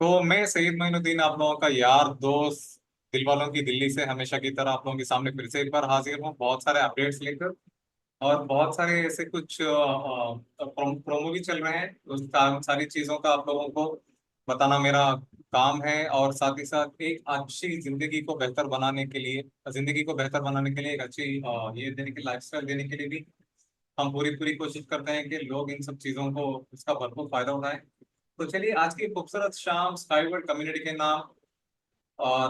तो मैं सईद मोइनुद्दीन, आप लोगों का यार दोस्त, दिल वालों की दिल्ली से हमेशा की तरह आप लोगों के सामने फिर से एक बार हाजिर हूँ, बहुत सारे अपडेट्स लेकर। और बहुत सारे ऐसे कुछ प्रोमो भी चल रहे हैं। सारी चीज़ों का आप लोगों को बताना मेरा काम है। और साथ ही साथ एक अच्छी जिंदगी को बेहतर बनाने के लिए, एक अच्छी ये देने की लाइफस्टाइल देने के लिए भी हम पूरी पूरी कोशिश करते हैं कि लोग इन सब चीज़ों को, इसका भरपूर फायदा उठाएं। तो चलिए, आज की खूबसूरत शाम स्काईवर्ल्ड कम्युनिटी के नाम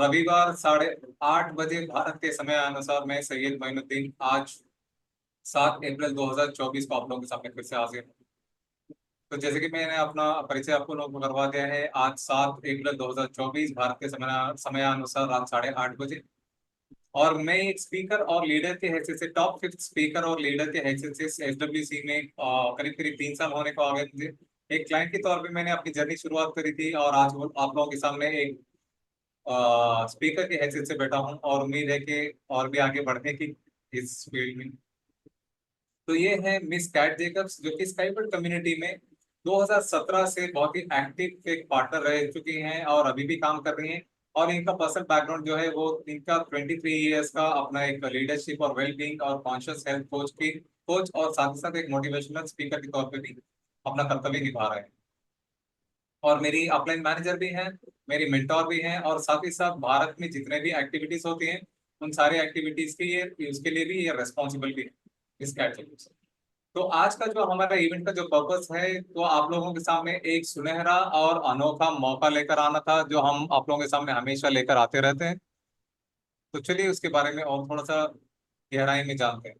रविवार 8:30 बजे भारत के समय अनुसार मैं सैयद मोइनुद्दीन आज 7 अप्रैल 2024 को आप लोगों के सामने फिर से हाजिर हूँ। तो जैसे कि मैंने अपना परिचय आपको लोगों को करवा दिया है, आज 7 अप्रैल 2024 भारत के समयानुसार रात 8:30 बजे। और मैं एक स्पीकर और लीडर के हैसियत से, टॉप फिफ्थ स्पीकर और लीडर के हैसियत से एसडब्ल्यूसी में करीब करीब 3 साल होने को आ गए मुझे। एक क्लाइंट के तौर पे मैंने अपनी जर्नी शुरुआत करी थी, और आज वो आप लोगों के सामने एक स्पीकर की हैसियत से बैठा हूँ, और उम्मीद है कि और भी आगे बढ़ने की इस फील्ड में। तो ये है मिस कैट जेकब्स, जो कि स्काईवर्ल्ड कम्युनिटी में 2017 से बहुत ही एक्टिव एक पार्टनर रह चुकी हैं और अभी भी काम कर रही हैं। और इनका पर्सनल बैकग्राउंड जो है वो, इनका 23 ईयर्स का अपना एक लीडरशिप और वेलबींग और कॉन्शियस हेल्थ कोच और साथ ही साथ एक मोटिवेशनल स्पीकर के तौर पे भी अपना कर्तव्य निभा रहे हैं। और मेरी अपलाइन मैनेजर भी हैं, मेरी मेंटोर भी हैं, और साथ ही साथ भारत में जितने भी एक्टिविटीज होती हैं उन सारी एक्टिविटीज के ये उसके लिए भी ये रेस्पॉन्सिबल भी है इस कैटेगरी से। तो आज का जो हमारा इवेंट का जो पर्पस है, तो आप लोगों के सामने एक सुनहरा और अनोखा मौका लेकर आना था, जो हम आप लोगों के सामने हमेशा लेकर आते रहते हैं। तो चलिए उसके बारे में और थोड़ा सा गहराई में जानते हैं।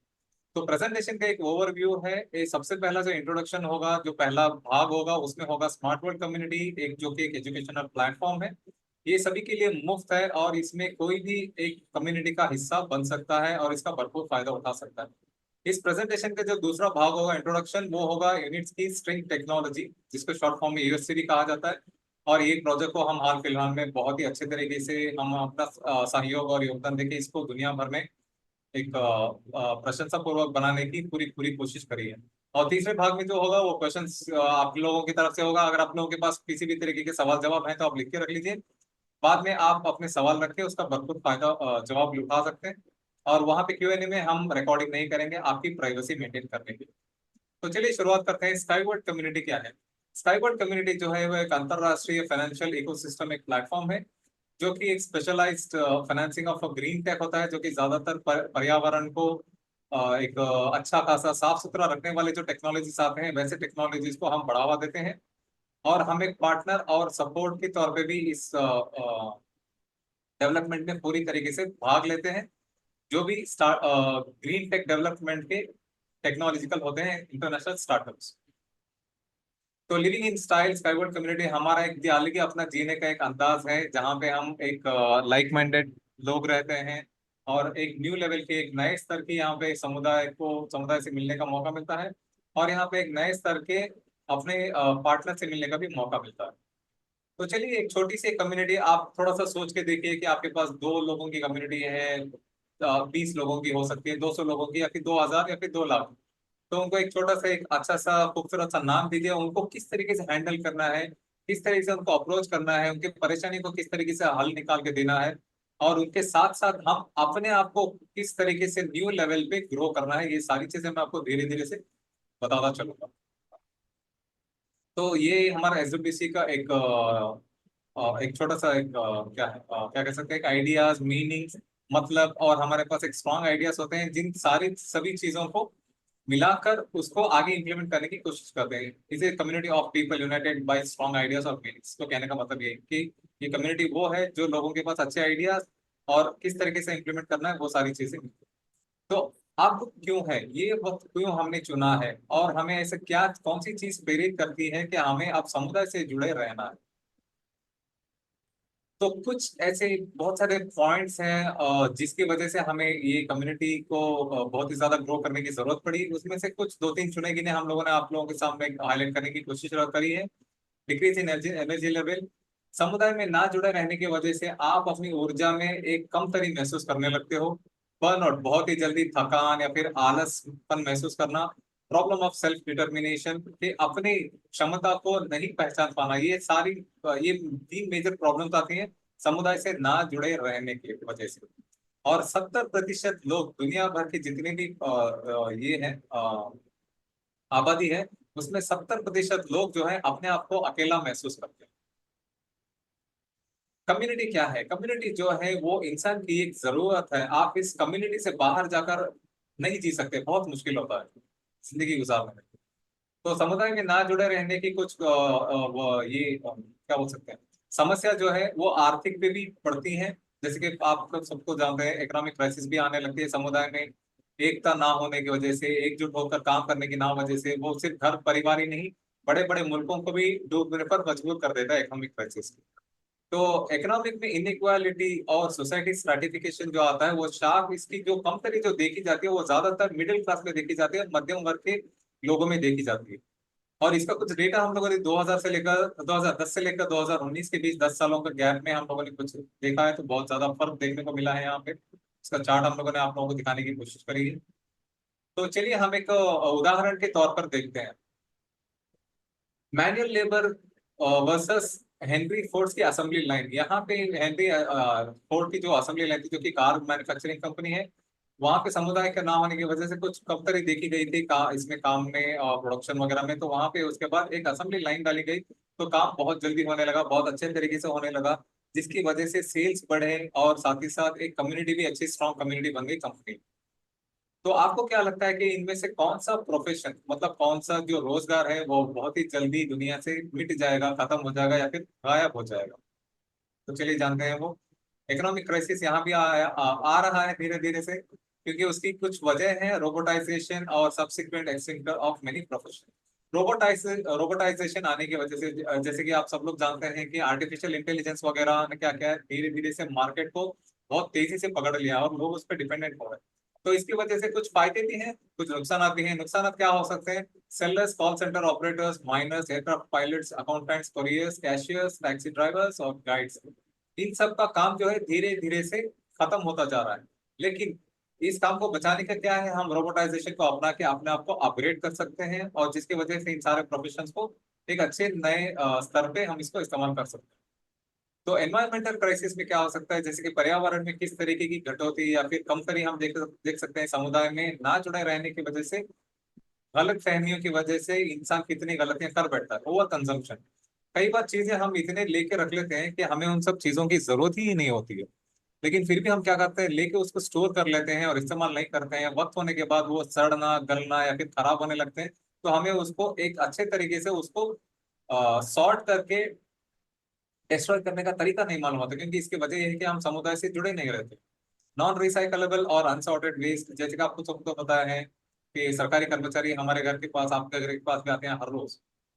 तो प्रेजेंटेशन का एक ओवरव्यू है। ये सबसे पहला जो इंट्रोडक्शन होगा, जो पहला भाग होगा, उसमें होगा स्मार्ट वर्ल्ड कम्युनिटी, एक जो कि एक एजुकेशनल प्लेटफॉर्म है। ये सभी के लिए मुफ्त है, और इसमें कोई भी एक कम्युनिटी का हिस्सा बन सकता है और इसका भरपूर फायदा उठा सकता है। इस प्रेजेंटेशन का जो दूसरा भाग होगा, इंट्रोडक्शन, वो होगा यूनिट्स की स्ट्रिंग टेक्नोलॉजी, जिसको शॉर्ट फॉर्म में यूएससी भी कहा जाता है। और ये प्रोजेक्ट को हम हाल फिलहाल में बहुत ही अच्छे तरीके से हम अपना सहयोग और योगदान देके इसको दुनिया भर में एक प्रशंसा पूर्वक बनाने की पूरी पूरी कोशिश करी है। और तीसरे भाग में जो होगा वो क्वेश्चंस आप लोगों की तरफ से होगा। अगर आप लोगों के पास किसी भी तरीके के सवाल जवाब हैं तो आप लिख के रख लीजिए। बाद में आप अपने सवाल रख के उसका भरपूर फायदा जवाब उठा सकते हैं। और वहां पे क्यूएनए में हम रिकॉर्डिंग नहीं करेंगे, आपकी प्राइवेसी मेंटेन करने के लिए। तो चलिए शुरुआत करते हैं। स्काईवर्ड कम्युनिटी क्या है? स्काईवर्ड कम्युनिटी जो है वो एक अंतरराष्ट्रीय फाइनेंशियल इकोसिस्टम, एक प्लेटफॉर्म है, जो कि एक specialised financing of green tech होता है, जो कि ज्यादातर पर्यावरण को एक अच्छा खासा साफ सुथरा रखने वाले जो टेक्नोलॉजीज आते हैं, वैसे टेक्नोलॉजीज को हम बढ़ावा देते हैं। और हम एक पार्टनर और सपोर्ट के तौर पे भी इस डेवलपमेंट में पूरी तरीके से भाग लेते हैं। जो भी ग्रीन टेक डेवलपमेंट के टेक्नोलॉजिकल होते हैं इंटरनेशनल स्टार्टअप्स। तो living in style Skyward community हमारा एक अलग ही अपना जीने का एक अंदाज है, जहाँ पे हम एक लाइक माइंडेड लोग रहते हैं। और एक न्यू लेवल के, एक नए स्तर की यहाँ पे समुदाय से मिलने का मौका मिलता है। और यहाँ पे एक नए स्तर के अपने पार्टनर से मिलने का भी मौका मिलता है। तो चलिए, एक छोटी सी कम्युनिटी आप थोड़ा सा सोच के देखिए कि आपके पास 2 लोगों की कम्युनिटी है, 20 लोगों की हो सकती है, 200 लोगों की, या फिर 2000, या फिर 2 लाख। तो उनको एक छोटा सा, एक अच्छा सा खूबसूरत सा नाम दीजिए। उनको किस तरीके से हैंडल करना है, किस तरीके से उनको अप्रोच करना है, उनकी परेशानी को किस तरीके से हल निकाल के देना है, और उनके साथ साथ हम अपने आप को किस तरीके से न्यू लेवल पे ग्रो करना है, ये सारी चीजें मैं आपको धीरे धीरे से बताता चलूंगा। तो ये हमारा एसडब्ल्यूसी का एक छोटा सा एक क्या कह सकते हैं, एक आइडियाज, मीनिंग्स, मतलब, और हमारे पास एक स्ट्रॉन्ग आइडियाज होते हैं, जिन सारी सभी चीजों को मिलाकर उसको आगे इंप्लीमेंट करने की कोशिश करते हैं। इसे community of people United bye strong ideas और मीनिंग्स, तो कहने का मतलब ये है कि ये कम्युनिटी वो है जो लोगों के पास अच्छे आइडियाज और किस तरीके से इंप्लीमेंट करना है वो सारी चीजें। तो अब क्यों है ये वक्त, क्यों हमने चुना है, और हमें ऐसे क्या, कौन सी चीज प्रेरित करती है कि हमें अब समुदाय से जुड़े रहना है? तो कुछ ऐसे बहुत सारे पॉइंट्स हैं जिसकी वजह से हमें ये कम्युनिटी को बहुत ही ज्यादा ग्रो करने की जरूरत पड़ी। उसमें से कुछ दो तीन चुने गिने हम लोगों ने आप लोगों के सामने हाईलाइट करने की कोशिश करी है। Decrease in energy energy level, समुदाय में ना जुड़े रहने की वजह से आप अपनी ऊर्जा में एक कमतरी महसूस करने लगते हो। बर्नआउट, बहुत ही जल्दी थकान या फिर आलसपन महसूस करना, प्रॉब्लम ऑफ सेल्फ डिटर्मिनेशन के अपने क्षमता को नहीं पहचान पाना, ये 3 मेजर प्रॉब्लम्स आती हैं समुदाय से ना जुड़े रहने की वजह से। और 70% लोग दुनिया भर के जितने भी ये है आबादी है, उसमें 70% लोग जो है अपने आप को अकेला महसूस करते हैं। कम्युनिटी क्या है? कम्युनिटी जो है वो इंसान की एक जरूरत है। आप इस कम्युनिटी से बाहर जाकर नहीं जी सकते, बहुत मुश्किल होता है जिंदगी गुजारने में। तो समुदाय में ना जुड़े रहने की कुछ क्या बोल सकते हैं, समस्या जो है वो आर्थिक पे भी पड़ती है। जैसे कि आप सबको जानते हैं, इकोनॉमिक क्राइसिस भी आने लगती है समुदाय में। एकता ना होने की वजह से, एकजुट होकर काम करने की ना वजह से, वो सिर्फ घर परिवार ही नहीं, बड़े बड़े मुल्कों को भी डूबने पर मजबूर कर देता है इकोनॉमिक क्राइसिस। तो इकोनॉमिक में इनइक्वालिटी और सोसाइटी स्ट्रैटिफिकेशन जो आता है, वो शार्प इसकी जो कमतरी जो देखी जाती है वो ज्यादातर मिडिल क्लास में देखी जाती है, मध्यम वर्ग के लोगों में देखी जाती है। और इसका कुछ डेटा हम लोगों ने 2000 से लेकर 2010 से लेकर 2019 के बीच 10 सालों का गैप में हम लोगों ने कुछ देखा है, तो बहुत ज्यादा फर्क देखने को मिला है यहाँ पे। इसका चार्ट हम लोगों ने आप लोगों को दिखाने की कोशिश करी है। तो चलिए हम एक उदाहरण के तौर पर देखते हैं। Manual labour versus Henry Ford की असेंबली लाइन। यहाँ पे हेनरी फोर्ड की जो असेंबली लाइन थी, जो कि कार मैन्युफैक्चरिंग कंपनी है, वहां पे समुदाय का ना होने की वजह से कुछ कमतरी देखी गई थी इसमें काम में और प्रोडक्शन वगैरह में। तो वहां पे उसके बाद एक असेंबली लाइन डाली गई, तो काम बहुत जल्दी होने लगा, बहुत अच्छे तरीके से होने लगा, जिसकी वजह से सेल्स बढ़े और साथ ही साथ एक कम्युनिटी भी अच्छी स्ट्रॉन्ग कम्युनिटी बन गई कंपनी। तो आपको क्या लगता है कि इनमें से कौन सा प्रोफेशन, मतलब कौन सा जो रोजगार है वो बहुत ही जल्दी दुनिया से मिट जाएगा, खत्म हो जाएगा या फिर गायब हो जाएगा? तो चलिए जानते हैं वो। इकोनॉमिक क्राइसिस यहाँ भी आ रहा है धीरे धीरे से, क्योंकि उसकी कुछ वजह है रोबोटाइजेशन और subsequent extinction of many profession. Robotization आने की वजह से, जैसे कि आप सब लोग जानते हैं कि आर्टिफिशियल इंटेलिजेंस वगैरह ने क्या क्या है, धीरे धीरे से मार्केट को बहुत तेजी से पकड़ लिया और लोग उस पर डिपेंडेंट हो रहे हैं। तो इसकी वजह से कुछ फायदे भी हैं, कुछ नुकसान भी हैं। नुकसान क्या हो सकते हैं? Sellers, call centre operators, miners, aircraft pilots, accountants, couriers, cashiers, taxi drivers और गाइड्स, इन सब का काम जो है धीरे धीरे से खत्म होता जा रहा है। लेकिन इस काम को बचाने का क्या है? हम रोबोटाइजेशन को अपना के अपने आप को अपग्रेड कर सकते हैं, और जिसकी वजह से इन सारे प्रोफेशंस को एक अच्छे नए स्तर पे हम इसको इस्तेमाल कर सकते हैं। तो एनवायरमेंटल क्राइसिस में क्या हो सकता है? जैसे कि पर्यावरण में किस तरीके की कटौती या फिर कमतरी हम देख सकते हैं समुदाय में ना जुड़े रहने की वजह से, गलत फहमियों की वजह से इंसान कितनी गलतियां कर बैठता है। ओवर कंजम्पशन, कई बार चीजें हम इतने लेके रख लेते हैं कि हमें उन सब चीजों की जरूरत ही नहीं होती है, लेकिन फिर भी हम क्या करते हैं, लेके उसको स्टोर कर लेते हैं और इस्तेमाल नहीं करते हैं। वक्त होने के बाद वो सड़ना, गलना या फिर खराब होने लगते हैं। तो हमें उसको एक अच्छे तरीके से उसको सॉर्ट करके डिस्ट्रॉय करने का तरीका नहीं मालूम होता, क्योंकि इसकी वजह यह है कि हम समुदाय से जुड़े नहीं रहते। नॉन रिसाइकलेबल और अनसॉर्टेड वेस्ट, जैसे कि आपको सबको पता है कि सरकारी कर्मचारी हमारे घर के पास, आपके घर के पास भी आते हैं हर रोज।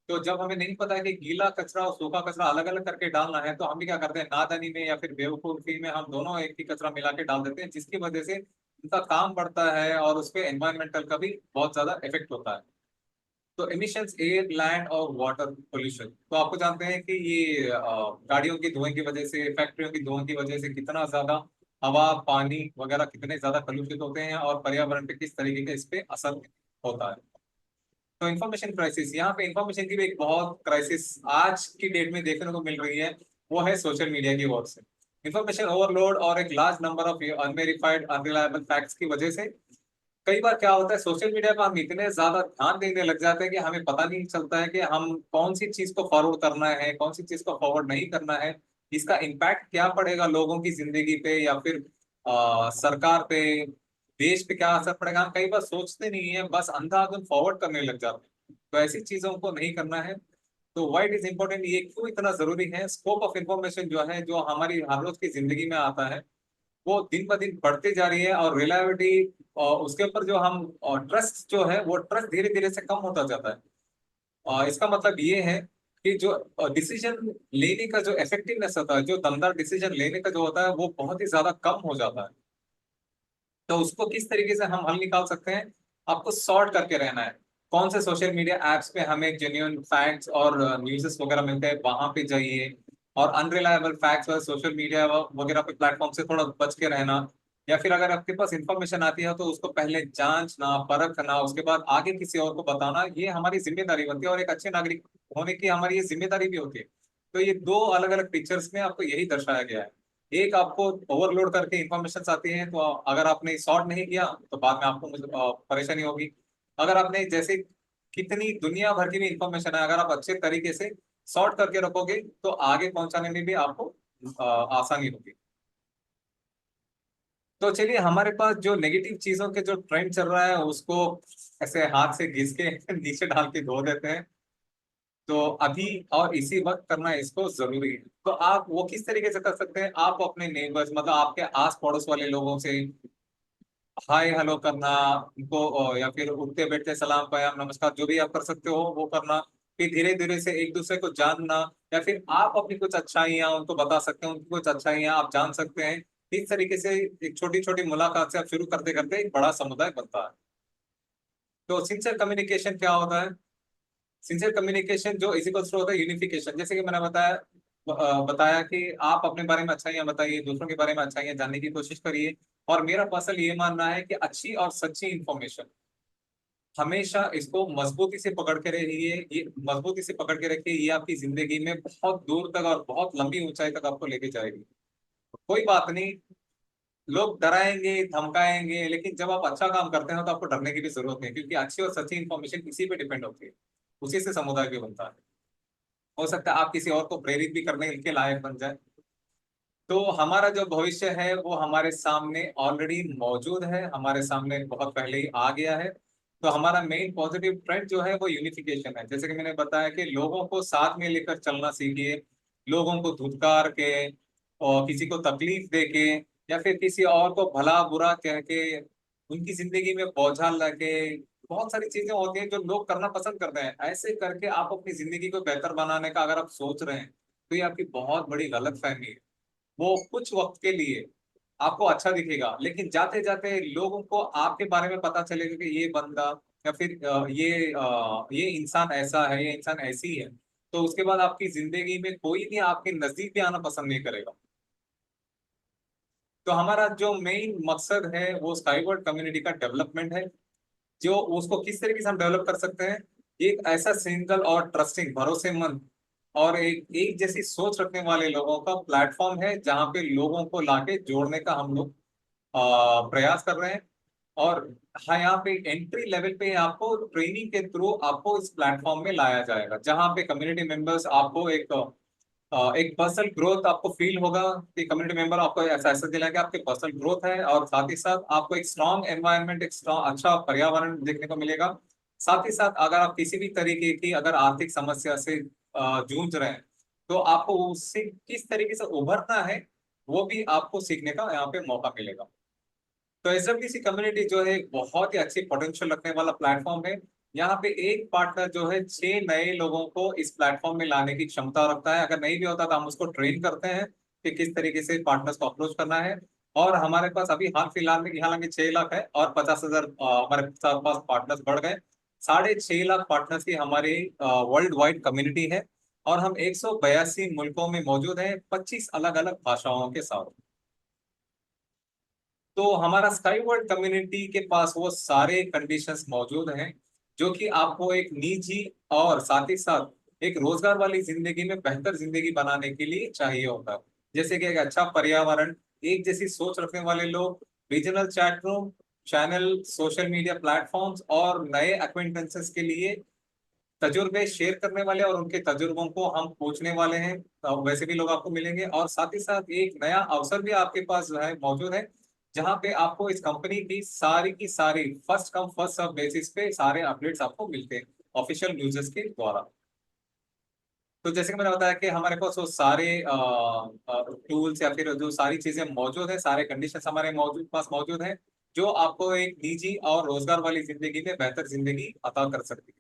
तो जब हमें नहीं पता है कि गीला कचरा और सूखा कचरा अलग अलग करके डालना है, तो हम भी क्या करते हैं, नादानी में या फिर बेवकूफी में हम दोनों एक ही कचरा मिला के डाल देते हैं, जिसकी वजह से उनका काम बढ़ता है और उस पर एनवायरमेंटल का भी बहुत ज्यादा इफेक्ट होता है। तो एमिशंस, एयर, लैंड और वाटर पोल्यूशन, तो आपको जानते हैं कि ये गाड़ियों की धुएं की वजह से, फैक्ट्रियों की धुएं की वजह से कितना ज्यादा हवा, पानी वगैरह कितने ज्यादा कलुषित होते हैं और पर्यावरण पे किस तरीके का इस पे असर होता है। तो इंफॉर्मेशन क्राइसिस, यहाँ पे इंफॉर्मेशन की भी एक बहुत क्राइसिस आज की डेट में देखने को मिल रही है, वो है सोशल मीडिया की ओर से। इंफॉर्मेशन ओवरलोड और एक large number of unverified unreliable facts की वजह से कई बार क्या होता है, सोशल मीडिया पर हम इतने ज्यादा ध्यान देने लग जाते हैं कि हमें पता नहीं चलता है कि हम कौन सी चीज को फॉरवर्ड करना है, कौन सी चीज को फॉरवर्ड नहीं करना है, इसका इम्पैक्ट क्या पड़ेगा लोगों की जिंदगी पे या फिर सरकार पे, देश पे क्या असर पड़ेगा, हम कई बार सोचते नहीं है, बस अंधाधुंध फॉरवर्ड करने लग जाते हैं। तो ऐसी चीजों को नहीं करना है। तो व्हाई इट इज इम्पोर्टेंट, ये क्यों इतना जरूरी है? स्कोप ऑफ इंफॉर्मेशन जो है, जो हमारी हर रोज की जिंदगी में आता है, वो दिन ब दिन बढ़ती जा रही है, और रिलायबिलिटी और उसके ऊपर जो हम ट्रस्ट जो है, वो ट्रस्ट धीरे धीरे से कम होता जाता है। इसका मतलब ये है कि जो डिसीजन लेने का जो इफेक्टिवनेस होता है, जो दमदार डिसीजन लेने का जो होता है, वो बहुत ही ज्यादा कम हो जाता है। तो उसको किस तरीके से हम हल निकाल सकते हैं? आपको सॉर्ट करके रहना है। कौन से सोशल मीडिया एप्स पे हमें जेन्युइन फैक्ट्स और न्यूज़ेस वगैरह मिलते हैं, वहां पे जाइए। और अनरिलायबल फैक्ट्स और सोशल मीडिया वगैरह पे प्लेटफॉर्म से थोड़ा बच के रहना। या फिर अगर आपके पास इंफॉर्मेशन आती है तो उसको पहले जांचना, परखना, उसके बाद आगे किसी और को बताना, ये हमारी जिम्मेदारी बनती है और एक अच्छे नागरिक होने की हमारी ये जिम्मेदारी भी होती है। तो ये दो अलग अलग पिक्चर्स में आपको यही दर्शाया गया है। एक, आपको ओवरलोड करके इंफॉर्मेशन आती है, तो अगर आपने सॉर्ट नहीं किया तो बाद में आपको परेशानी होगी। अगर आपने जैसे कितनी दुनिया भर की भी इंफॉर्मेशन है, अगर आप अच्छे तरीके से सॉर्ट करके रखोगे तो आगे पहुंचाने में भी आपको आसानी होगी। तो चलिए, हमारे पास जो नेगेटिव चीजों के जो ट्रेंड चल रहा है उसको ऐसे हाथ से घिस के नीचे डाल के धो देते हैं। तो अभी और इसी वक्त करना इसको जरूरी है। तो आप वो किस तरीके से कर सकते हैं? आप अपने नेबर्स, मतलब आपके आस पड़ोस वाले लोगों से हाय हेलो करना, उनको या फिर उठते बैठते सलाम कयाम नमस्कार जो भी आप कर सकते हो वो करना। फिर धीरे धीरे से एक दूसरे को जानना, या फिर आप अपनी कुछ अच्छाइयाँ उनको बता सकते हैं, उनकी कुछ अच्छाइयाँ आप जान सकते हैं। इस तरीके से एक छोटी छोटी मुलाकात से आप शुरू करते करते एक बड़ा समुदाय बनता है। तो सिंसियर कम्युनिकेशन क्या होता है? सिंसियर कम्युनिकेशन जो इक्वल्स टू होता है यूनिफिकेशन। जैसे कि मैंने बताया कि आप अपने बारे में अच्छाइयाँ बताइए, दूसरों के बारे में अच्छाइयाँ जानने की कोशिश करिए। और मेरा पर्सनल ये मानना है कि अच्छी और सच्ची इंफॉर्मेशन हमेशा इसको मजबूती से पकड़ के रहिए, ये मजबूती से पकड़ के रखिए, ये आपकी जिंदगी में बहुत दूर तक और बहुत लंबी ऊंचाई तक आपको लेके जाएगी। कोई बात नहीं, लोग डराएंगे धमकाएंगे, लेकिन जब आप अच्छा काम करते हैं तो आपको डरने की भी जरूरत नहीं, क्योंकि अच्छी और सच्ची इंफॉर्मेशन इसी पे डिपेंड होती है। उसी से समुदाय भी बनता है। हो सकता है आप किसी और को प्रेरित भी करने के लायक बन जाए। तो हमारा जो भविष्य है वो हमारे सामने ऑलरेडी मौजूद है, हमारे सामने बहुत पहले ही आ गया है। तो हमारा मेन पॉजिटिव ट्रेंड जो है वो यूनिफिकेशन है। जैसे कि मैंने बताया कि लोगों को साथ में लेकर चलना सीखिए। लोगों को धुतकार के और किसी को तकलीफ दे के या फिर किसी और को भला बुरा कह के उनकी जिंदगी में बौझाल लाके, बहुत सारी चीजें होती हैं जो लोग करना पसंद करते हैं। ऐसे करके आप अपनी जिंदगी को बेहतर बनाने का अगर आप सोच रहे हैं तो ये आपकी बहुत बड़ी गलत फहमी है। वो कुछ वक्त के लिए आपको अच्छा दिखेगा, लेकिन जाते जाते लोगों को आपके बारे में पता चलेगा कि ये बंदा या फिर ये इंसान ऐसा है, ये इंसान ऐसी है। तो उसके बाद आपकी जिंदगी में कोई भी आपके नजदीक भी आना पसंद नहीं करेगा। तो हमारा जो मेन मकसद है वो स्काईवर्ड कम्युनिटी का डेवलपमेंट है। जो उसको किस तरीके से हम डेवलप कर सकते हैं? एक ऐसा सिंगल और ट्रस्टिंग, भरोसेमंद और एक जैसी सोच रखने वाले लोगों का प्लेटफॉर्म है, जहां पे लोगों को लाके जोड़ने का हम लोग प्रयास कर रहे हैं। और हाँ, यहाँ पे एंट्री लेवल पे आपको ट्रेनिंग के थ्रू आपको इस प्लेटफॉर्म में लाया जाएगा, जहां पे कम्युनिटी मेंबर्स आपको एक पर्सनल ग्रोथ आपको फील होगा कि कम्युनिटी मेंबर आपको ऐसा ऐसा दिलाएंगे, आपके पर्सनल ग्रोथ है। और साथ ही साथ आपको एक स्ट्रॉन्ग एनवायरनमेंट, एक स्ट्रॉन्ग अच्छा पर्यावरण देखने को मिलेगा। साथ ही साथ अगर आप किसी भी तरीके की अगर आर्थिक समस्या से जूझ रहे हैं तो आपको उससे किस तरीके से उभरना है वो भी आपको सीखने का यहाँ पे मौका मिलेगा। तो एसडब्ल्यूसी कम्युनिटी जो है एक बहुत ही अच्छी पोटेंशियल रखने वाला प्लेटफॉर्म है। यहाँ पे एक पार्टनर जो है 6 नए लोगों को इस प्लेटफॉर्म में लाने की क्षमता रखता है। अगर नहीं भी होता तो हम उसको ट्रेन करते हैं कि किस तरीके से पार्टनर्स को अप्रोच करना है। और हमारे पास अभी हाल फिलहाल में हालांकि 6 लाख है और 50,000 हमारे पास पार्टनर्स बढ़ गए। 6.5 लाख पार्टनर्स की हमारी वर्ल्ड वाइड कम्युनिटी है। और हम 182 मुल्कों में मौजूद हैं, 25 अलग अलग भाषाओं के साथ। तो हमारा स्काई वर्ल्ड कम्युनिटी के पास वो सारे कंडीशंस मौजूद हैं जो कि आपको एक निजी और साथ ही साथ एक रोजगार वाली जिंदगी में बेहतर जिंदगी बनाने के लिए चाहिए होता है। जैसे कि एक अच्छा पर्यावरण, एक जैसी सोच रखने वाले लोग, regional chat room, channel, social media platforms और नए एक्वेंटेंसेस के लिए तजुर्बे शेयर करने वाले और उनके तजुर्बों को हम पूछने वाले हैं। तो वैसे भी लोग आपको मिलेंगे और साथ ही साथ एक नया अवसर भी आपके पास जो है मौजूद है, जहां पे आपको इस कंपनी की सारी first come first serve basis पे सारे अपडेट्स आपको मिलते हैं ऑफिशियल न्यूज़ेस के द्वारा। तो जैसे कि मैंने बताया कि हमारे पास वो सारे टूल्स या फिर जो सारी चीजें मौजूद है, सारे कंडीशंस हमारे पास मौजूद हैं जो आपको एक निजी और रोजगार वाली जिंदगी में बेहतर जिंदगी अता कर सकती है।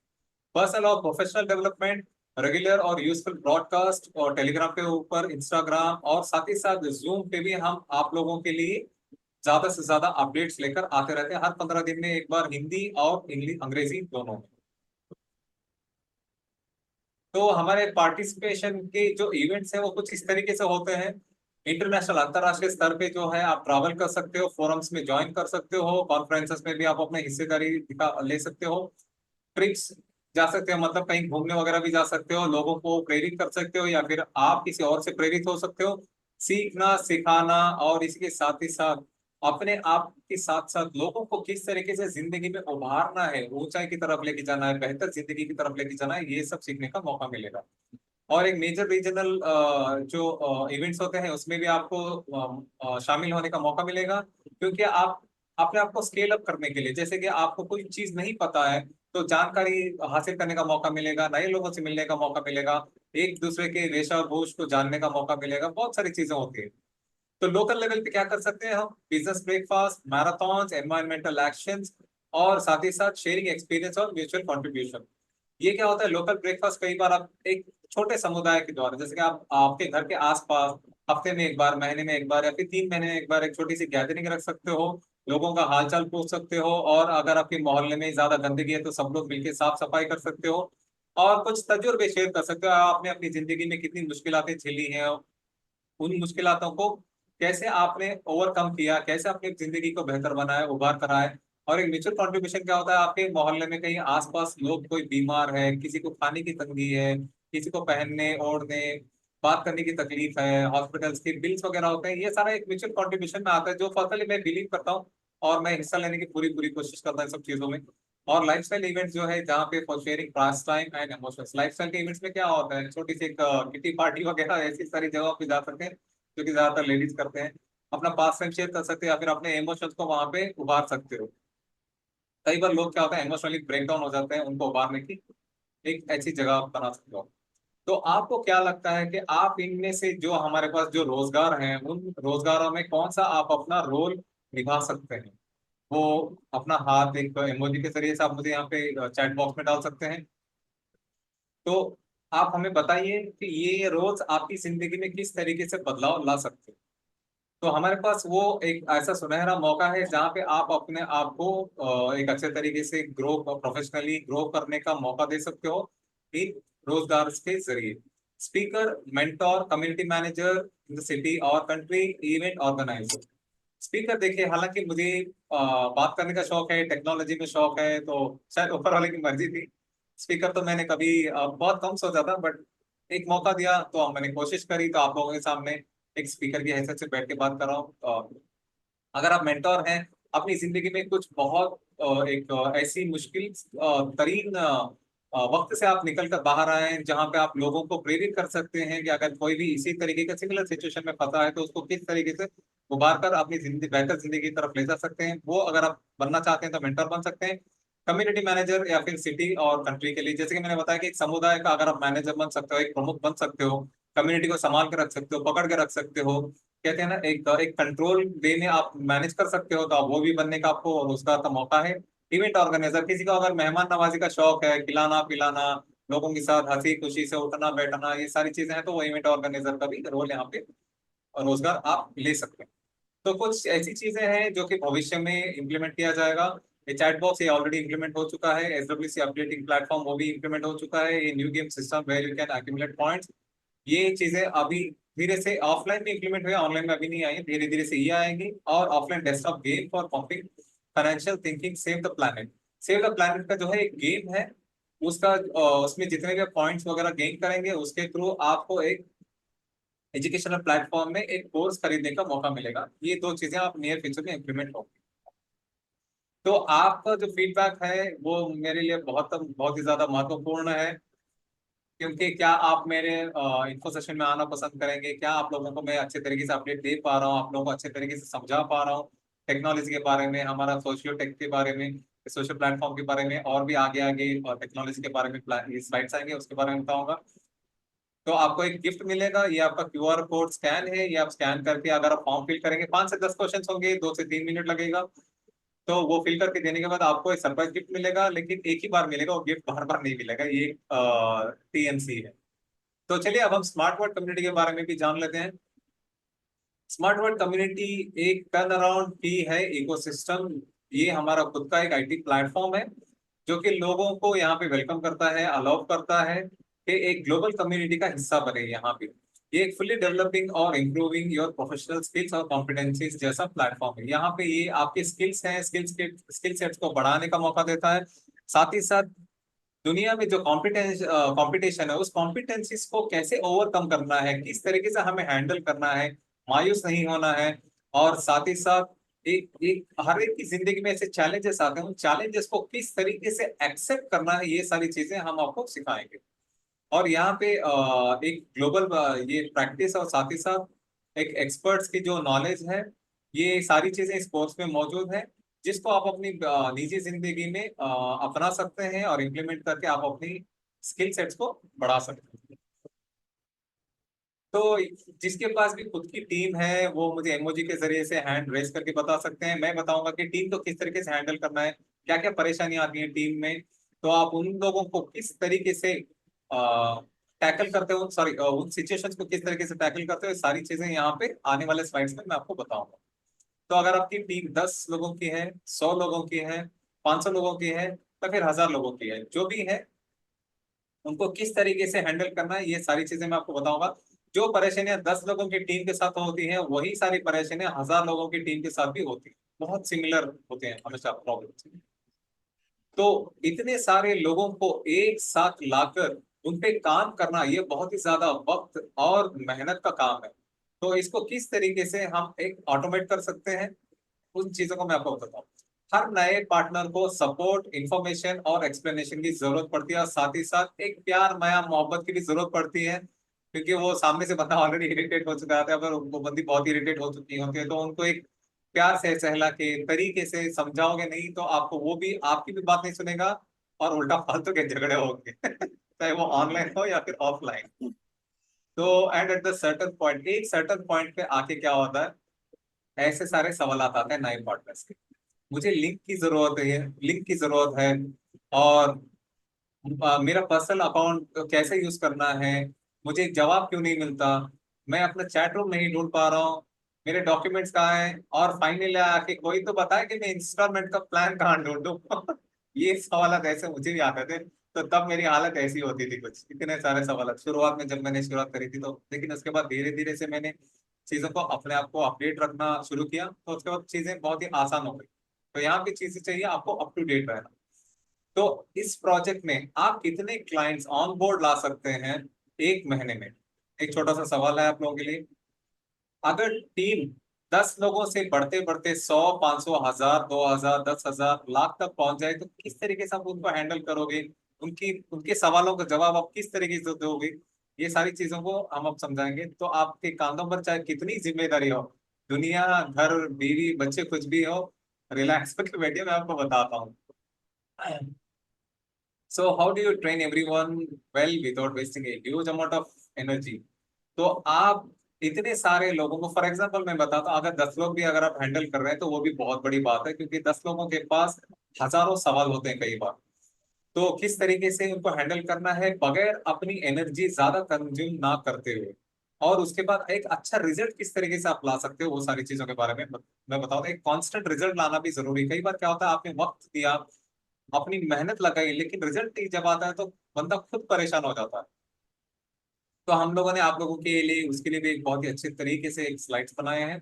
पर्सनल और प्रोफेशनल डेवलपमेंट, रेगुलर और यूजफुल ब्रॉडकास्ट और टेलीग्राम के ऊपर, इंस्टाग्राम और साथ ही साथ जूम पे भी हम आप लोगों के लिए ज्यादा से ज्यादा अपडेट्स लेकर आते रहते हैं, हर 15 दिन में एक बार, हिंदी और इंग्लिश अंग्रेजी दोनों में। तो हमारे पार्टिसिपेशन के जो इवेंट्स हैं वो कुछ इस तरीके से होते हैं इंटरनेशनल अंतरराष्ट्रीय स्तर पे जो है आप ट्रैवल कर सकते हो, फोरम्स में ज्वाइन कर सकते हो, कॉन्फ्रेंसेस में भी आप अपने हिस्सेदारी ले सकते हो, ट्रिप्स जा सकते हो, मतलब कहीं घूमने वगैरह भी जा सकते हो, लोगों को प्रेरित कर सकते हो या फिर आप किसी और से प्रेरित हो सकते हो। सीखना सिखाना और इसके साथ ही साथ अपने आप के साथ साथ लोगों को किस तरीके से जिंदगी में उभारना है, ऊंचाई की तरफ लेके जाना है, बेहतर जिंदगी की तरफ लेके जाना है, ये सब सीखने का मौका मिलेगा। और एक मेजर रीजनल जो इवेंट्स होते हैं उसमें भी आपको शामिल होने का मौका मिलेगा, क्योंकि आप अपने आप को स्केल अप करने के लिए, जैसे कि आपको कोई चीज नहीं पता है तो जानकारी हासिल करने का मौका मिलेगा, नए लोगों से मिलने का मौका मिलेगा, एक दूसरे के वेशा और भूष को जानने का मौका मिलेगा, बहुत सारी चीजें होती है। तो लोकल लेवल पे क्या कर सकते हैं हम, business breakfast, marathon, environmental actions, और साथ ही साथ शेयरिंग एक्सपीरियंस और म्यूचुअल कंट्रीब्यूशन। ये क्या होता है, लोकल ब्रेकफास्ट कई बार आप एक छोटे समुदाय के द्वारा, जैसे कि आप आपके घर के आसपास हफ्ते में एक बार, महीने में एक बार या फिर 3 महीने में एक बार एक छोटी सी गैदरिंग रख सकते हो, लोगों का हालचाल पूछ सकते हो, और अगर आपके मोहल्ले में ज्यादा गंदगी है तो सब लोग मिलकर साफ सफाई कर सकते हो, और कुछ तजुर्बे शेयर कर सकते हो, आपने अपनी जिंदगी में कितनी मुश्किलातें झेली हैं, उन मुश्किलातों को कैसे आपने ओवरकम किया, कैसे अपनी जिंदगी को बेहतर बनाया, उभार कर आए। और एक म्यूचुअल कंट्रीब्यूशन क्या होता है, आपके मोहल्ले में कहीं आसपास लोग कोई बीमार है, किसी को खाने की तंगी है, किसी को पहनने ओढ़ने बात करने की तकलीफ है, हॉस्पिटल्स के बिल्स वगैरह होते हैं, ये सारा एक म्यूचुअल कंट्रीब्यूशन में आता है, जो पर्सनली मैं बिलीव करता हूँ और मैं हिस्सा लेने की पूरी पूरी कोशिश करता हूँ इन सब चीजों में। और लाइफस्टाइल इवेंट्स जो है जहाँ पे for sharing pass time and emotions, lifestyle के इवेंट्स में क्या होता है, छोटी सी एक किटी पार्टी वगैरह ऐसी सारी जगहों पे जा सकते हैं जो कि ज्यादातर लेडीज करते हैं, अपना पास टाइम शेयर कर सकते हैं या फिर अपने इमोशंस को वहां पे उभार सकते हो। कई बार लोग क्या होता है इमोशनली ब्रेक डाउन हो जाते हैं, उनको उभारने की एक ऐसी जगह आप बना सकते हो। तो आपको क्या लगता है कि आप इनमें से जो हमारे पास जो रोजगार हैं, उन रोजगारों में कौन सा आप अपना रोल निभा सकते हैं? वो अपना हाथ एक इमोजी के जरिए से आप मुझे यहाँ पे चैट बॉक्स में डाल सकते हैं। तो आप हमें बताइए कि ये रोज आपकी जिंदगी में किस तरीके से बदलाव ला सकते हैं। तो हमारे पास वो एक ऐसा सुनहरा मौका है जहाँ पे आप अपने आप को एक अच्छे तरीके से ग्रो, प्रोफेशनली ग्रो करने का मौका दे सकते हो इन रोजगार के जरिए। Speaker, mentor, community manager in the city और कंट्री, इवेंट ऑर्गेनाइजर। स्पीकर देखिए, हालांकि मुझे बात करने का शौक है, टेक्नोलॉजी में शौक है, तो शायद ऊपर वाले की मर्जी थी। स्पीकर तो मैंने कभी बहुत कम सोचा था, बट एक मौका दिया तो मैंने कोशिश करी, तो आप लोगों के सामने एक स्पीकर की हैसियत से बैठ के बात कर रहा हूँ। अगर आप मेंटोर हैं, अपनी जिंदगी में कुछ बहुत एक ऐसी मुश्किल तरीन वक्त से आप निकल कर बाहर आए हैं जहां पे आप लोगों को प्रेरित कर सकते हैं कि अगर कोई भी इसी तरीके का सिमिलर सिचुएशन में फंसा है तो उसको किस तरीके से उभार कर अपनी जिंदगी, बेहतर जिंदगी की तरफ ले जा सकते हैं, वो अगर आप बनना चाहते हैं तो मेंटर बन सकते हैं। कम्युनिटी मैनेजर या फिर सिटी और कंट्री के लिए, जैसे कि मैंने बताया कि एक समुदाय का अगर आप मैनेजर बन सकते हो, एक प्रमुख बन सकते हो, कम्युनिटी को संभाल के रख सकते हो, पकड़ के रख सकते हो, कहते हैं ना एक एक कंट्रोल वे में आप मैनेज कर सकते हो, तो आप वो भी बनने का आपको रोजगार का मौका है। इवेंट ऑर्गेनाइजर, किसी को अगर मेहमान नवाजी का शौक है, खिलाना पिलाना, लोगों के साथ हंसी खुशी से उठना बैठना, ये सारी चीजें हैं, तो वो इवेंट ऑर्गेनाइजर का भी रोल यहाँ पे और रोजगार आप ले सकते हैं। तो कुछ ऐसी चीजें हैं जो कि भविष्य में इम्प्लीमेंट किया जाएगा। ये चैट बॉक्स ये ऑलरेडी इम्प्लीमेंट हो चुका है, एसडब्ल्यूसी अपडेटिंग प्लेटफॉर्म वो भी इम्प्लीमेंट हो चुका है, ये new game system where you can accumulate points, ये चीजें अभी धीरे से ऑफलाइन में इम्प्लीमेंट हुई, ऑनलाइन में अभी नहीं आई है, धीरे धीरे से ये आएंगी। और offline desktop game for pumping financial thinking, save the planet. Save the planet का जो है एक गेम है, उसका उसमें जितने भी पॉइंट्स वगैरह गेन करेंगे उसके थ्रू आपको एक एजुकेशनल प्लेटफॉर्म में एक कोर्स खरीदने का मौका मिलेगा। ये दो चीजें आप नियर फ्यूचर में इम्प्लीमेंट होंगी। तो आपका जो फीडबैक है वो मेरे लिए बहुत बहुत ही ज्यादा महत्वपूर्ण है, क्योंकि क्या आप मेरे इन्फो सेशन में आना पसंद करेंगे, क्या आप लोगों को मैं अच्छे तरीके से अपडेट दे पा रहा हूँ, आप लोगों को अच्छे तरीके से समझा पा रहा हूँ टेक्नोलॉजी के बारे में, हमारा सोशियो टेक के बारे में, सोशल प्लेटफॉर्म के बारे में, और भी आगे आगे और टेक्नोलॉजी के बारे में स्लाइड्स आएंगे उसके बारे में बताऊंगा। तो आपको एक गिफ्ट मिलेगा, ये आपका क्यूआर कोड स्कैन है, ये आप स्कैन करके अगर आप फॉर्म फिल करेंगे, 5 से 10 क्वेश्चन होंगे, 2 से 3 मिनट लगेगा। तो वो फिल करके देने के बाद आपको एक सरप्राइज गिफ्ट मिलेगा, लेकिन एक ही बार मिलेगा, वो गिफ्ट बार बार नहीं मिलेगा, ये टीएनसी है। तो चलिए अब हम स्मार्ट वर्ड कम्युनिटी के बारे में भी जान लेते हैं। स्मार्ट वर्ड कम्युनिटी एक टर्न अराउंड की है इकोसिस्टम। ये हमारा खुद का एक आईटी प्लेटफॉर्म है जो कि लोगों को यहाँ पे वेलकम करता है, अलाउ करता है कि एक ग्लोबल कम्युनिटी का हिस्सा बने यहाँ पे। ये एक फुल्ली डेवलपिंग और इम्प्रूविंग योर प्रोफेशनल स्किल्स और कॉम्पिटेंसीज जैसा प्लेटफॉर्म है। यहाँ पे ये आपके स्किल्स हैं, स्किल सेट्स को बढ़ाने का मौका देता है। साथ ही साथ दुनिया में जो कंपटीशन है, उस कॉम्पिटेंसीज को कैसे ओवरकम करना है, किस तरीके से हमें हैंडल करना है, मायूस नहीं होना है। और साथ ही साथ एक एक हर एक की जिंदगी में ऐसे चैलेंजेस आते हैं, उन चैलेंजेस को किस तरीके से एक्सेप्ट करना है, ये सारी चीजें हम आपको सिखाएंगे। और यहाँ पे एक ग्लोबल ये प्रैक्टिस और साथ ही साथ एक एक्सपर्ट्स की जो नॉलेज है, ये सारी चीजें इस कोर्स में मौजूद है, जिसको आप अपनी निजी जिंदगी में अपना सकते हैं और इम्प्लीमेंट करके आप अपनी स्किल सेट्स को बढ़ा सकते हैं। तो जिसके पास भी खुद की टीम है वो मुझे इमोजी के जरिए से हैंड रेस करके बता सकते हैं। मैं बताऊंगा कि टीम को किस तरीके से हैंडल करना है, क्या क्या परेशानियां आती हैं टीम में, तो आप उन लोगों को किस तरीके से टैकल करते हो, सॉरी उन सिचुएशंस को किस तरीके से टैकल करते हो, ये सारी चीजें यहाँ पे आने वाले स्लाइड्स में मैं आपको बताऊंगा। तो अगर आपकी टीम 10 लोगों की है, 100 लोगों की है, 500 लोगों की है, तो फिर 1000 लोगों की है, जो भी है उनको किस तरीके से हैंडल करना है, ये सारी चीजें मैं आपको बताऊंगा। जो परेशानियां 10 लोगों की टीम के साथ होती हैं, वही सारी परेशानियां 1000 लोगों की टीम के साथ भी होती हैं, बहुत सिमिलर होते हैं हमेशा प्रॉब्लम। तो इतने सारे लोगों को एक साथ लाकर उन पे काम करना, ये बहुत ही ज्यादा वक्त और मेहनत का काम है। तो इसको किस तरीके से हम एक ऑटोमेट कर सकते हैं, उन चीजों को मैं आपको बताता हूँ। हर नए पार्टनर को सपोर्ट, इंफॉर्मेशन और एक्सप्लेनेशन की जरूरत पड़ती है, और साथ ही साथ एक प्यार, माया, मोहब्बत की भी जरूरत पड़ती है, क्योंकि वो सामने से बंदा ऑलरेडी इरिटेट हो चुका है। अगर वो बंदी बहुत इरिटेट हो चुकी होती है, तो उनको एक प्यार से, सहला के तरीके से समझाओगे, नहीं तो आपको वो भी आपकी भी बात नहीं सुनेगा, और उल्टा फालतू के झगड़े होंगे चाहे वो ऑनलाइन हो या फिर ऑफलाइन। तो and at the certain point, एक सर्टन पॉइंट पे आके क्या होता है, ऐसे सारे सवाल आते हैं नए पार्टनर्स के, मुझे लिंक की जरूरत है, लिंक की जरूरत है, और मेरा पर्सनल अकाउंट कैसे यूज करना है, मुझे जवाब क्यों नहीं मिलता, मैं अपना चैट रूम नहीं ढूंढ पा रहा हूँ, मेरे डॉक्यूमेंट्स कहाँ हैं, और फाइनली आके कोई तो बताए कि मैं इंस्टॉलमेंट का प्लान कहाँ ढूंढूं ये सवाल ऐसे मुझे भी आते थे। तो तब मेरी हालत ऐसी होती थी, कुछ इतने सारे सवाल शुरुआत में जब मैंने शुरुआत करी थी तो, लेकिन उसके बाद धीरे धीरे से मैंने चीजों को अपने आप को अपडेट रखना शुरू किया, तो उसके बाद चीजें बहुत ही आसान हो गई। तो यहाँ पे चीजें चाहिए आपको अप टू डेट रहना। तो इस प्रोजेक्ट में आप कितने क्लाइंट्स ऑन बोर्ड ला सकते हैं 1 महीने में? एक छोटा सा सवाल है आप लोगों के लिए। अगर टीम 10 लोगों से बढ़ते बढ़ते 100, 500, 1000, 2000, 10,000, लाख तक पहुंच जाए, तो किस तरीके से आप उनको हैंडल करोगे, उनकी उनके सवालों का जवाब आप किस तरीके से दोगे, ये सारी चीजों को हम अब समझाएंगे। तो आपके कांधों पर चाहे कितनी जिम्मेदारी हो, दुनिया, घर, बीवी, बच्चे, कुछ भी हो, रिलैक्स करके बैठिए, मैं आपको बताता हूँ। So how do you train everyone well without wasting a huge amount of energy? तो आप इतने सारे लोगों को, फॉर एग्जांपल मैं बताता हूँ, अगर 10 लोग भी अगर आप हैंडल कर रहे हैं, तो वो भी बहुत बड़ी बात है, क्योंकि 10 लोगों के पास हजारों सवाल होते हैं कई बार। तो किस तरीके से उनको हैंडल करना है बगैर अपनी एनर्जी ज्यादा कंज्यूम ना करते हुए, और उसके बाद एक अच्छा रिजल्ट किस तरीके से आप ला सकते हो, वो सारी चीजों के बारे में मैं बताऊँ। एक कांस्टेंट रिजल्ट लाना भी जरूरी है। कई बार क्या होता है, आपने वक्त दिया, अपनी मेहनत लगाई, लेकिन रिजल्ट नहीं जब आता है तो बंदा खुद परेशान हो जाता है। तो हम लोगों ने आप लोगों के लिए, उसके लिए भी एक बहुत ही अच्छे तरीके से एक स्लाइड्स बनाए हैं।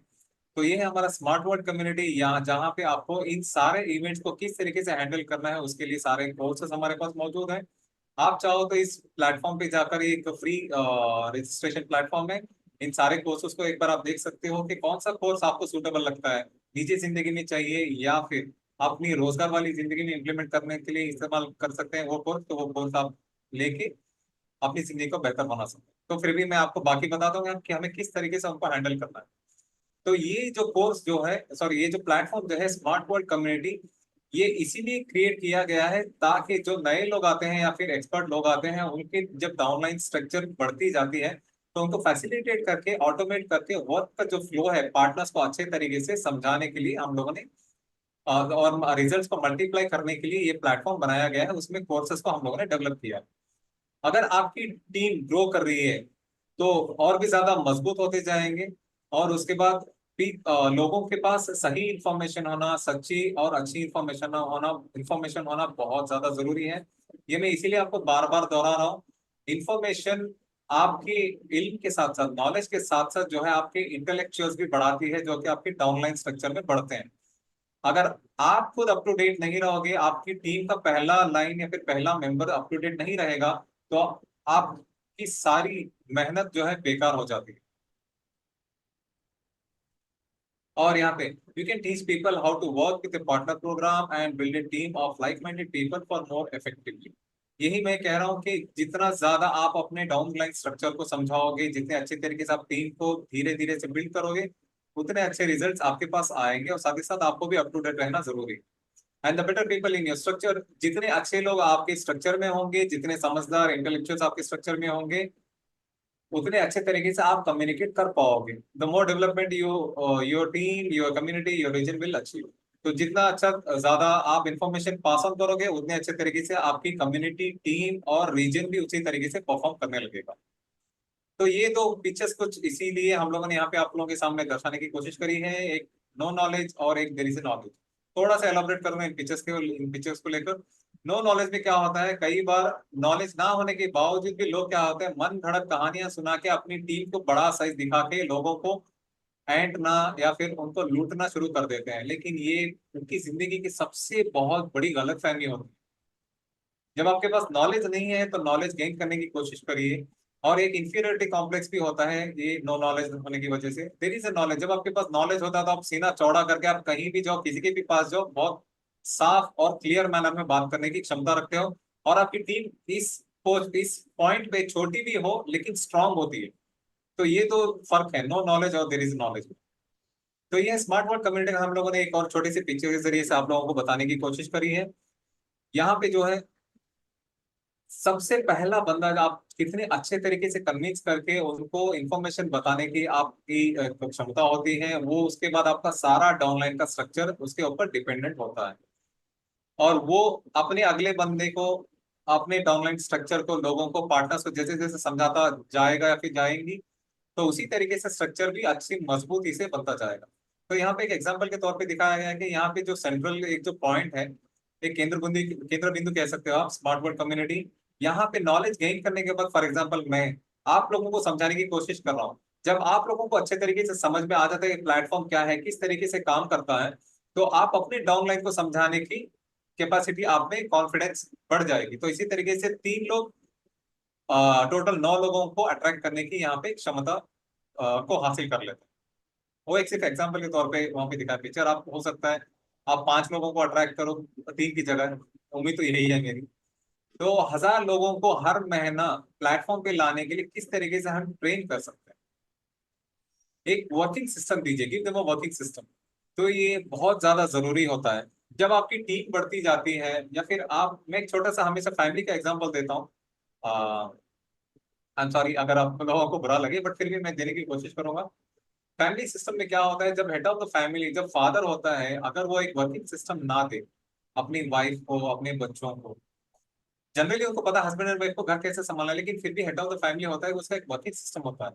तो ये है हमारा स्मार्ट वर्ल्ड कम्युनिटी, यहाँ जहाँ पे आपको इन सारे इवेंट्स को किस तरीके से हैंडल करना है, उसके लिए सारे कोर्सेस हमारे पास मौजूद हैं। आप चाहो तो इस प्लेटफॉर्म पे जाकर, एक फ्री रजिस्ट्रेशन प्लेटफॉर्म है, इन सारे कोर्सेज को एक बार आप देख सकते हो कि कौन सा कोर्स आपको सूटेबल लगता है, निजी जिंदगी में चाहिए या फिर अपनी रोजगार वाली जिंदगी में इम्प्लीमेंट करने के लिए इस्तेमाल कर सकते हैं वो कोर्स। तो वो कोर्स आप लेके अपनी जिंदगी को बेहतर बना सकते हैं। तो फिर भी मैं आपको बाकी बता दूंगा कि हमें किस तरीके से उनको हैंडल करना है। तो ये जो कोर्स जो है, सॉरी, ये जो प्लेटफॉर्म जो है स्मार्ट वर्ल्ड कम्युनिटी, ये इसीलिए क्रिएट किया गया है ताकि जो नए लोग आते हैं या फिर एक्सपर्ट लोग आते हैं, उनके जब डाउनलाइन स्ट्रक्चर बढ़ती जाती है, तो उनको फैसिलिटेट करके, ऑटोमेट करके वर्क का जो फ्लो है पार्टनर्स को अच्छे तरीके से समझाने के लिए हम लोगों ने और रिजल्ट्स को मल्टीप्लाई करने के लिए ये प्लेटफॉर्म बनाया गया है। उसमें कोर्सेज को हम लोगों ने डेवलप किया है। अगर आपकी टीम ग्रो कर रही है, तो और भी ज्यादा मजबूत होते जाएंगे, और उसके बाद भी लोगों के पास सही इंफॉर्मेशन होना, सच्ची और अच्छी इंफॉर्मेशन होना बहुत ज्यादा जरूरी है। ये मैं इसीलिए आपको बार बार दोहरा रहा हूँ। इंफॉर्मेशन आपकी इल्म के साथ साथ, नॉलेज के साथ साथ जो है आपके इंटेलेक्चुअल्स भी बढ़ाती है, जो कि आपके डाउनलाइन स्ट्रक्चर में बढ़ते हैं। अगर आप खुद अप टू डेट नहीं रहोगे, आपकी टीम का पहला लाइन या फिर पहला मेंबर अप टू डेट नहीं रहेगा, तो आपकी सारी मेहनत जो है बेकार हो जाती है। और यहाँ पे you can teach people how to work with partner programme and build a team of like minded people for more effectively. यही मैं कह रहा हूँ कि जितना ज्यादा आप अपने डाउन लाइन स्ट्रक्चर को समझाओगे, जितने अच्छे तरीके से आप टीम को धीरे धीरे से बिल्ड करोगे, उतने अच्छे रिजल्ट्स आपके पास आएंगे। और साथ ही साथ आपको भी अप टू डेट रहना जरूरी है। And the better people in your structure, जितने अच्छे लोग आपके स्ट्रक्चर में होंगे, जितने समझदार इंटेलेक्चुअल्स आपके स्ट्रक्चर में होंगे, उतने अच्छे तरीके से आप कम्युनिकेट कर पाओगे। The more development your team, your community, your region will achieve. तो जितना अच्छा ज्यादा आप इंफॉर्मेशन पास ऑन करोगे, उतने अच्छे तरीके से आपकी कम्युनिटी, टीम और रीजन भी उसी तरीके से परफॉर्म करने लगेगा। तो ये दो पिक्चर्स कुछ इसीलिए हम लोगों ने यहाँ पे आप लोगों के सामने दर्शाने की कोशिश करी है, एक नो नॉलेज और एक देयर इज ए नॉलेज। थोड़ा सा एलाबोरेट करूंगा इन पिक्चर्स को लेकर। नो नॉलेज में क्या होता है, कई बार नॉलेज ना होने के बावजूद भी लोग क्या होते हैं, मन घड़त कहानियां सुना के अपनी टीम को बड़ा साइज दिखा के लोगों को ऐंठना या फिर उनको लूटना शुरू कर देते हैं। लेकिन ये उनकी जिंदगी की सबसे बहुत बड़ी गलतफहमी होती है। जब आपके पास नॉलेज नहीं है तो नॉलेज गेन करने की कोशिश करिए। और एक इंफीरियरिटी कॉम्प्लेक्स भी होता है ये नो नॉलेज होने की वजह से। देयर इज अ नॉलेज, जब आपके पास नॉलेज होता है तो आप सीना चौड़ा करके आप कहीं भी जाओ, किसी के भी पास जाओ, बहुत साफ और क्लियर मैनर में बात करने की क्षमता रखते हो। और आपकी टीम इस पॉइंट पे छोटी भी हो लेकिन स्ट्रांग होती है। तो ये तो फर्क है नो नॉलेज और देयर इज नॉलेज। तो ये स्मार्ट वर्ड कम्युनिटी का हम लोगों ने एक और छोटी सी पिक्चर के जरिए से आप लोगों को बताने की कोशिश करी है। यहाँ पे जो है सबसे पहला बंदा, आप कितने अच्छे तरीके से कन्विंस करके उनको इंफॉर्मेशन बताने की आपकी क्षमता होती है, वो उसके बाद आपका सारा डाउनलाइन का स्ट्रक्चर उसके ऊपर डिपेंडेंट होता है। और वो अपने अगले बंदे को, अपने डाउनलाइन स्ट्रक्चर को, लोगों को, पार्टनर्स को जैसे जैसे समझाता जाएगा या फिर जाएंगी, तो उसी तरीके से स्ट्रक्चर भी अच्छी मजबूती से बनता जाएगा। तो यहाँ पे एक एग्जांपल के तौर पे दिखाया गया है कि यहाँ पे जो सेंट्रल एक जो पॉइंट है, एक केंद्र बिंदु कह सकते हो आप, स्मार्ट वर्ड कम्युनिटी। यहाँ पे नॉलेज गेन करने के बाद, फॉर एग्जाम्पल मैं आप लोगों को समझाने की कोशिश कर रहा हूँ। जब आप लोगों को अच्छे तरीके से समझ में आ जाता है कि प्लेटफॉर्म क्या है, किस तरीके से काम करता है, तो आप अपने डाउनलाइन को समझाने की कैपेसिटी, आप में कॉन्फिडेंस बढ़ जाएगी। तो इसी तरीके से 3 लोग टोटल 9 लोगों को अट्रैक्ट करने की यहाँ पे क्षमता को हासिल कर लेते हैं। वो एक सिर्फ एग्जाम्पल के तौर पे वहां पे दिखा पिक्चर। आप हो सकता है आप 5 लोगों को अट्रैक्ट करो 3 की जगह, उम्मीद तो यही है मेरी। तो 1000 लोगों को हर महीना प्लेटफॉर्म पे लाने के लिए किस तरीके से हम ट्रेन कर सकते हैं, एक वर्किंग सिस्टम दीजिए, give them a working system. तो ये बहुत ज्यादा जरूरी होता है। जब आपकी टीम बढ़ती जाती है, या फिर आप, मैं एक छोटा सा हमेशा फैमिली का एग्जांपल देता हूँ। आई एम सॉरी अगर आप लोगों को बुरा लगे, बट फिर भी मैं देने की कोशिश करूंगा। फैमिली सिस्टम में क्या होता है, जब हेड ऑफ द फैमिली, जब फादर होता है, अगर वो एक वर्किंग सिस्टम ना दे अपनी वाइफ को, अपने बच्चों को, जनरली उनको पता हस्बैंड एंड वाइफ को घर कैसे संभालना है, लेकिन फिर भी हेड ऑफ द फैमिली होता है, उसका एक वर्किंग सिस्टम होता है।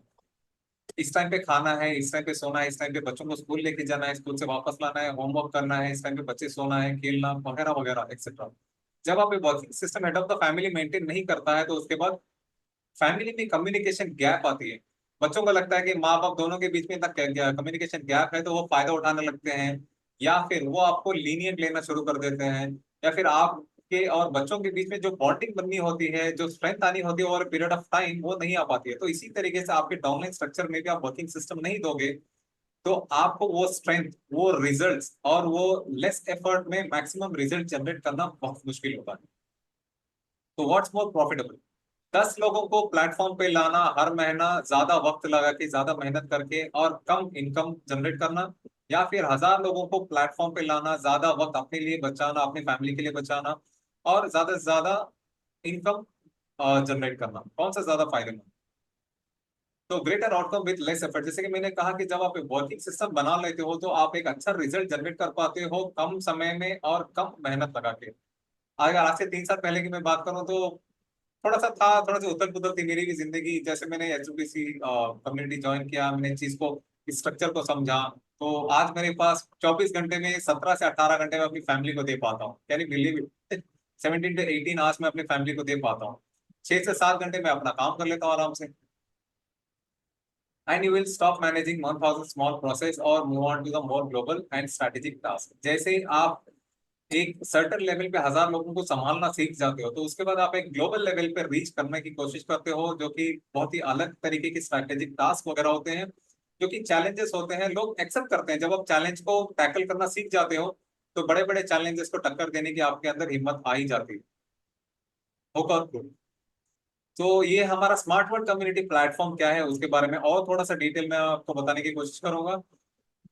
इस टाइम पे खाना है, इस टाइम पे सोना है, इस टाइम पे बच्चों को स्कूल लेके जाना है, स्कूल से वापस लाना है, होमवर्क करना है, इस टाइम पे बच्चे सोना है, खेलना वगैरह वगैरह एक्सेट्रा। जब आप एक working system head of the family maintain नहीं करता है, तो उसके बाद फैमिली में कम्युनिकेशन गैप आती है। बच्चों को लगता है कि माँ बाप दोनों के बीच में इतना कम्युनिकेशन गैप है, तो वो फायदा उठाने लगते हैं, या फिर वो आपको लीनियंट लेना शुरू कर देते हैं, या फिर आपके और बच्चों के बीच में जो बॉन्डिंग बननी होती है, जो स्ट्रेंथ आनी होती है ओवर पीरियड ऑफ टाइम, वो नहीं आ पाती है। तो इसी तरीके से आपके डाउनलाइन स्ट्रक्चर में भी आप वर्किंग सिस्टम नहीं दोगे, तो आपको वो स्ट्रेंथ, वो रिजल्ट्स और वो लेस एफर्ट में मैक्सिमम रिजल्ट जनरेट करना बहुत मुश्किल होता है। तो व्हाट्स मोर प्रॉफिटेबल, 10 लोगों को प्लेटफॉर्म पे लाना हर महीना, ज्यादा वक्त लगा के, ज्यादा मेहनत करके और कम इनकम जनरेट करना, या फिर 1000 लोगों को प्लेटफॉर्म पे लाना, ज्यादा वक्त अपने लिए बचाना, अपनी फैमिली के लिए बचाना, और ज्यादा से ज्यादा इनकम जनरेट करना, कौन सा ज्यादा फायदेमंद? तो greater outcome with less effort, जैसे कि मैंने कहा कि जब आप एक वर्किंग सिस्टम बना लेते हो, तो आप एक अच्छा रिजल्ट जनरेट कर पाते हो कम समय में और कम मेहनत लगा के। अगर आज से 3 साल पहले की मैं बात करूं, तो थोड़ा सा था, थोड़ा सा उथल पुथल थी मेरी भी जिंदगी। जैसे मैंने एचयूपीसी कम्युनिटी ज्वाइन किया, मैंने चीज को, स्ट्रक्चर को समझा, तो आज मेरे पास 24 घंटे में 17 से 18 घंटे में अपनी फैमिली को दे पाता हूँ। Can you believe it? 17 to 18 hours में अपनी फैमिली को दे पाता हूँ। 6 से 7 घंटे में अपना काम कर लेता हूँ आराम से। And you will stop managing 1000 small process और move on to the more global and strategic task. जैसे ही आप एक सर्टेन लेवल पे 1000 लोगों को संभालना सीख जाते हो, तो उसके बाद आप एक ग्लोबल लेवल पे रीच करने की कोशिश करते हो, जो कि बहुत ही अलग तरीके के स्ट्रैटेजिक टास्क वगैरह होते हैं, जो कि चैलेंजेस होते हैं। लोग एक्सेप्ट करते हैं जब आप चैलेंज को टैकल करना सीख जाते हो, तो बड़े बड़े चैलेंजेस को टक्कर देने की आपके अंदर हिम्मत आ ही जाती है। होगा आपको। तो ये हमारा स्मार्ट वर्ल्ड कम्युनिटी प्लेटफॉर्म क्या है उसके बारे में और थोड़ा सा डिटेल में आपको बताने की कोशिश करूंगा।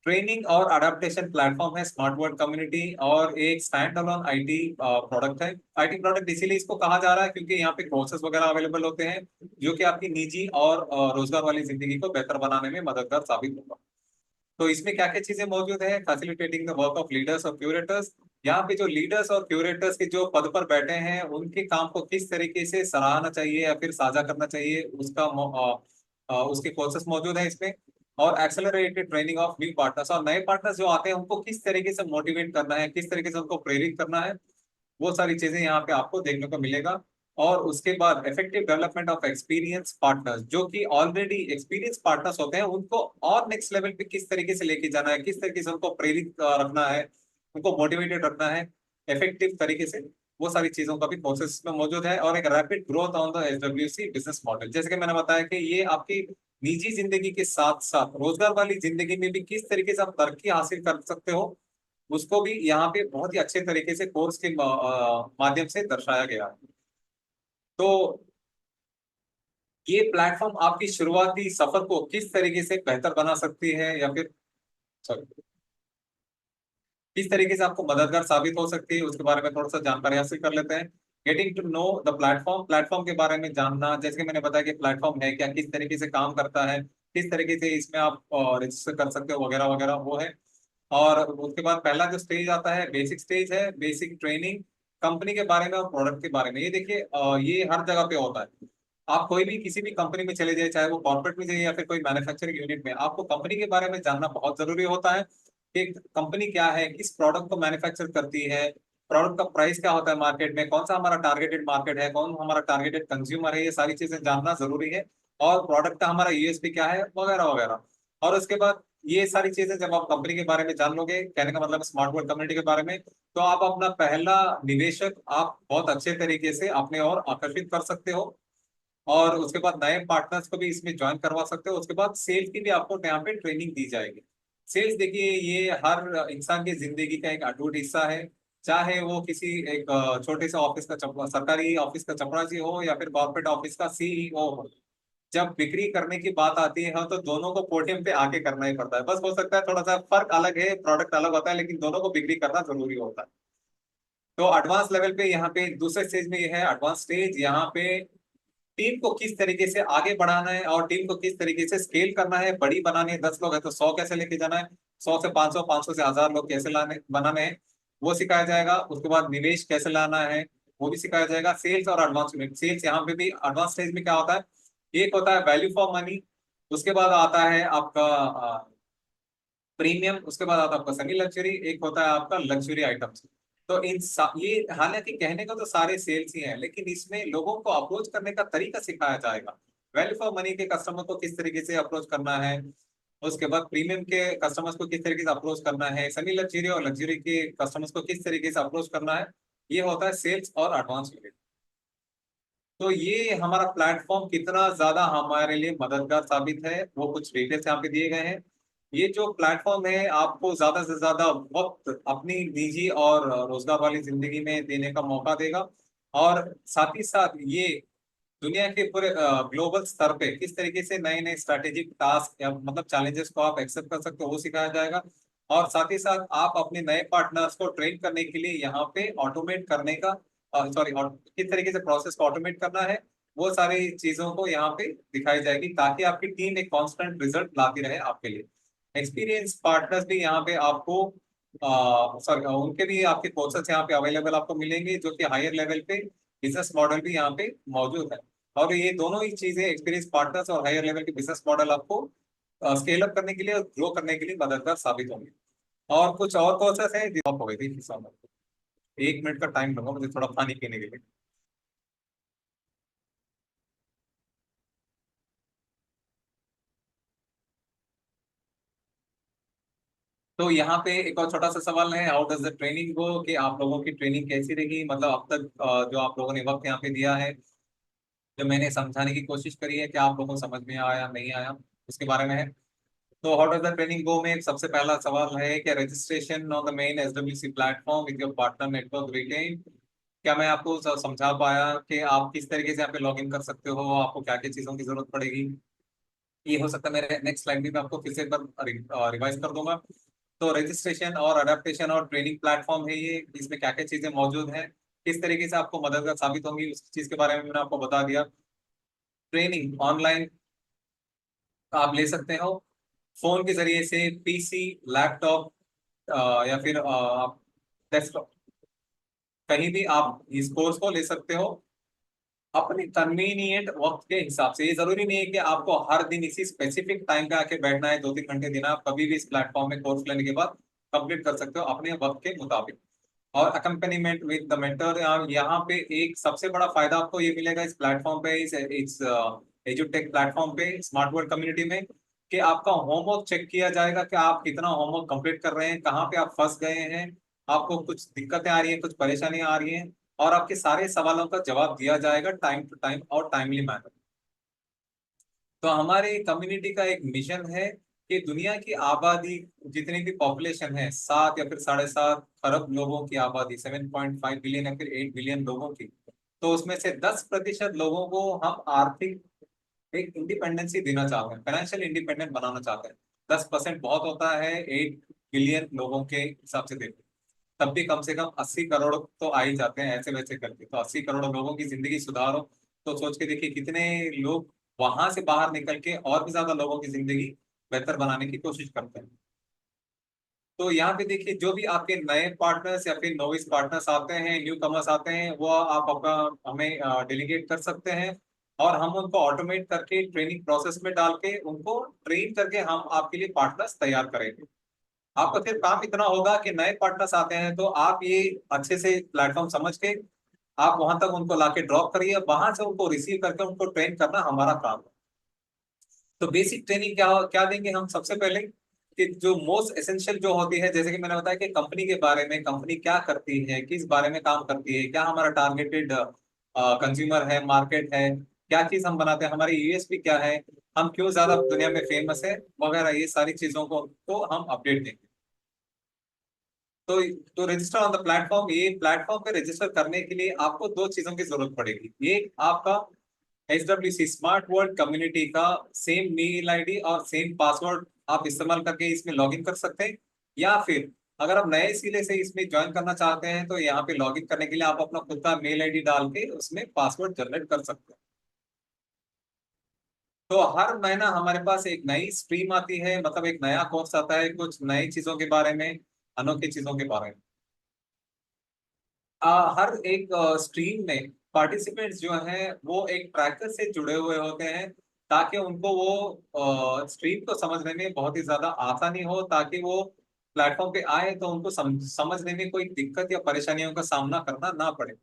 ट्रेनिंग और अडेप्टेशन प्लेटफॉर्म है स्मार्ट वर्ल्ड कम्युनिटी, और एक स्टैंड अलोन आईटी प्रोडक्ट है। आईटी प्रोडक्ट इसीलिए इसको कहा जा रहा है क्योंकि यहाँ पे कोर्सेज वगैरह अवेलेबल होते हैं, जो कि आपकी निजी और रोजगार वाली जिंदगी को बेहतर बनाने में मददगार साबित होगा। तो इसमें क्या क्या चीजें मौजूद है? Facilitating the work of leaders और क्यूरेटर्स। यहाँ पे जो लीडर्स और क्यूरेटर्स के जो पद पर बैठे हैं, उनके काम को किस तरीके से सराहना चाहिए या फिर साझा करना चाहिए, उसके कोर्सेस मौजूद है इसमें। और accelerated training of new partners, और नए पार्टनर्स जो आते हैं उनको किस तरीके से मोटिवेट करना है, किस तरीके से उनको प्रेरित करना है, वो सारी चीजें यहाँ पे आपको देखने को मिलेगा। और उसके बाद effective development of experience partners, जो कि ऑलरेडी एक्सपीरियंस पार्टनर्स होते हैं, उनको और नेक्स्ट लेवल पे किस तरीके से लेके जाना है, किस तरीके से उनको प्रेरित रखना है, उनको मोटिवेटेड रखना है इफेक्टिव तरीके से, वो सारी चीजों का भी प्रोसेस में मौजूद है। और एक rapid growth on the SWC business model, जैसे कि मैंने बताया कि ये आपकी निजी जिंदगी के साथ साथ रोजगार वाली जिंदगी में भी किस तरीके से आप तरक्की हासिल कर सकते हो, उसको भी यहाँ पे बहुत ही अच्छे तरीके से कोर्स के माध्यम से दर्शाया गया है। तो ये प्लेटफॉर्म आपकी शुरुआती सफर को किस तरीके से बेहतर बना सकती है, या फिर सॉरी, किस तरीके से आपको मददगार साबित हो सकती है, उसके बारे में थोड़ा सा जानकारी हासिल कर लेते हैं। Getting to know the platform, platform के बारे में जानना, जैसे कि मैंने बताया कि प्लेटफॉर्म है क्या, किस तरीके से काम करता है, किस तरीके से इसमें आप रजिस्टर कर सकते हो, वगैरह वगैरह, वो है। और उसके बाद पहला जो स्टेज आता है बेसिक स्टेज है, बेसिक ट्रेनिंग कंपनी के बारे में और प्रोडक्ट के बारे में। ये देखिए ये हर जगह पे होता है। आप कोई भी किसी भी कंपनी में चले जाए, चाहे वो कॉर्पोरेट में जाइए या फिर कोई मैन्युफैक्चरिंग यूनिट में, आपको कंपनी के बारे में जानना बहुत जरूरी होता है कि कंपनी क्या है, किस प्रोडक्ट को मैन्युफैक्चर करती है, प्रोडक्ट का प्राइस क्या होता है मार्केट में, कौन सा हमारा टारगेटेड मार्केट है, कौन हमारा टारगेटेड कंज्यूमर है, ये सारी चीजें जानना जरूरी है। और प्रोडक्ट का हमारा यूएसपी क्या है, वगैरह वगैरह। और उसके बाद ये सारी चीजें जब आप कंपनी के बारे में जान लोगे, कहने का मतलब स्मार्ट वर्ल्ड कम्युनिटी के बारे में, तो आप अपना पहला निवेशक आप बहुत अच्छे तरीके से अपने और आकर्षित कर सकते हो। और उसके बाद नए पार्टनर्स को भी इसमें ज्वाइन करवा सकते हो। उसके बाद सेल्स की भी आपको यहाँ पे ट्रेनिंग दी जाएगी। सेल्स देखिए ये हर इंसान की जिंदगी का एक अटूट हिस्सा है, चाहे वो किसी एक छोटे से ऑफिस का चपड़ा, सरकारी ऑफिस का चपरासी हो, या फिर कॉर्पोरेट ऑफिस का सीईओ हो। जब बिक्री करने की बात आती है तो दोनों को पोडियम पे आके करना ही पड़ता है। बस हो सकता है थोड़ा सा फर्क अलग है, प्रोडक्ट अलग होता है, लेकिन दोनों को बिक्री करना जरूरी होता है। तो एडवांस लेवल पे यहाँ पे दूसरे स्टेज में ये है एडवांस स्टेज, यहाँ पे टीम को किस तरीके से आगे बढ़ाना है और टीम को किस तरीके से स्केल करना है, बड़ी बनानी है, 10 लोग है तो 100 कैसे लेके जाना है, 100 से 500, 500 से 1000 लोग कैसे लाने बनाने हैं, वो सिखाया जाएगा। उसके बाद निवेश कैसे लाना है, वो भी सिखाया जाएगा। सेल्स और एडवांस यूनिट, सेल्स यहाँ पे भी एडवांस स्टेज में क्या होता है, एक होता है वैल्यू फॉर मनी, उसके बाद आता है आपका प्रीमियम, उसके बाद आता है आपका सेमी लग्जरी, एक होता है आपका लग्जरी आइटम्स। तो ये हालांकि कहने को तो सारे सेल्स ही हैं, लेकिन इसमें लोगों को अप्रोच करने का तरीका सिखाया जाएगा। वैल्यू फॉर मनी के कस्टमर को किस तरीके से अप्रोच करना है, उसके बाद प्रीमियम के कस्टमर्स को किस तरीके से अप्रोच करना है, सेमी लग्जरी और लग्जरी के कस्टमर्स को किस तरीके से अप्रोच करना है, ये होता है सेल्स और एडवांस यूनिट। तो ये हमारा प्लेटफॉर्म कितना ज्यादा हमारे लिए मददगार साबित है, वो कुछ डिटेल्स यहाँ पे दिए गए हैं। ये जो प्लेटफॉर्म है आपको ज्यादा से ज्यादा वक्त अपनी निजी और रोजगार वाली जिंदगी में देने का मौका देगा। और साथ ही साथ ये दुनिया के पूरे ग्लोबल स्तर पे किस तरीके से नए नए स्ट्रेटेजिक टास्क या मतलब चैलेंजेस को आप एक्सेप्ट कर सकते हो, वो सिखाया जाएगा। और साथ ही साथ आप अपने नए पार्टनर्स को ट्रेन करने के लिए यहाँ पे ऑटोमेट करने का सॉरी किस तरीके से प्रोसेस को ऑटोमेट करना है, वो सारी चीजों को यहाँ पे दिखाई जाएगी, ताकि आपकी टीम एक कांस्टेंट रिजल्ट लाती रहे आपके लिए। एक्सपीरियंस पार्टनर्स भी यहाँ पे आपको सॉरी उनके भी आपके कोर्सेस यहाँ पे अवेलेबल आपको मिलेंगे, जो कि हायर लेवल पे बिजनेस मॉडल भी यहाँ पे मौजूद है। और ये दोनों ही चीजें एक्सपीरियंस पार्टनर्स और हायर लेवल के बिजनेस मॉडल आपको स्केल अप करने के लिए और ग्रो करने के लिए मददगार साबित होंगे। और कुछ और कोर्सेस हैं जो आप हो गई थी हिस्सा में। 1 मिनट का टाइम लूंगा मुझे थोड़ा पानी पीने के लिए। तो यहाँ पे एक और छोटा सा सवाल है, हाउ डज द ट्रेनिंग गो, कि आप लोगों की ट्रेनिंग कैसी रही, मतलब अब तक जो आप लोगों ने वक्त यहाँ पे दिया है, जो मैंने समझाने की कोशिश करी है, क्या आप लोगों को समझ में आया नहीं आया, उसके बारे में है। तो how does the training go में सबसे पहला सवाल है कि registration on the main SWC platform with your partner network retain. क्या मैं आपको समझा पाया कि आप किस तरीके से यहाँ पे लॉग इन कर सकते हो, आपको क्या क्या चीज़ों की जरूरत पड़ेगी। ये हो सकता है मेरे नेक्स्ट स्लाइड में मैं आपको फिर से एक बार रिवाइज कर दूंगा। तो रजिस्ट्रेशन और अडेप्टेशन और ट्रेनिंग प्लेटफॉर्म है ये, इसमें क्या क्या चीजें मौजूद हैं, किस तरीके से आपको मददगार साबित होंगी, उस चीज के बारे में मैंने आपको बता दिया। ट्रेनिंग ऑनलाइन आप ले सकते हो, फोन के जरिए से, पीसी, लैपटॉप, या फिर डेस्कटॉप, कहीं भी आप इस कोर्स को ले सकते हो अपने कन्वीनियंट वक्त के हिसाब से। ये जरूरी नहीं है कि आपको हर दिन इसी स्पेसिफिक टाइम पे आके बैठना है, 2-3 घंटे देना, आप कभी भी इस प्लेटफॉर्म में कोर्स लेने के बाद कंप्लीट कर सकते हो अपने वक्त के मुताबिक। और अकम्पनीमेंट विद द मेंटर, यहाँ पे एक सबसे बड़ा फायदा आपको ये मिलेगा इस प्लेटफॉर्म पे, इस एजुटेक प्लेटफॉर्म पे, स्मार्ट वर्ल्ड कम्युनिटी में, कि आपका होमवर्क चेक किया जाएगा कि आप कितना होमवर्क कंप्लीट कर रहे हैं, कहाँ पे आप फंस गए हैं, आपको कुछ दिक्कतें आ रही हैं, कुछ परेशानियां आ रही हैं, और आपके सारे सवालों का जवाब दिया जाएगा टाइम टू टाइम और टाइमली मैनर। तो हमारे कम्युनिटी का एक मिशन है कि दुनिया की आबादी, जितनी भी पॉपुलेशन है, 7 या फिर 7.5 खरब लोगों की आबादी, 7.5 बिलियन या फिर 8 बिलियन लोगों की, तो उसमें से 10% लोगों को हम आर्थिक एक इंडिपेंडेंसी देना चाहते हैं, फाइनेंशियल इंडिपेंडेंट बनाना चाहते हैं। 10% बहुत होता है 8 बिलियन लोगों के हिसाब से देखते, तब भी कम से कम 80 करोड़ तो आ ही जाते हैं ऐसे वैसे करके। तो 80 करोड़ लोगों की जिंदगी सुधारो, तो सोच के देखिए कितने लोग वहां से बाहर निकल के और भी ज्यादा लोगों की जिंदगी बेहतर बनाने की कोशिश करते हैं। तो यहाँ पे देखिए, जो भी आपके नए पार्टनर्स या फिर नोविस पार्टनर्स आते हैं, न्यू कमर्स आते हैं, वो आप अपना हमें डेलीगेट कर सकते हैं, और हम उनको ऑटोमेट करके ट्रेनिंग प्रोसेस में डाल के उनको ट्रेन करके हम आपके लिए पार्टनर्स तैयार करेंगे। आपका फिर काम इतना होगा कि नए पार्टनर्स आते हैं तो आप ये अच्छे से प्लेटफॉर्म समझ के आप वहां तक उनको लाके ड्रॉप करिए, वहां से उनको रिसीव करके उनको ट्रेन करना हमारा काम है। तो बेसिक ट्रेनिंग क्या क्या देंगे हम सबसे पहले, कि जो मोस्ट एसेंशियल जो होती है, जैसे कि मैंने बताया कि कंपनी के बारे में, कंपनी क्या करती है, किस बारे में काम करती है, क्या हमारा टारगेटेड कंज्यूमर है, मार्केट है, क्या चीज हम बनाते हैं, हमारी यूएसपी क्या है, हम क्यों ज्यादा दुनिया में फेमस है, वगैरह ये सारी चीजों को तो हम अपडेट देंगे। तो तो रजिस्टर ऑन द प्लेटफॉर्म, ये प्लेटफॉर्म पे रजिस्टर करने के लिए आपको दो चीजों की जरूरत पड़ेगी। एक आपका HWC स्मार्ट वर्ल्ड कम्युनिटी का सेम मेल आईडी और सेम पासवर्ड आप इस्तेमाल करके इसमें लॉगिन कर सकते हैं, या फिर अगर आप नए सिरे से इसमें ज्वाइन करना चाहते हैं तो यहाँ पे लॉगिन करने के लिए आप अपना खुद का मेल आईडी डाल के उसमें पासवर्ड जनरेट कर सकते हैं। तो हर महीना हमारे पास एक नई स्ट्रीम आती है, मतलब एक नया कोर्स आता है कुछ नई चीजों के बारे में, अनोखी चीजों के बारे में। हर एक स्ट्रीम में पार्टिसिपेंट्स जो हैं वो एक ट्रैकर से जुड़े हुए होते हैं, ताकि उनको वो स्ट्रीम को समझने में बहुत ही ज्यादा आसानी हो, ताकि वो प्लेटफॉर्म पे आए तो उनको समझने में कोई दिक्कत या परेशानियों का सामना करना ना पड़े।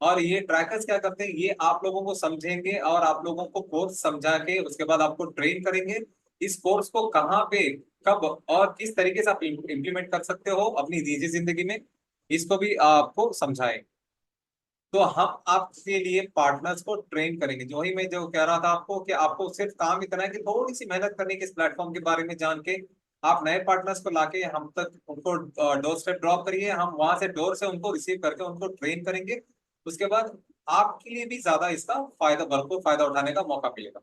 और ये ट्रैकर्स क्या करते हैं, ये आप लोगों को समझेंगे और आप लोगों को कोर्स समझा के उसके बाद आपको ट्रेन करेंगे, इस कोर्स को कहाँ पे, कब और किस तरीके से आप इम्प्लीमेंट कर सकते हो अपनी निजी जिंदगी में, इसको भी आपको समझाएं। तो हम आपके लिए पार्टनर्स को ट्रेन करेंगे। जो ही मैं जो कह रहा था आपको, कि आपको सिर्फ काम इतना है कि थोड़ी सी मेहनत करने की, इस प्लेटफॉर्म के बारे में जान के आप नए पार्टनर्स को लाके हम तक उनको डोर स्टेप ड्रॉप करिए, हम वहां से डोर से उनको रिसीव करके उनको ट्रेन करेंगे। उसके बाद आपके लिए भी ज्यादा इसका फायदा, भरपूर फायदा उठाने का मौका मिलेगा।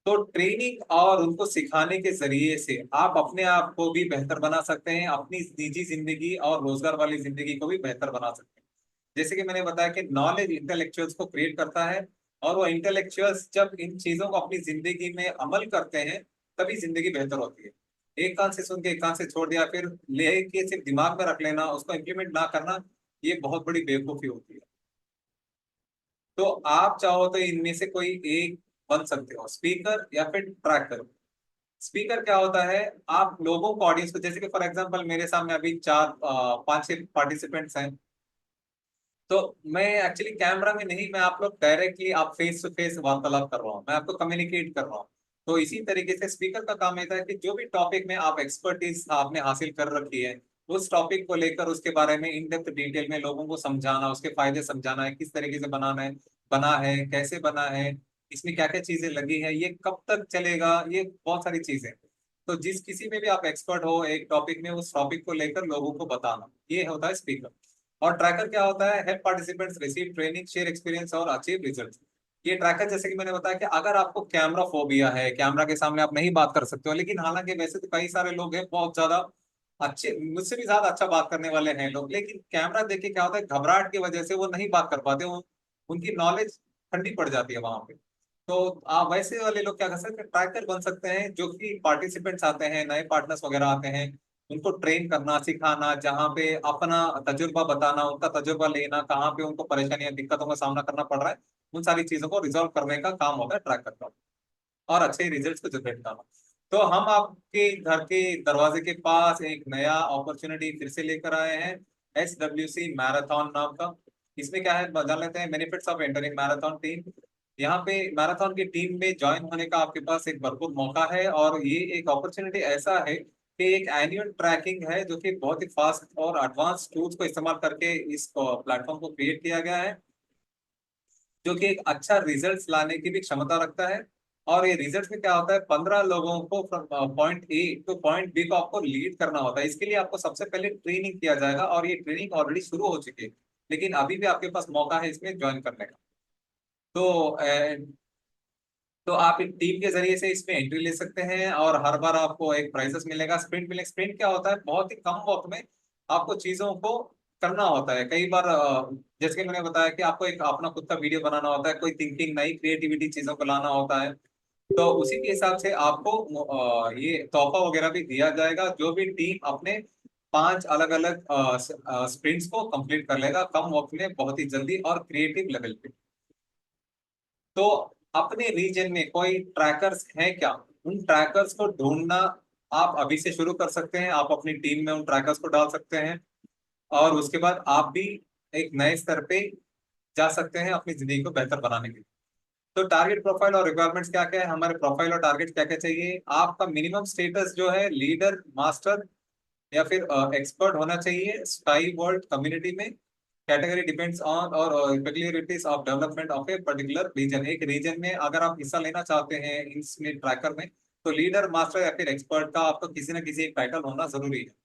तो ट्रेनिंग और उनको सिखाने के जरिए से आप अपने आप को भी बेहतर बना सकते हैं, अपनी निजी जिंदगी और रोजगार वाली जिंदगी को भी बेहतर बना सकते हैं। जैसे कि मैंने बताया कि नॉलेज इंटेलेक्चुअल्स को क्रिएट करता है, और वो इंटेलेक्चुअल्स जब इन चीजों को अपनी जिंदगी में अमल करते हैं तभी जिंदगी बेहतर होती है। एक कान से सुन के एक कान से छोड़ दिया, फिर ले के सिर्फ दिमाग में रख लेना, उसको इम्प्लीमेंट ना करना, ये बहुत बड़ी बेवकूफी होती है। तो आप चाहो तो इनमें से कोई एक बन सकते हो, स्पीकर या फिर ट्रैकर। स्पीकर क्या होता है, आप लोगों को, ऑडियंस को, जैसे कि फॉर एग्जांपल मेरे सामने अभी 5-6 पार्टिसिपेंट्स हैं, तो मैं एक्चुअली कैमरा में नहीं, मैं आप लोग डायरेक्टली आप फेस टू फेस वार्तालाप कर रहा हूँ, मैं आपको कम्युनिकेट कर रहा हूँ। तो इसी तरीके से स्पीकर का काम रहता है कि जो भी टॉपिक में आप एक्सपर्टीज आपने हासिल कर रखी है, उस टॉपिक को लेकर उसके बारे में इन डेप्थ डिटेल में लोगों को समझाना, उसके फायदे समझाना है, किस तरीके से बना है, कैसे बना है, इसमें क्या क्या चीजें लगी है, ये कब तक चलेगा, ये बहुत सारी चीजें। तो जिस किसी में भी आप एक्सपर्ट हो एक टॉपिक में, उस टॉपिक को लेकर लोगों को बताना, ये होता है स्पीकर। और ट्रैकर क्या होता है? Help participants receive training, share experience और अचीव रिजल्ट। ये ट्रैकर जैसे कि मैंने बताया कि अगर आपको कैमरा फोबिया है, कैमरा के सामने आप नहीं बात कर सकते हो, लेकिन हालांकि वैसे तो कई सारे लोग हैं बहुत ज्यादा अच्छे, मुझसे भी ज्यादा अच्छा बात करने वाले हैं लोग, लेकिन कैमरा देख के क्या होता है, घबराहट की वजह से वो नहीं बात कर पाते, उनकी नॉलेज ठंडी पड़ जाती है वहां पे। तो आप वैसे वाले लोग क्या कर सकते हैं, ट्रैकर बन सकते हैं, जो कि पार्टिसिपेंट्स आते हैं, नए पार्टनर्स वगैरह आते हैं, उनको ट्रेन करना, सिखाना, जहाँ पे अपना तजुर्बा बताना, उनका तजुर्बा लेना, कहाँ पे उनको परेशानियां दिक्कतों का सामना करना पड़ रहा है, उन सारी चीजों को रिजॉल्व करने का काम होता है ट्रैकर का, और अच्छे रिजल्ट्स को जनरेट करना। तो हम आपके घर के दरवाजे के पास एक नया अपॉर्चुनिटी फिर से लेकर आए हैं, SWC मैराथन नाम का। इसमें क्या है, जान लेते हैं benefits of entering marathon team. यहाँ पे मैराथन की टीम में ज्वाइन होने का आपके पास एक भरपूर मौका है, और ये एक अपॉर्चुनिटी ऐसा है कि एक एनुअल ट्रैकिंग है, जो कि बहुत ही फास्ट और एडवांस टूल्स को इस्तेमाल करके इस प्लेटफॉर्म को क्रिएट किया गया है, जो कि एक अच्छा रिजल्ट लाने की भी क्षमता रखता है। और ये रिजल्ट में क्या होता है, 15 लोगों को from point A to point B को आपको लीड करना होता है। इसके लिए आपको सबसे पहले ट्रेनिंग किया जाएगा, और ये ट्रेनिंग ऑलरेडी शुरू हो चुकी है, लेकिन अभी भी आपके पास मौका है इसमें ज्वाइन करने का। तो तो आप एक टीम के जरिए से इसमें एंट्री ले सकते हैं, और हर बार आपको एक प्राइजेस मिलेगा, स्प्रिंट मिलेगा। स्प्रिंट क्या होता है, बहुत ही कम वक्त में आपको चीजों को करना होता है। कई बार जैसे कि मैंने बताया कि आपको एक अपना खुद का वीडियो बनाना होता है, कोई थिंकिंग, नई क्रिएटिविटी चीजों को लाना होता है, तो उसी के हिसाब से आपको ये तोहफा वगैरह भी दिया जाएगा, जो भी टीम अपने 5 अलग अलग स्प्रिंट्स को कंप्लीट कर लेगा कम वक्त में, बहुत ही जल्दी और क्रिएटिव लेवल पे। तो अपने रीजन में कोई ट्रैकर्स हैं क्या? उन ट्रैकर्स को ढूंढना आप अभी से शुरू कर सकते हैं, आप अपनी टीम में उन ट्रैकर्स को डाल सकते हैं, और उसके बाद आप भी एक नए स्तर पे जा सकते हैं अपनी जिंदगी को बेहतर बनाने के लिए। तो टारगेट प्रोफाइल और रिक्वायरमेंट्स क्या क्या है, हमारे प्रोफाइल और टारगेट क्या क्या चाहिए? आपका मिनिमम स्टेटस जो है लीडर, मास्टर या फिर एक्सपर्ट होना चाहिए स्काई वर्ल्ड कम्युनिटी में। कैटेगरी डिपेंड्स ऑन और peculiarities of development of a particular region. एक रीजन में अगर आप हिस्सा लेना चाहते हैं इसमें ट्रैकर में, तो लीडर, मास्टर या फिर एक्सपर्ट का आपको किसी ना किसी एक टाइटल होना जरूरी है।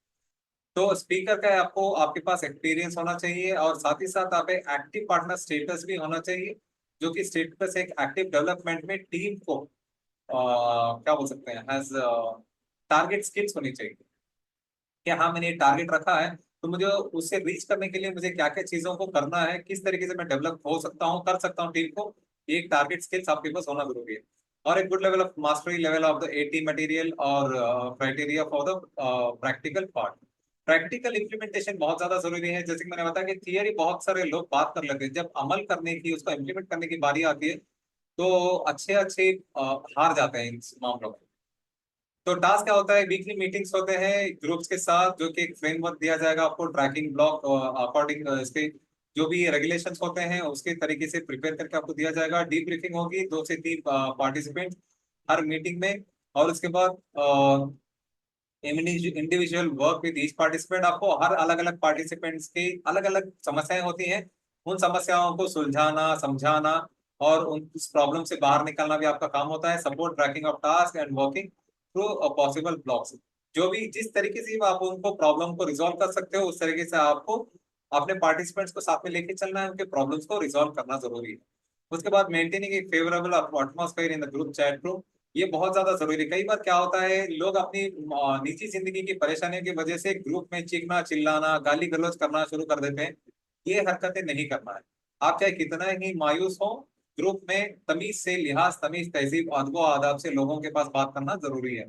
तो स्पीकर का आपको आपके पास एक्सपीरियंस होना चाहिए, और साथ ही साथ आप एक एक्टिव पार्टनर स्टेटस भी होना चाहिए, जो कि स्टेटस एक एक्टिव डेवलपमेंट में टीम को क्या बोल सकते हैं, एज टारगेट स्किल्स होनी चाहिए कि हाँ मैंने ये टारगेट रखा है, तो मुझे उससे रीच करने के लिए मुझे क्या क्या चीजों को करना है, किस तरीके से मैं डेवलप हो सकता हूँ, कर सकता हूँ टीम को, ये एक टारगेट स्किल्स आपके पास होना जरूरी है। और एक good level of mastery level of the eighty material और criteria for the practical part. Practical implementation बहुत ज्यादा जरूरी है। जैसे कि मैंने बताया कि थियरी बहुत सारे लोग बात कर लेते हैं, जब अमल करने की, उसको इम्प्लीमेंट करने की बारी आती है, तो अच्छे अच्छे हार जाते हैं इन मामलों में। तो टास्क क्या होता है, वीकली मीटिंग्स होते हैं ग्रुप्स के साथ, जो कि एक फ्रेमवर्क दिया जाएगा आपको, ट्रैकिंग ब्लॉक अकॉर्डिंग इसके जो भी रेगुलेशंस होते हैं उसके तरीके से प्रिपेयर करके आपको दिया जाएगा। डी ब्रीफिंग होगी 2 से 3 पार्टिसिपेंट हर मीटिंग में, और उसके बाद individual work with each participant. आपको हर अलग अलग पार्टिसिपेंट्स की अलग अलग समस्याएं होती हैं, उन समस्याओं को सुलझाना, समझाना, और उन उस प्रॉब्लम से बाहर निकलना भी आपका काम होता है। Support tracking of task and working through possible blocks. जो भी जिस तरीके से आप उनको प्रॉब्लम को रिजॉल्व कर सकते हो, उस तरीके से आपको अपने पार्टिसिपेंट्स को साथ में लेके चलना है, उनके प्रॉब्लम्स को रिजॉल्व करना जरूरी है। उसके बाद मेंटेनिंग एक favourable atmosphere in the group chat room, ये बहुत ज्यादा जरूरी है। कई बार क्या होता है, लोग अपनी निजी जिंदगी की परेशानियों की वजह से ग्रुप में चीखना, चिल्लाना, गाली गलौज करना शुरू कर देते हैं। ये हरकतें नहीं करना है। आप चाहे कितना ही मायूस हो, ग्रुप में तमीज से, लिहाज, तमीज, तहजीब, अदब आदाब से लोगों के पास बात करना जरूरी है।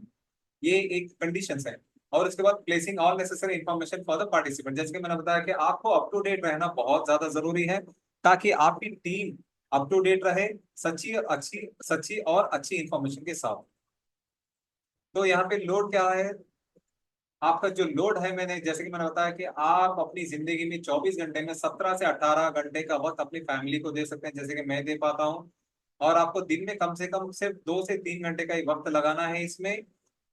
ये एक कंडीशन है। और उसके बाद placing all necessary information for the participant, जैसे कि मैंने बताया कि आपको अप टू डेट रहना बहुत ज्यादा जरूरी है, ताकि आपकी टीम अप टू डेट रहे, सच्ची और अच्छी इंफॉर्मेशन के साथ। तो यहाँ पे लोड क्या है, आपका जो लोड है, मैंने जैसे कि मैंने बताया कि आप अपनी जिंदगी में 24 घंटे में 17 से 18 घंटे का वक्त अपनी फैमिली को दे सकते हैं, जैसे कि मैं दे पाता हूँ। और आपको दिन में कम से कम सिर्फ 2 से 3 घंटे का ही वक्त लगाना है इसमें,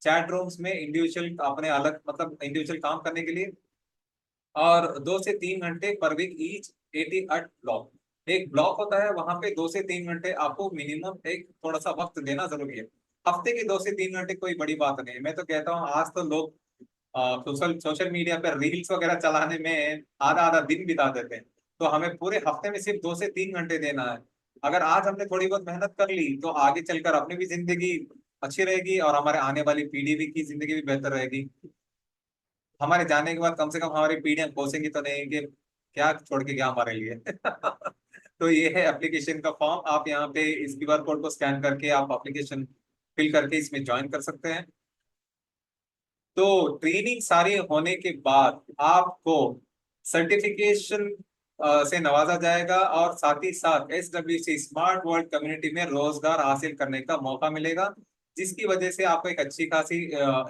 चैट रूम्स में इंडिविजुअल अपने अलग मतलब इंडिविजुअल काम करने के लिए। और 2 से 3 घंटे पर वीक ईच 88 ब्लॉक, एक ब्लॉक होता है वहां पे 2 से 3 घंटे आपको मिनिमम एक थोड़ा सा वक्त देना जरूरी है। हफ्ते के 2 से 3 घंटे कोई बड़ी बात नहीं है। मैं तो कहता हूँ आज तो लोग सोशल सोशल मीडिया पर रील्स वगैरह चलाने में आधा आधा दिन बिता देते हैं। तो हमें पूरे हफ्ते में सिर्फ 2 से 3 घंटे देना है। अगर आज हमने थोड़ी बहुत मेहनत कर ली तो आगे चलकर अपनी भी जिंदगी अच्छी रहेगी और हमारे आने वाली पीढ़ी भी की जिंदगी भी बेहतर रहेगी। हमारे जाने के बाद कम से कम हमारी पीढ़ियां कोसेंगी तो नहीं कि क्या छोड़ के गया हमारे लिए। तो ये है एप्लीकेशन का फॉर्म। आप यहाँ पे इस क्यूआर कोड को स्कैन करके आप एप्लीकेशन फिल करके इसमें ज्वाइन कर सकते हैं। तो ट्रेनिंग सारी होने के बाद आपको सर्टिफिकेशन से नवाजा जाएगा और साथ ही साथ SWC स्मार्ट वर्ल्ड कम्युनिटी में रोजगार हासिल करने का मौका मिलेगा, जिसकी वजह से आपको एक अच्छी खासी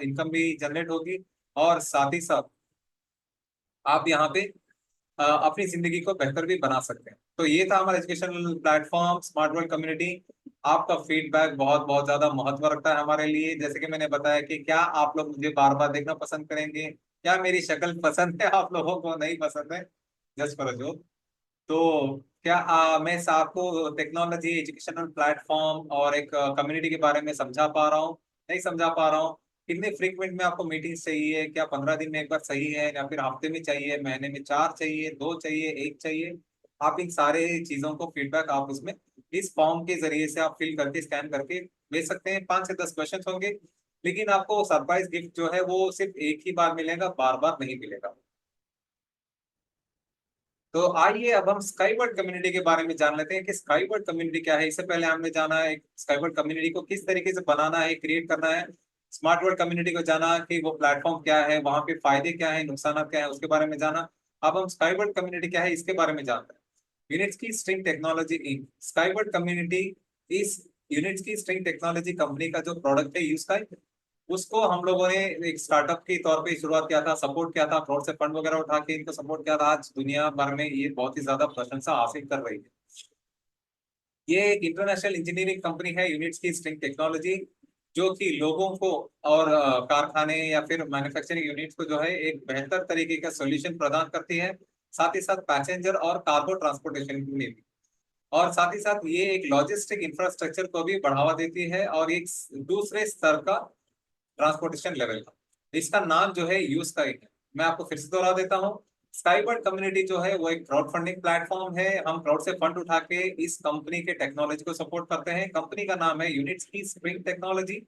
इनकम भी जनरेट होगी। और साथ ही साथ आप यहाँ पे अपनी जिंदगी को बेहतर भी बना सकते हैं। तो ये था हमारा educational platform smart world community. आपका फीडबैक बहुत बहुत ज्यादा महत्व रखता है हमारे लिए। जैसे कि मैंने बताया कि क्या आप लोग मुझे बार बार देखना पसंद करेंगे, क्या मेरी शक्ल पसंद है आप लोगों को नहीं पसंद है, जस्ट फॉर अ जोक। तो क्या मैं आपको टेक्नोलॉजी एजुकेशनल प्लेटफॉर्म और एक कम्युनिटी के बारे में समझा पा रहा हूँ, नहीं समझा पा रहा हूँ? कितने फ्रीक्वेंट में आपको मीटिंग्स चाहिए? क्या 15 दिन में एक बार सही है, या फिर हफ्ते में चाहिए, महीने में 4 चाहिए, 2 चाहिए, 1 चाहिए? आप इन सारे चीजों को फीडबैक आप उसमें इस फॉर्म के जरिए से आप फिल करके स्कैन करके भेज सकते हैं। 5 से 10 क्वेश्चन होंगे, लेकिन आपको सरप्राइज गिफ्ट जो है वो सिर्फ एक ही बार मिलेगा, बार बार नहीं मिलेगा। तो आइए अब हम स्काईवर्ड कम्युनिटी के बारे में जान लेते हैं कि स्काईवर्ड कम्युनिटी क्या है। इससे पहले हमने जाना है स्काईवर्ड कम्युनिटी को किस तरीके से बनाना है, क्रिएट करना है। स्मार्ट वर्ल्ड कम्युनिटी को जाना कि वो प्लेटफॉर्म क्या है, वहां पे फायदे क्या है, नुकसान क्या है, उसके बारे में जाना। अब हम स्काईवर्ड कम्युनिटी क्या है इसके बारे में जानते हैं। यूनिट्स की string technology Inc Skyward community इस यूनिट्स की स्ट्रिंग टेक्नोलॉजी कंपनी का जो प्रोडक्ट है यूज का, उसको हम लोगों ने एक स्टार्टअप के तौर पे शुरुआत किया था, सपोर्ट किया था, फ्रॉड से फंड वगैरह उठा के इनको सपोर्ट किया था। आज दुनिया भर में ये बहुत ही ज्यादा प्रशंसा हासिल कर रही है। ये एक इंटरनेशनल इंजीनियरिंग कंपनी है यूनिट्स की स्ट्रिंग टेक्नोलॉजी, जो कि लोगों को और कारखाने या फिर मैन्युफैक्चरिंग यूनिट्स को जो है एक बेहतर तरीके का सोल्यूशन प्रदान करती है। साथ ही साथ पैसेंजर और कार्गो ट्रांसपोर्टेशन में भी। और साथ ही साथ ये एक लॉजिस्टिक इंफ्रास्ट्रक्चर को भी बढ़ावा देती है और एक दूसरे स्तर का ट्रांसपोर्टेशन लेवल का। इसका नाम जो है यू स्काई है। मैं आपको फिर से दोहरा देता हूँ। स्काईबर्ड कम्युनिटी जो है वो एक क्राउड फंडिंग प्लेटफॉर्म है। हम क्राउड से फंड उठा के इस कंपनी के टेक्नोलॉजी को सपोर्ट करते हैं। कंपनी का नाम है यूनिट्स की स्प्रिंग टेक्नोलॉजी।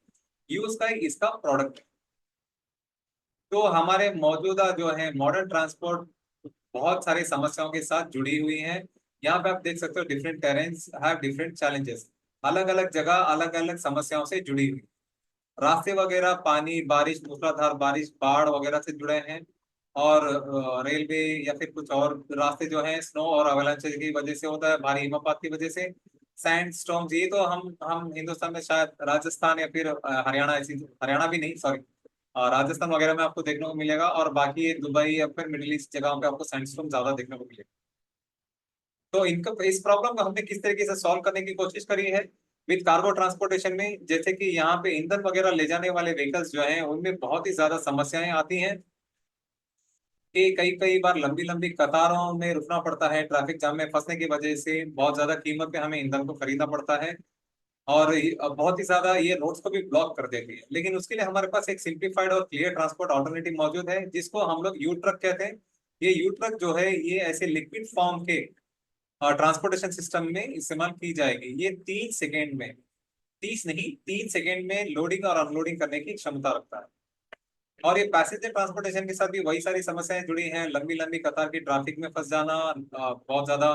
यू स्काई इसका प्रोडक्ट है। तो हमारे मौजूदा जो है मॉडर्न ट्रांसपोर्ट बहुत सारी समस्याओं के साथ जुड़ी हुई है। यहाँ पे आप देख सकते हो different terrains have different challenges, अलग अलग जगह अलग अलग समस्याओं से जुड़ी हुई। रास्ते वगैरह पानी बारिश मूसलाधार बारिश बाढ़ वगैरह से जुड़े हैं। और रेलवे या फिर कुछ और रास्ते जो हैं स्नो और अवलांच की वजह से होता है, भारी हिमपात की वजह से। सैंड स्टॉर्म्स ये तो हम हिंदुस्तान में शायद राजस्थान या फिर हरियाणा, ऐसी हरियाणा भी नहीं सॉरी, राजस्थान वगैरह में आपको देखने को मिलेगा। और बाकी ये दुबई या फिर मिडिल ईस्ट जगहों पे आपको सैंडस्टॉर्म ज्यादा देखने को मिलेगा। तो इनका इस प्रॉब्लम को हमने किस तरीके से सॉल्व करने की कोशिश करी है विद कार्गो ट्रांसपोर्टेशन में। जैसे कि यहाँ पे ईंधन वगैरह ले जाने वाले व्हीकल्स जो हैं उनमें बहुत ही ज्यादा समस्याएं आती हैं कि कई कई बार लंबी लंबी कतारों में रुकना पड़ता है। ट्रैफिक जाम में फंसने की वजह से बहुत ज्यादा कीमत पे हमें ईंधन को खरीदना पड़ता है। और बहुत ही ज्यादा ये रोड्स को भी ब्लॉक कर देती है। लेकिन उसके लिए हमारे पास एक सिंप्लीफाइड और क्लियर ट्रांसपोर्ट ऑल्टरनेटिव मौजूद है, जिसको हम लोग यू ट्रक कहते हैं। ये यू ट्रक जो है ये ऐसे लिक्विड फॉर्म के ट्रांसपोर्टेशन सिस्टम में इस्तेमाल की जाएगी। ये 3 सेकेंड में, 30 नहीं 3 सेकेंड में लोडिंग और अनलोडिंग करने की क्षमता रखता है। और ये पैसेंजर ट्रांसपोर्टेशन के साथ भी वही सारी समस्याएं जुड़ी हैं, लंबी लंबी कतार की ट्रैफिक में फंस जाना, बहुत ज्यादा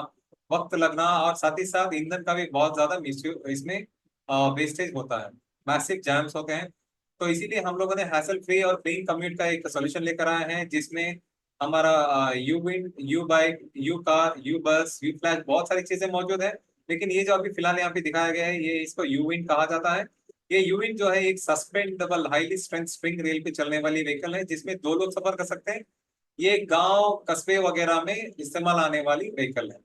वक्त लगना, और साथ ही साथ ईंधन का भी बहुत ज्यादा मिसयूज इसमें वेस्टेज होता है, मैसिव जैम्स होते हैं। तो इसीलिए हम लोगों ने हैसल फ्री और क्लीन कम्यूट का एक सोल्यूशन लेकर आए हैं, जिसमें हमारा you wind, you bike, you car, U बस, यू फ्लैश बहुत सारी चीजें मौजूद है। लेकिन ये जो अभी फिलहाल यहाँ पे दिखाया गया है ये इसको यू विंड कहा जाता है। ये यूविन जो है एक सस्पेंडेबल हाईली स्ट्रेंथ स्प्रिंग रेल पे चलने वाली व्हीकल है, जिसमें 2 लोग सफर कर सकते हैं। ये गांव कस्बे वगैरह में इस्तेमाल आने वाली व्हीकल है।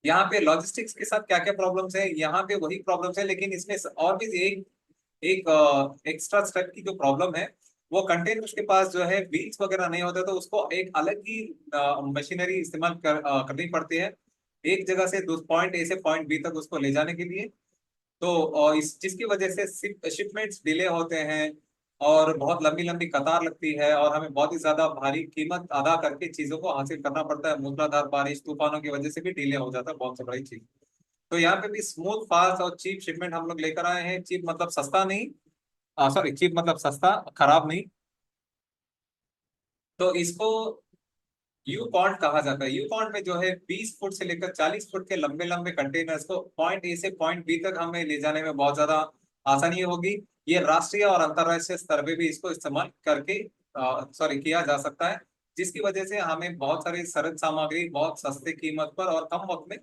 यहाँ पे लॉजिस्टिक्स के साथ क्या क्या प्रॉब्लम्स है, यहाँ पे वही प्रॉब्लम्स है, लेकिन इसमें और भी एक एक एक्स्ट्रा स्टेप की जो प्रॉब्लम है, वो कंटेनर्स के पास जो है व्हील्स वगैरह नहीं होते, तो उसको एक अलग ही मशीनरी इस्तेमाल करनी पड़ती है एक जगह से पॉइंट ए से पॉइंट बी तक उसको ले जाने के लिए। तो इस जिसकी वजह से शिपमेंट्स डिले होते हैं और बहुत लंबी लंबी कतार लगती है, और हमें बहुत ही ज्यादा भारी कीमत अदा करके चीजों को हासिल करना पड़ता है। मूसलाधार बारिश तूफानों की वजह से भी डिले हो जाता है, बहुत सी बड़ी चीज। तो यहाँ पे भी स्मूथ फास्ट और चीप शिपमेंट हम लोग लेकर आए हैं। चीप मतलब सस्ता नहीं, सॉरी, चीप मतलब सस्ता, खराब नहीं। तो इसको यू पॉन्ड कहा जाता है। यू पॉन्ड में जो है 20 फुट से लेकर 40 फुट के लंबे लंबे कंटेनर्स को पॉइंट ए से पॉइंट बी तक हमें ले जाने में बहुत ज्यादा आसानी होगी। ये राष्ट्रीय और अंतर्राष्ट्रीय स्तर पे भी इसको इस्तेमाल करके सॉरी किया जा सकता है, जिसकी वजह से हमें बहुत सारी सरल सामग्री बहुत सस्ते कीमत पर और कम वक्त में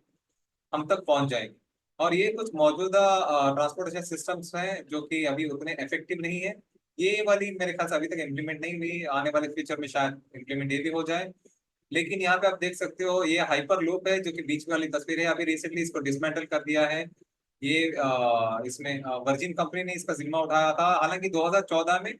हम तक पहुंच जाएंगे। और ये कुछ मौजूदा ट्रांसपोर्टेशन सिस्टम्स हैं जो कि अभी उतने इफेक्टिव नहीं है। ये वाली मेरे ख्याल से अभी तक इम्प्लीमेंट नहीं हुई, आने वाले फ्यूचर में शायद इम्प्लीमेंट ये भी हो जाए। लेकिन यहाँ पे आप देख सकते हो ये हाइपर लूप है, जो कि बीच वाली तस्वीर है, अभी रिसेंटली इसको डिसमेंटल कर दिया है। ये इसमें वर्जिन कंपनी ने इसका जिम्मा उठाया था। हालांकि 2014 में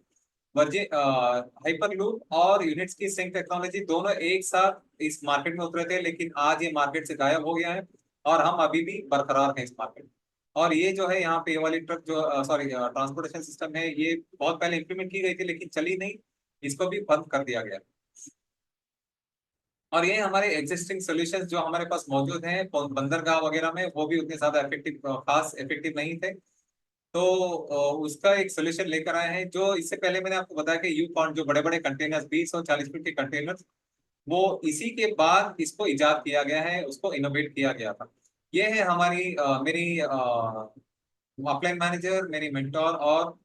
वर्जिन हाइपर लूप और यूनिट्स की सिंक टेक्नोलॉजी दोनों एक साथ इस मार्केट में उतरे थे, लेकिन आज ये मार्केट से गायब हो गया है और हम अभी भी बरकरार हैं इस मार्केट में। और ये जो है यहाँ पे ये वाली ट्रक जो सॉरी ट्रांसपोर्टेशन सिस्टम है, ये बहुत पहले इंप्लीमेंट की गई थी लेकिन चली नहीं, इसको भी बंद कर दिया गया। और ये हमारे एग्जिस्टिंग सॉल्यूशंस जो हमारे पास मौजूद हैं बंदरगाह वगैरह में, वो भी उतने ज्यादा इफेक्टिव खास इफेक्टिव नहीं थे। तो उसका एक सोल्यूशन लेकर आए हैं, जो इससे पहले मैंने आपको बताया कि यू पॉन्ड जो बड़े बड़े कंटेनर्स 20 और 40 फुट के कंटेनर्स, वो इसी के बाद इसको इजाद किया गया है, उसको इनोवेट किया गया था। ये है हमारी मेरी अपलाइन मैनेजर, मेरी मेंटोर और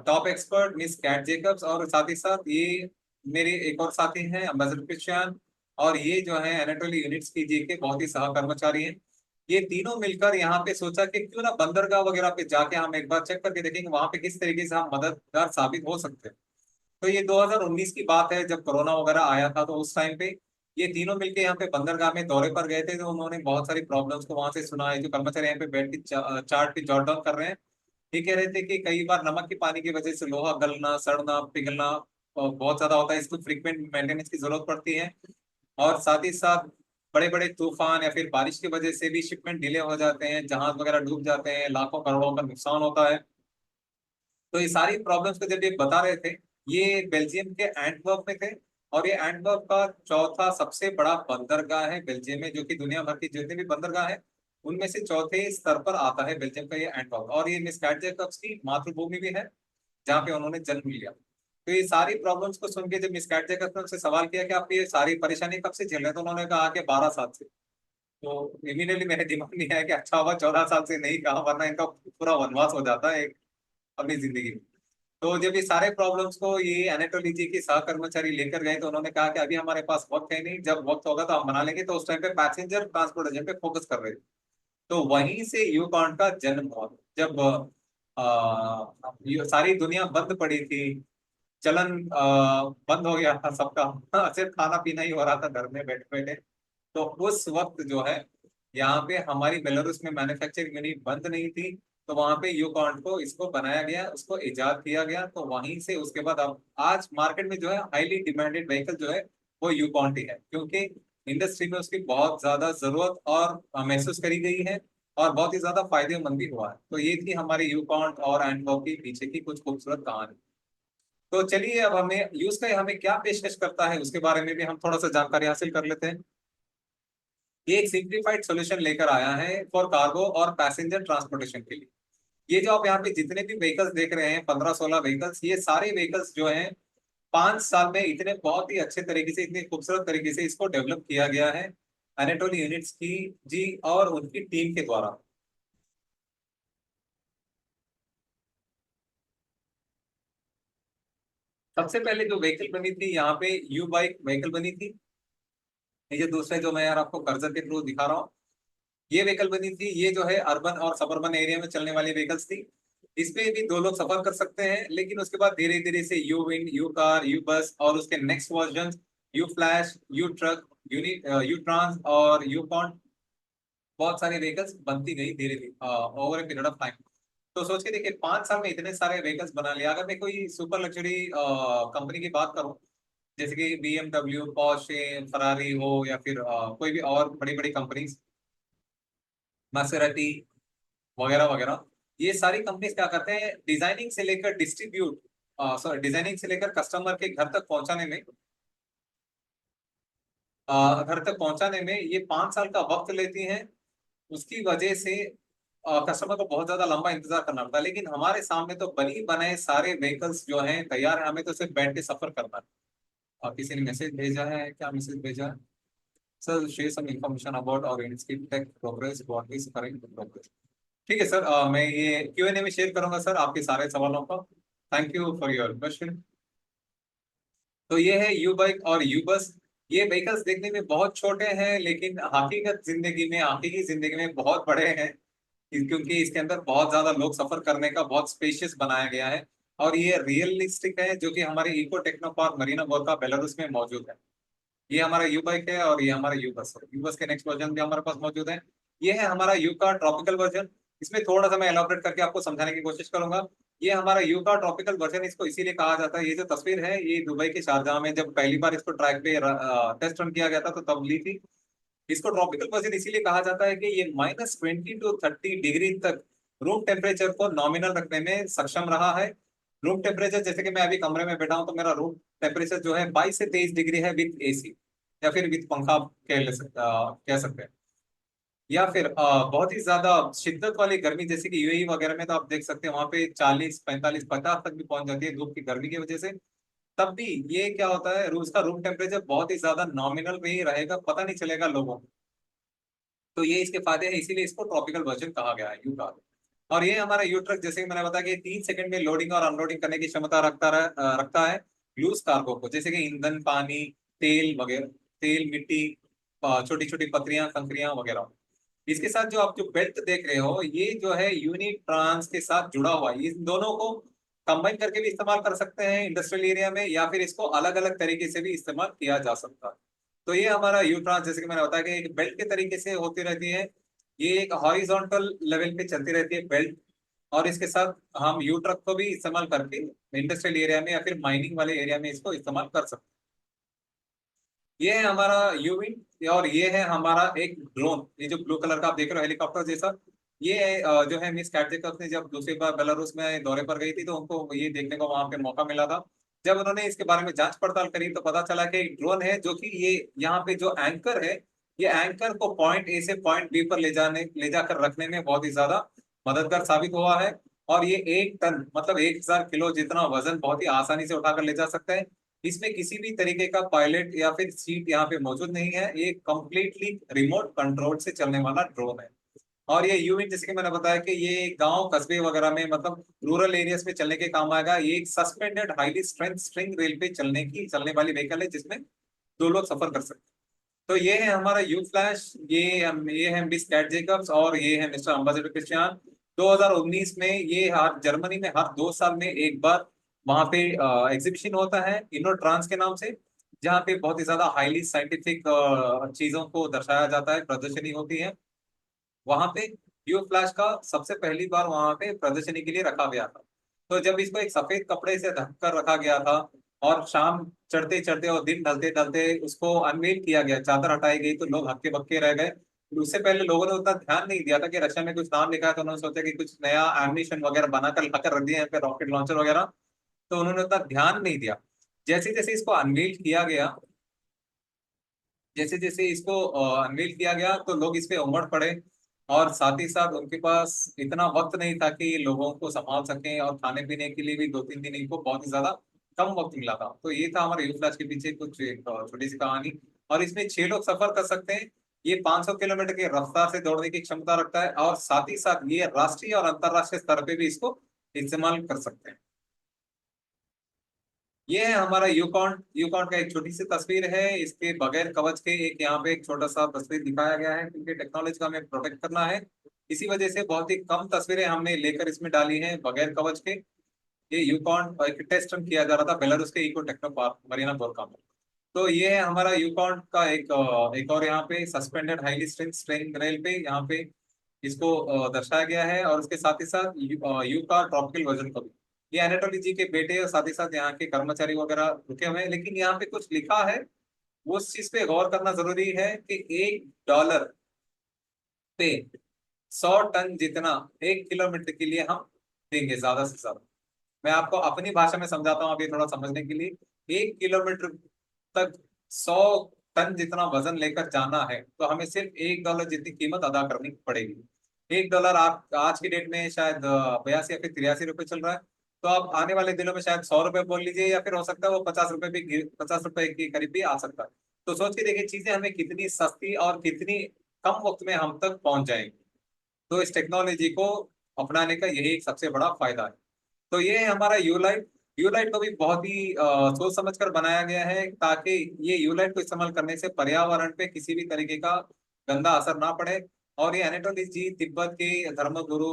top expert miss Kat Jacobs, और साथ ही साथ ये मेरे एक और साथी हैं अम्बेसडर क्रिश्चियन, और ये जो है एनाटोली यूनिट्स की जी के बहुत ही सह कर्मचारी हैं। ये तीनों मिलकर यहाँ पे सोचा कि क्यों ना बंदरगाह वगैरह पे जाके हम एक बार चेक करके देखेंगे वहां पे किस तरीके से हम मददगार साबित हो सकते हैं। तो ये 2019 की बात है, जब कोरोना वगैरह आया था, तो उस टाइम पे ये तीनों मिलके यहाँ पे बंदरगाह में दौरे पर गए थे। तो उन्होंने बहुत सारी प्रॉब्लम्स को वहां से सुना है। जो कर्मचारी यहाँ पे बैठ के चार्ट पे जॉट डाउन कर रहे हैं, ये कह रहे थे कि कई बार नमक के पानी की वजह से लोहा गलना सड़ना पिघलना बहुत ज्यादा होता है, इसको फ्रीक्वेंट मेंटेनेंस की जरूरत पड़ती है। और साथ ही साथ बड़े बड़े तूफान या फिर बारिश की वजह से भी शिपमेंट डिले हो जाते हैं, जहाज वगैरह डूब जाते हैं, लाखों करोड़ों का नुकसान होता है। तो ये सारी प्रॉब्लम्स को जब ये बता रहे थे, ये बेल्जियम के एंटवर्प में थे। और ये एंटवर्प का चौथा सबसे बड़ा बंदरगाह है बेल्जियम में, जो कि दुनिया भर की जितने भी बंदरगाह है उनमें से चौथे स्तर पर आता है बेल्जियम का ये एंटवर्प। और ये मिस कैट जेकब्स की मातृभूमि भी है, जहाँ पे उन्होंने जन्म लिया। तो ये सारी प्रॉब्लम्स को सुन के जब मिस कैट जेकब्स ने उनसे सवाल किया कि आप ये सारी परेशानी कब से झेल रहे हैं, तो उन्होंने कहा कि 12 साल से। तो इमीडिएटली मेरे दिमाग में आया कि अच्छा हुआ 14 साल से नहीं कहा, वरना इनका पूरा वनवास हो जाता है अपनी जिंदगी में। तो जब ये सारे प्रॉब्लम्स को ये एनाटोली जी के सह कर्मचारी लेकर गए, तो उन्होंने कहा कि अभी हमारे पास वक्त है नहीं, जब वक्त होगा तो हम बना लेंगे। तो उस टाइम पे पैसेंजर ट्रांसपोर्टेशन पे फोकस कर रहे थे। तो वहीं से यूकॉन का जन्म हुआ। जब ये सारी दुनिया बंद पड़ी थी, चलन बंद हो गया था सबका सिर्फ खाना पीना ही हो रहा था घर में बैठे बैठे। तो उस वक्त जो है यहाँ पे हमारी बेलारूस में मैन्युफैक्चरिंग यूनिट बंद नहीं थी। तो वहां पे यूकॉन को इसको बनाया गया, उसको इजाद किया गया। तो वहीं से उसके बाद अब आज मार्केट में जो है हाईली डिमांडेड व्हीकल जो है वो यूकॉन ही है, क्योंकि इंडस्ट्री में उसकी बहुत ज्यादा जरूरत और महसूस करी गई है, और बहुत ही ज्यादा फायदेमंद भी हुआ है। तो ये थी हमारी यूकॉन और एंडवॉक के पीछे की कुछ खूबसूरत कहानी। तो चलिए अब हमें यूज का हमें क्या पेशकश करता है उसके बारे में भी हम थोड़ा सा जानकारी हासिल कर लेते हैं। ये एक सिंप्लीफाइड सॉल्यूशन लेकर आया है फॉर कार्गो और पैसेंजर ट्रांसपोर्टेशन के लिए। ये जो आप यहाँ पे जितने भी व्हीकल्स देख रहे हैं, 15-16 व्हीकल्स, ये सारे व्हीकल्स जो हैं 5 साल में इतने बहुत ही अच्छे तरीके से, इतने खूबसूरत तरीके से इसको डेवलप किया गया है एनेटोली यूनिट्स की जी और उनकी टीम के द्वारा। सबसे पहले जो व्हीकल बनी थी यहाँ पे यू बाइक व्हीकल बनी थी। ये दूसरे जो मैं यार आपको कर्सर के थ्रू दिखा रहा हूँ, ये व्हीकल बनी थी। ये जो है अर्बन और सबर्बन एरिया में चलने वाली व्हीकल्स थी। इसमें भी दो लोग सफर कर सकते हैं, लेकिन उसके बाद धीरे धीरे से U wing, U car, U bus और उसके next version U flash, U truck, Uni, U trans और यू कॉन्ट, बहुत सारी व्हीकल्स बनती गई धीरे धीरे over a period of time. तो सोच के देखिए 5 साल में इतने सारे व्हीकल्स बना लिया। अगर मैं कोई सुपर लग्जरी कंपनी की बात करूं, जैसे कि BMW, पोर्शे, फरारी हो, या फिर कोई भी और बड़ी बड़ी कंपनीज, मासेराती वगैरह वगैरह, ये सारी कंपनीज क्या करते हैं, डिजाइनिंग से लेकर डिस्ट्रीब्यूट, सॉरी डिजाइनिंग से लेकर कस्टमर के घर तक पहुंचाने में, घर तक पहुंचाने में ये 5 साल का वक्त लेती हैं। उसकी वजह से कस्टमर को बहुत ज्यादा लंबा इंतजार करना पड़ता है। लेकिन हमारे सामने तो बनी बनाए सारे व्हीकल्स जो हैं तैयार है, हमें तो सिर्फ बैठ के सफर करना है। और किसी ने मैसेज भेजा है, क्या मैसेज भेजा है? Sir share some information about और इसकी tech progress, what is current progress. ठीक है सर, मैं ये Q&A में शेयर करूंगा सर आपके सारे सवालों का। Thank you for your question. तो ये है यू बाइक और यू बस। ये व्हीकल्स देखने में बहुत छोटे हैं, लेकिन हकीकी जिंदगी में बहुत बड़े हैं। क्योंकि इसके अंदर बहुत ज्यादा लोग सफर करने का बहुत स्पेशियस बनाया गया है। और ये रियलिस्टिक है, जो कि हमारे eco techno park Marina Gorka Belarus में मौजूद है। ये हमारा यू बाइक है और ये हमारा यू बस है। यू बस के नेक्स्ट वर्जन भी हमारे पास मौजूद है। ये है हमारा यू का ट्रॉपिकल वर्जन। इसमें थोड़ा सा मैं एलाबोरेट करके आपको समझाने की कोशिश करूंगा। ये हमारा यू का ट्रॉपिकल वर्जन इसको इसीलिए कहा जाता है, ये जो तस्वीर है ये दुबई के शारजाह में जब पहली बार इसको ट्रैक पे टेस्ट रन किया गया था तो तब ली थी। इसको ट्रॉपिकल वर्जन इसीलिए कहा जाता है कि ये -20 to 30 डिग्री तक रूम टेम्परेचर को नॉमिनल रखने में सक्षम रहा है। रूम टेम्परेचर, जैसे कि मैं अभी कमरे में बैठा हूं तो मेरा रूम टेम्परेचर जो है 22 से 23 डिग्री है विद AC, या फिर विद पंखा आप कह सकते हैं। या फिर बहुत ही ज्यादा शिद्दत वाली गर्मी, जैसे कि UAE वगैरह में तो आप देख सकते हैं वहां पे 40, 45, 50 तक भी पहुंच जाती है धूप की गर्मी की वजह से। तब भी ये क्या होता है, उसका रूम टेम्परेचर बहुत ही ज्यादा नॉमिनल में ही रहेगा, पता नहीं चलेगा लोगों को। तो ये इसके फायदे हैं, इसीलिए इसको ट्रॉपिकल वर्जन कहा गया है, यू कहा गया। और ये हमारा यू ट्रक, जैसे कि मैंने बताया कि 3 सेकंड में लोडिंग और अनलोडिंग करने की क्षमता रखता है लूज कार्गो को, जैसे कि ईंधन, पानी, तेल वगैरह, तेल, मिट्टी, छोटी छोटी पथरियां, कंकरियां वगैरह। इसके साथ जो आप जो बेल्ट देख रहे हो, ये जो है यूनिट ट्रांस के साथ जुड़ा हुआ है। इन दोनों को कंबाइन करके भी इस्तेमाल कर सकते हैं इंडस्ट्रियल एरिया में, या फिर इसको अलग अलग तरीके से भी इस्तेमाल किया जा सकता है। तो ये हमारा यू ट्रांस, जैसे कि मैंने बताया कि एक बेल्ट के तरीके से होती रहती है। ये एक हॉरिजॉन्टल लेवल पे चलती रहती है बेल्ट। और इसके साथ हम यू ट्रक को भी इस्तेमाल करके इंडस्ट्रियल एरिया में या फिर माइनिंग वाले एरिया में इसको इस्तेमाल कर सकते हैं। ये है हमारा यूविंग, और ये है हमारा एक ड्रोन, ये जो ब्लू कलर का आप देख रहे हो हेलीकॉप्टर जैसा। ये जो है मिस कैटजेकब ने जब दूसरी बार बेलारूस में दौरे पर गई थी तो उनको ये देखने को वहां पे मौका मिला था। जब उन्होंने इसके बारे में जांच पड़ताल करी तो पता चला कि एक ड्रोन है, जो कि ये यहाँ पे जो एंकर है, ये एंकर को पॉइंट A से पॉइंट B पर ले जाकर रखने में बहुत ही ज्यादा मददगार साबित हुआ है। और ये 1 टन मतलब 1000 किलो जितना वजन बहुत ही आसानी से उठाकर ले जा सकते हैं। इसमें किसी भी तरीके का पायलट या फिर सीट यहाँ पे मौजूद नहीं है, ये कंप्लीटली रिमोट कंट्रोल से चलने वाला ड्रोन है। और ये यूविंग, जैसे कि मैंने बताया कि ये गांव कस्बे वगैरह में मतलब रूरल एरियाज में चलने के काम आएगा। ये एक suspended highly strength string rail पे चलने वाली व्हीकल है, जिसमें 2 लोग सफर कर सकते हैं। तो ये है हमारा यू फ्लैश, ये है मिस कैट जेकब्स, और ये है मिस्टर अम्बासिडर क्रिस्टियान। 2019 में ये हर जर्मनी में हर 2 साल में एक बार वहां पे एग्जीबिशन होता है इनो ट्रांस के नाम से, जहाँ पे बहुत ही ज्यादा हाईली साइंटिफिक चीजों को दर्शाया जाता है, प्रदर्शनी होती है वहां पे। यू फ्लैश का सबसे पहली बार वहां पे प्रदर्शनी के लिए रखा गया था। तो जब इसको एक सफेद कपड़े से ढक कर रखा गया था, और शाम चढ़ते चढ़ते और दिन ढलते ढलते उसको अनवील किया गया, चादर हटाई गई, तो लोग हक्के बक्के रह गए। उससे पहले लोगों ने उतना ध्यान नहीं दिया था कि रशिया में कुछ नाम लिखा है, तो उन्होंने सोचा कि कुछ नया एमिशन वगैरह बनाकर लाकर रख दिए हैं, रॉकेट लॉन्चर वगैरह। तो उन्होंने उतना ध्यान नहीं दिया। जैसे जैसे इसको अनवील किया गया, जैसे जैसे इसको अनवील किया गया, तो लोग इस पे उमड़ पड़े। और साथ ही साथ उनके पास इतना वक्त नहीं था कि लोगों को संभाल सकें, और खाने पीने के लिए भी 2-3 दिन इनको बहुत ही ज्यादा कम वक्त मिला था। तो ये था हमारे यूफ्लाज के पीछे कुछ एक छोटी सी कहानी। और इसमें 6 लोग सफर कर सकते हैं। ये 500 किलोमीटर की रफ्तार से दौड़ने की क्षमता रखता है, और साथ ही साथ ये राष्ट्रीय और अंतर्राष्ट्रीय स्तर पे भी इसको इस्तेमाल कर सकते हैं। ये है हमारा यूकॉन। यूकॉन का एक छोटी सी तस्वीर है, इसके बगैर कवच के एक यहाँ पे एक छोटा सा तस्वीर दिखाया गया है, क्योंकि टेक्नोलॉजी का हमें प्रोटेक्ट करना है। इसी वजह से बहुत ही कम तस्वीरें हमने लेकर इसमें डाली हैं बगैर कवच के। ये यूकॉन एक टेस्ट रन किया जा रहा था बेलारूस के इको टेक्नो पार्क मरीना गोरका में। तो ये है हमारा यूकॉन का एक और यहाँ पे सस्पेंडेड हाईली स्ट्रिंग रेल पे यहाँ पे इसको दर्शाया गया है, और उसके साथ ही साथ यू का ट्रॉपिकल वर्जन को भी। ये एनाटोली जी के बेटे और साथ ही साथ यहाँ के कर्मचारी वगैरह रुके हुए हैं, लेकिन यहाँ पे कुछ लिखा है, वो उस चीज पे गौर करना जरूरी है कि $1 पे 100 टन जितना 1 किलोमीटर के लिए हम देंगे ज्यादा से ज्यादा। मैं आपको अपनी भाषा में समझाता हूँ अभी थोड़ा समझने के लिए। 1 किलोमीटर तक 100 टन जितना वजन लेकर जाना है तो हमें सिर्फ $1 जितनी कीमत अदा करनी पड़ेगी। $1 आप आज की डेट में शायद 82 या फिर 83 रुपए चल रहा है। तो आप आने वाले दिनों में शायद $100 बोल लीजिए, या फिर हो सकता है वो 50 रुपए भी, 50 रुपए के करीब भी आ सकता है। तो सोच के देखिए चीजें हमें कितनी सस्ती और कितनी कम वक्त में हम तक पहुंच जाएंगी। तो इस टेक्नोलॉजी को अपनाने का यही एक सबसे बड़ा फायदा है। तो ये है हमारा यूलाइट। यूलाइट को भी बहुत ही सोच समझ कर बनाया गया है, ताकि ये यूलाइट को इस्तेमाल करने से पर्यावरण पे किसी भी तरीके का गंदा असर ना पड़े। और ये एनाटोली जी तिब्बत के धर्मगुरु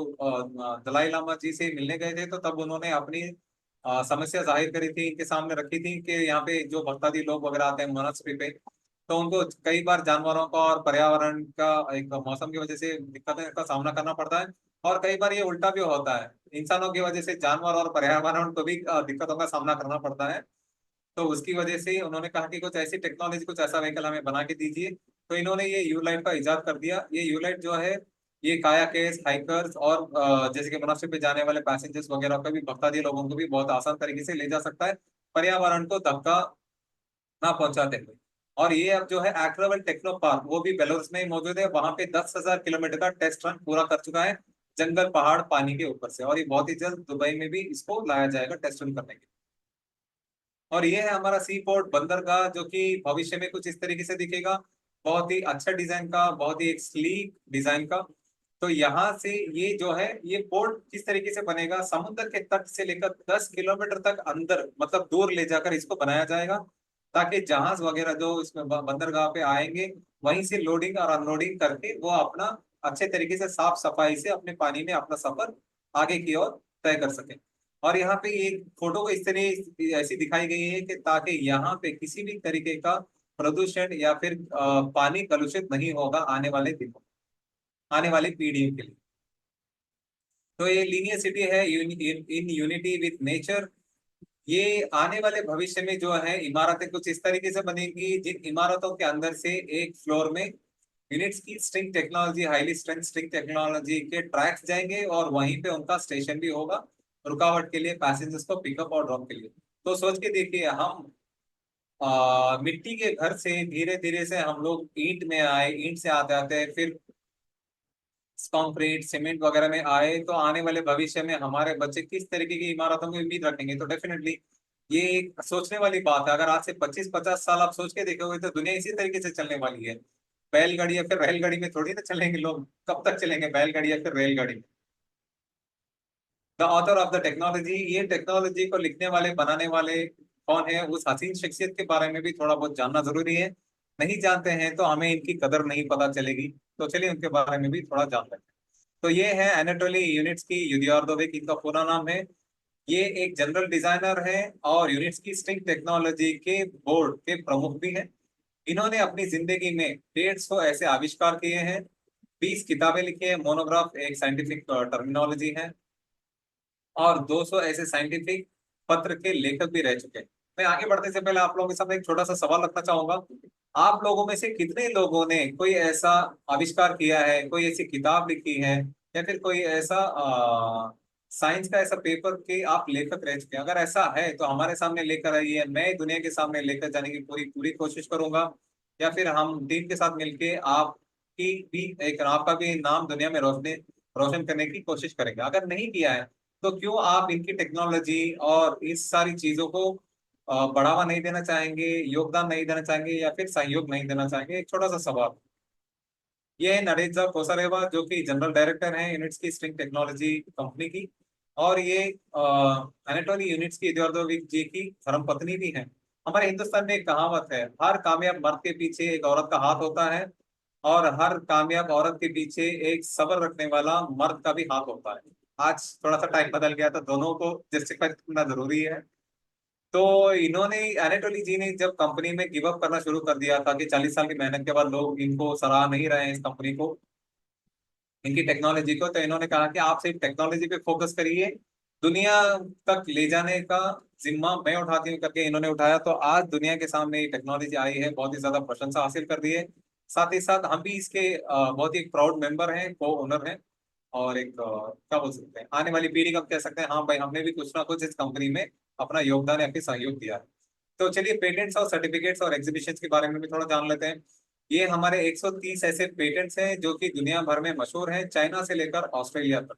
दलाई लामा जी से मिलने गए थे, तो तब उन्होंने अपनी समस्या जाहिर करी थी, इनके सामने रखी थी कि यहाँ पे जो भक्तादि लोग वगैरह आते हैं मोनास्ट्री पे, तो उनको कई बार जानवरों का और पर्यावरण का एक मौसम की वजह से दिक्कतें का सामना करना पड़ता है। और कई बार ये उल्टा भी होता है, इंसानों की वजह से जानवर और पर्यावरण को भी दिक्कतों का सामना करना पड़ता है। तो उसकी वजह से उन्होंने कहा कि कुछ ऐसी टेक्नोलॉजी, कुछ ऐसा व्हीकल हमें बना के दीजिए। तो इन्होंने ये यूलाइट का इजाद कर दिया। ये यूलाइट जो है, ये कायाकेस, हाइकर्स और जैसे कि मोनास्ट्री पे जाने वाले पैसेंजर्स वगैरह को भी, भक्तादी लोगों को भी बहुत आसान तरीके से ले जा सकता है, पर्यावरण को धक्का ना पहुंचाते हुए। और ये अब जो है एक्रावल टेक्नो पार्क, वो भी बेलारूस में ही मौजूद है। वहां पे 10,000 किलोमीटर का टेस्ट रन पूरा कर चुका है, जंगल पहाड़ पानी के ऊपर से। और ये बहुत ही जल्द दुबई में भी इसको लाया जाएगा टेस्ट रन करने के लिए। और ये है हमारा सी पोर्ट बंदरगाह, जो कि भविष्य में कुछ इस तरीके से दिखेगा, बहुत ही अच्छा डिजाइन का, बहुत ही एक स्लीक डिजाइन का। तो यहाँ से ये जो है, ये पोर्ट किस तरीके से बनेगा, समुद्र के तट से लेकर 10 किलोमीटर तक अंदर, मतलब दूर ले जाकर इसको बनाया जाएगा, ताकि जहाज वगैरह जो इसमें बंदरगाह पे आएंगे, वहीं से लोडिंग और अनलोडिंग करके वो अपना अच्छे तरीके से साफ सफाई से अपने पानी में अपना सफर आगे की ओर तय कर सके। और यहाँ पे एक फोटो को इस तरह ऐसी दिखाई गई है कि ताकि यहाँ पे किसी भी तरीके का प्रदूषण या फिर पानी कलुषित नहीं होगा आने वाले दिनों, आने वाली पीढ़ियों के लिए। तो ये लीनियर सिटी है इन यूनिटी विथ नेचर। ये आने वाले भविष्य में जो है इमारतें कुछ इस तरीके से बनेंगी, जिन इमारतों के अंदर से एक फ्लोर में यूनिट्स की string technology, highly strength string technology के ट्रैक्स जाएंगे, और वहीं पे उनका स्टेशन भी होगा रुकावट के लिए, पैसेंजर्स को पिकअप और ड्रॉप के लिए। तो सोच के देखिए, हम मिट्टी के घर से धीरे धीरे से हम लोग ईंट में आए, ईंट से आते आते फिर कंक्रीट सीमेंट वगैरह में आए, तो आने वाले भविष्य में हमारे बच्चे किस तरीके की इमारतों की उम्मीद रखेंगे। तो डेफिनेटली ये एक सोचने वाली बात है। अगर आज से 25-50 साल आप सोच के देखोगे तो दुनिया इसी तरीके से चलने वाली है। बैलगाड़ी या फिर रेलगाड़ी में थोड़ी ना चलेंगे लोग, कब तक चलेंगे बैलगाड़ी या फिर रेलगाड़ी में। The author of the technology, ये टेक्नोलॉजी को लिखने वाले, बनाने वाले कौन है, उस हसीन शख्सियत के बारे में भी थोड़ा बहुत जानना जरूरी है। नहीं जानते हैं तो हमें इनकी कदर नहीं पता चलेगी। तो चलिए उनके बारे में भी थोड़ा जान लेते हैं। तो ये है एनाटोली यूनिट्स की युदियार्दोविक, इनका पूरा नाम है। ये एक जनरल डिजाइनर है और यूनिट्स की स्ट्रिंग टेक्नोलॉजी के बोर्ड के प्रमुख भी हैं। इन्होंने अपनी जिंदगी में 150 ऐसे आविष्कार किए हैं, 20 किताबें लिखी हैं, मोनोग्राफ एक साइंटिफिक टर्मिनोलॉजी है, और 200 ऐसे साइंटिफिक पत्र के लेखक भी रह चुके हैं। मैं आगे बढ़ने से पहले आप लोगों के सामने एक छोटा सा सवाल रखना चाहूंगा। आप लोगों में से कितने लोगों ने कोई ऐसा आविष्कार किया है, कोई ऐसी किताब लिखी है, या फिर कोई ऐसा साइंस का ऐसा पेपर के आप लेखक रह चुके हैं? अगर ऐसा है तो हमारे सामने लेकर आइए, मैं दुनिया के सामने लेकर जाने की पूरी पूरी कोशिश करूंगा। या फिर हम टीम के साथ मिलके आपकी भी एक, आपका भी नाम दुनिया में रोशन करने की कोशिश करेंगे। अगर नहीं किया है तो क्यों आप इनकी टेक्नोलॉजी और इस सारी चीजों को बढ़ावा नहीं देना चाहेंगे, योगदान नहीं देना चाहेंगे, या फिर सहयोग नहीं देना चाहेंगे? एक छोटा सा सवाल। ये है नरेंद्र कोसारेवा, जो कि जनरल डायरेक्टर हैं यूनिट्स की स्ट्रिंग टेक्नोलॉजी कंपनी की। और ये एनाटोली यूनिट्स की एडोविक जी की धर्मपत्नी भी हैं। हमारे हिंदुस्तान में एक कहावत है, हर कामयाब मर्द के पीछे एक औरत का हाथ होता है, और हर कामयाब औरत के पीछे एक सब्र रखने वाला मर्द का भी हाथ होता है। आज थोड़ा सा टाइम बदल गया, तो दोनों को जस्टिफाई करना जरूरी है। तो इन्होंने, एनाटोली जी ने जब कंपनी में गिव अप करना शुरू कर दिया था कि 40 साल की मेहनत के बाद लोग इनको सराह नहीं रहे हैं, इस कंपनी को, इनकी टेक्नोलॉजी को, तो इन्होंने कहा कि आप सिर्फ टेक्नोलॉजी पे फोकस करिए, दुनिया तक ले जाने का जिम्मा मैं उठाती हूँ करके इन्होंने उठाया। तो आज दुनिया के सामने ये टेक्नोलॉजी आई है, बहुत ही ज्यादा प्रशंसा हासिल कर दी है। साथ ही साथ हम भी इसके बहुत ही प्राउड मेंबर हैं, को ओनर हैं, और एक क्या बोल सकते हैं, आने वाली पीढ़ी का हम कह सकते हैं, हाँ भाई हमने भी कुछ ना कुछ इस कंपनी में अपना योगदान या फिर सहयोग दिया है। तो चलिए पेटेंट्स और सर्टिफिकेट्स और एग्जीबिशंस के बारे में भी थोड़ा जान लेते हैं। ये हमारे 130 ऐसे पेटेंट्स हैं जो कि दुनिया भर में मशहूर हैं, चाइना से लेकर ऑस्ट्रेलिया तक।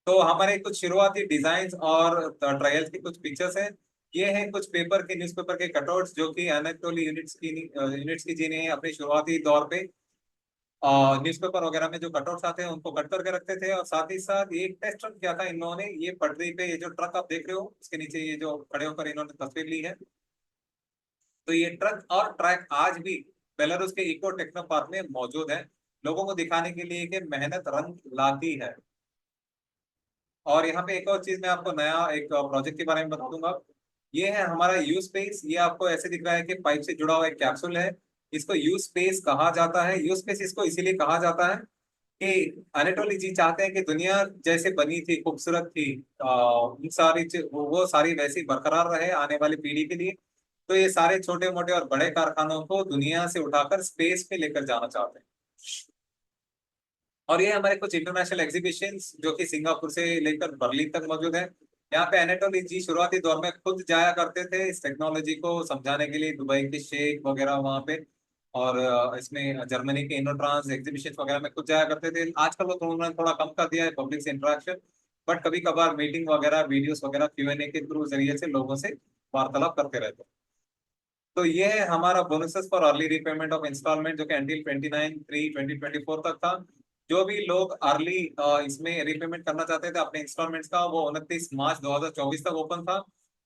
तो हमारे कुछ शुरुआती डिजाइन और ट्रायल्स की कुछ पिक्चर्स हैं। ये हैं कुछ पेपर के, न्यूज़पेपर के कटआउट्स जो कि एनाटोली यूनिट्स की जिन्हें अपने शुरुआती दौर पे न्यूज़पेपर वगैरह में जो कटआउट्स आते हैं उनको कट करके रखते थे। और साथ ही साथ ये टेस्ट रन किया था इन्होंने, ये पटरी पे ये जो ट्रक आप देख रहे हो इसके नीचे ये जो खड़े होकर इन्होंने तस्वीर ली है, तो ये ट्रक और ट्रैक आज भी बेलारूस के इको टेक्नो पार्क में मौजूद है, लोगों को दिखाने के लिए कि मेहनत रंग लाती है। और यहाँ पे एक और चीज मैं आपको नया एक प्रोजेक्ट के बारे में बता दूंगा। ये है हमारा यू स्पेस। ये आपको ऐसे दिख रहा है कि पाइप से जुड़ा हुआ एक कैप्सूल है, इसको यू स्पेस कहा जाता है। यू स्पेस इसको इसीलिए कहा जाता है कि अनेटोली जी चाहते हैं कि दुनिया जैसे बनी थी, खूबसूरत थी, उन सारी वो सारी वैसी बरकरार रहे आने वाली पीढ़ी के लिए। तो ये सारे छोटे मोटे और बड़े कारखानों को दुनिया से उठाकर स्पेस पे लेकर जाना चाहते हैं। और ये हमारे कुछ इंटरनेशनल एग्जीबिशंस जो कि सिंगापुर से लेकर बर्लिन तक मौजूद है। यहाँ पे एनाटोली जी शुरुआती दौर में खुद जाया करते थे इस टेक्नोलॉजी को समझाने के लिए, दुबई के शेख वगैरह वहाँ पे, और इसमें जर्मनी के इनोट्रांस एग्जीबिशन वगैरह में खुद जाया करते थे। आजकल वो तो उन्होंने थोड़ा कम कर दिया है पब्लिक से इंटरेक्शन, बट कभी कभार मीटिंग वगैरह, वीडियोस वगैरह, Q&A के थ्रू जरिए से लोगों से वार्तालाप करते रहते हैं। तो ये है हमारा bonuses for early repayment of instalment जो कि अंटिल 29/3/2024 तक था। जो भी लोग अर्ली इसमें रीपेमेंट करना चाहते थे अपने इंस्टॉलमेंट्स का, वो 29 मार्च 2024 तक ओपन था।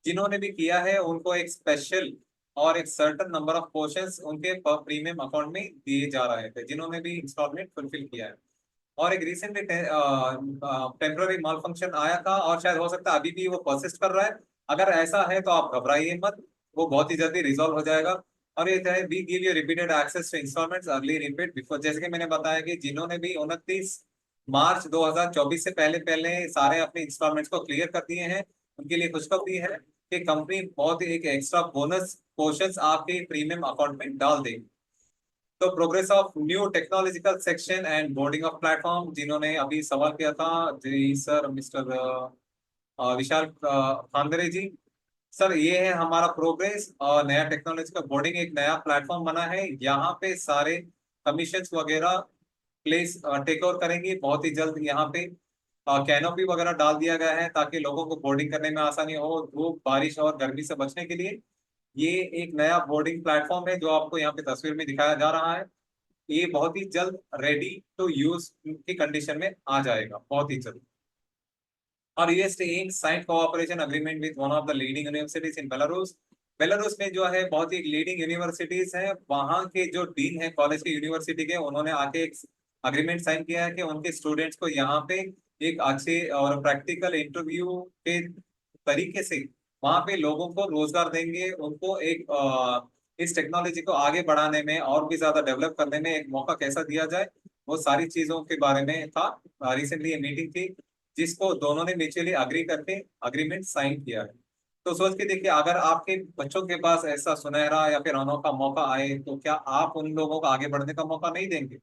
जिन्होंने भी किया है उनको एक स्पेशल और एक सर्टन नंबर ऑफ पोर्शंस उनके प्रीमियम अकाउंट में दिए जा रहे थे, जिन्होंने भी इंस्टॉलमेंट फुलफिल किया है। और एक रिसेंटली टेम्पररी माल फंक्शन आया था और शायद हो सकता है अभी भी वो परसिस्ट कर रहा है। अगर ऐसा है तो आप घबराइए मत, वो बहुत ही जल्दी रिजॉल्व हो जाएगा। और ये चाहे we give you repeated access to instalments early repeat before, जैसे कि मैंने बताया कि जिन्होंने भी 29 मार्च 2024 से पहले पहले सारे अपने इंस्टॉलमेंट्स को क्लियर कर दिए हैं, उनके लिए खुशखबरी है कि कंपनी बहुत ही एक एक्स्ट्रा बोनस पोर्शन आपके प्रीमियम अकाउंट में डाल देगी। तो progress of new technological section and boarding of platform, जिन्होंने अभी सवाल किया था, जी सर, मिस्टर विशाल खानदरे जी। सर ये है हमारा प्रोग्रेस और नया टेक्नोलॉजी का बोर्डिंग, एक नया प्लेटफॉर्म बना है, यहाँ पे सारे कमीशंस वगैरह प्लेस टेक ओवर करेंगे बहुत ही जल्द। यहाँ पे कैनोपी वगैरह डाल दिया गया है ताकि लोगों को बोर्डिंग करने में आसानी हो, धूप बारिश और गर्मी से बचने के लिए। ये एक नया बोर्डिंग प्लेटफॉर्म है जो आपको यहाँ पे तस्वीर में दिखाया जा रहा है। ये बहुत ही जल्द रेडी टू यूज की कंडीशन में आ जाएगा, बहुत ही जल्द। और UST Inc sign cooperation agreement with one of the leading universities in Belarus. Belarus में जो है बहुत ही लीडिंग यूनिवर्सिटीज हैं, वहाँ के जो डीन है कॉलेज के, यूनिवर्सिटी के, उन्होंने आके एक अग्रीमेंट साइन किया है कि उनके स्टूडेंट्स को यहाँ पे एक अच्छे और प्रैक्टिकल इंटरव्यू के तरीके से वहाँ पे लोगों को रोजगार देंगे, उनको एक इस टेक्नोलॉजी को आगे बढ़ाने में और भी ज्यादा डेवलप करने में एक मौका कैसा दिया जाए, वो सारी चीजों के बारे में था। रिसेंटली ये मीटिंग थी जिसको दोनों ने म्यूचुअली अग्री करके अग्रीमेंट साइन किया है। तो सोच के देखिए, अगर आपके बच्चों के पास ऐसा सुनहरा या फिर अनोखा मौका आए तो क्या आप उन लोगों को आगे बढ़ने का मौका नहीं देंगे?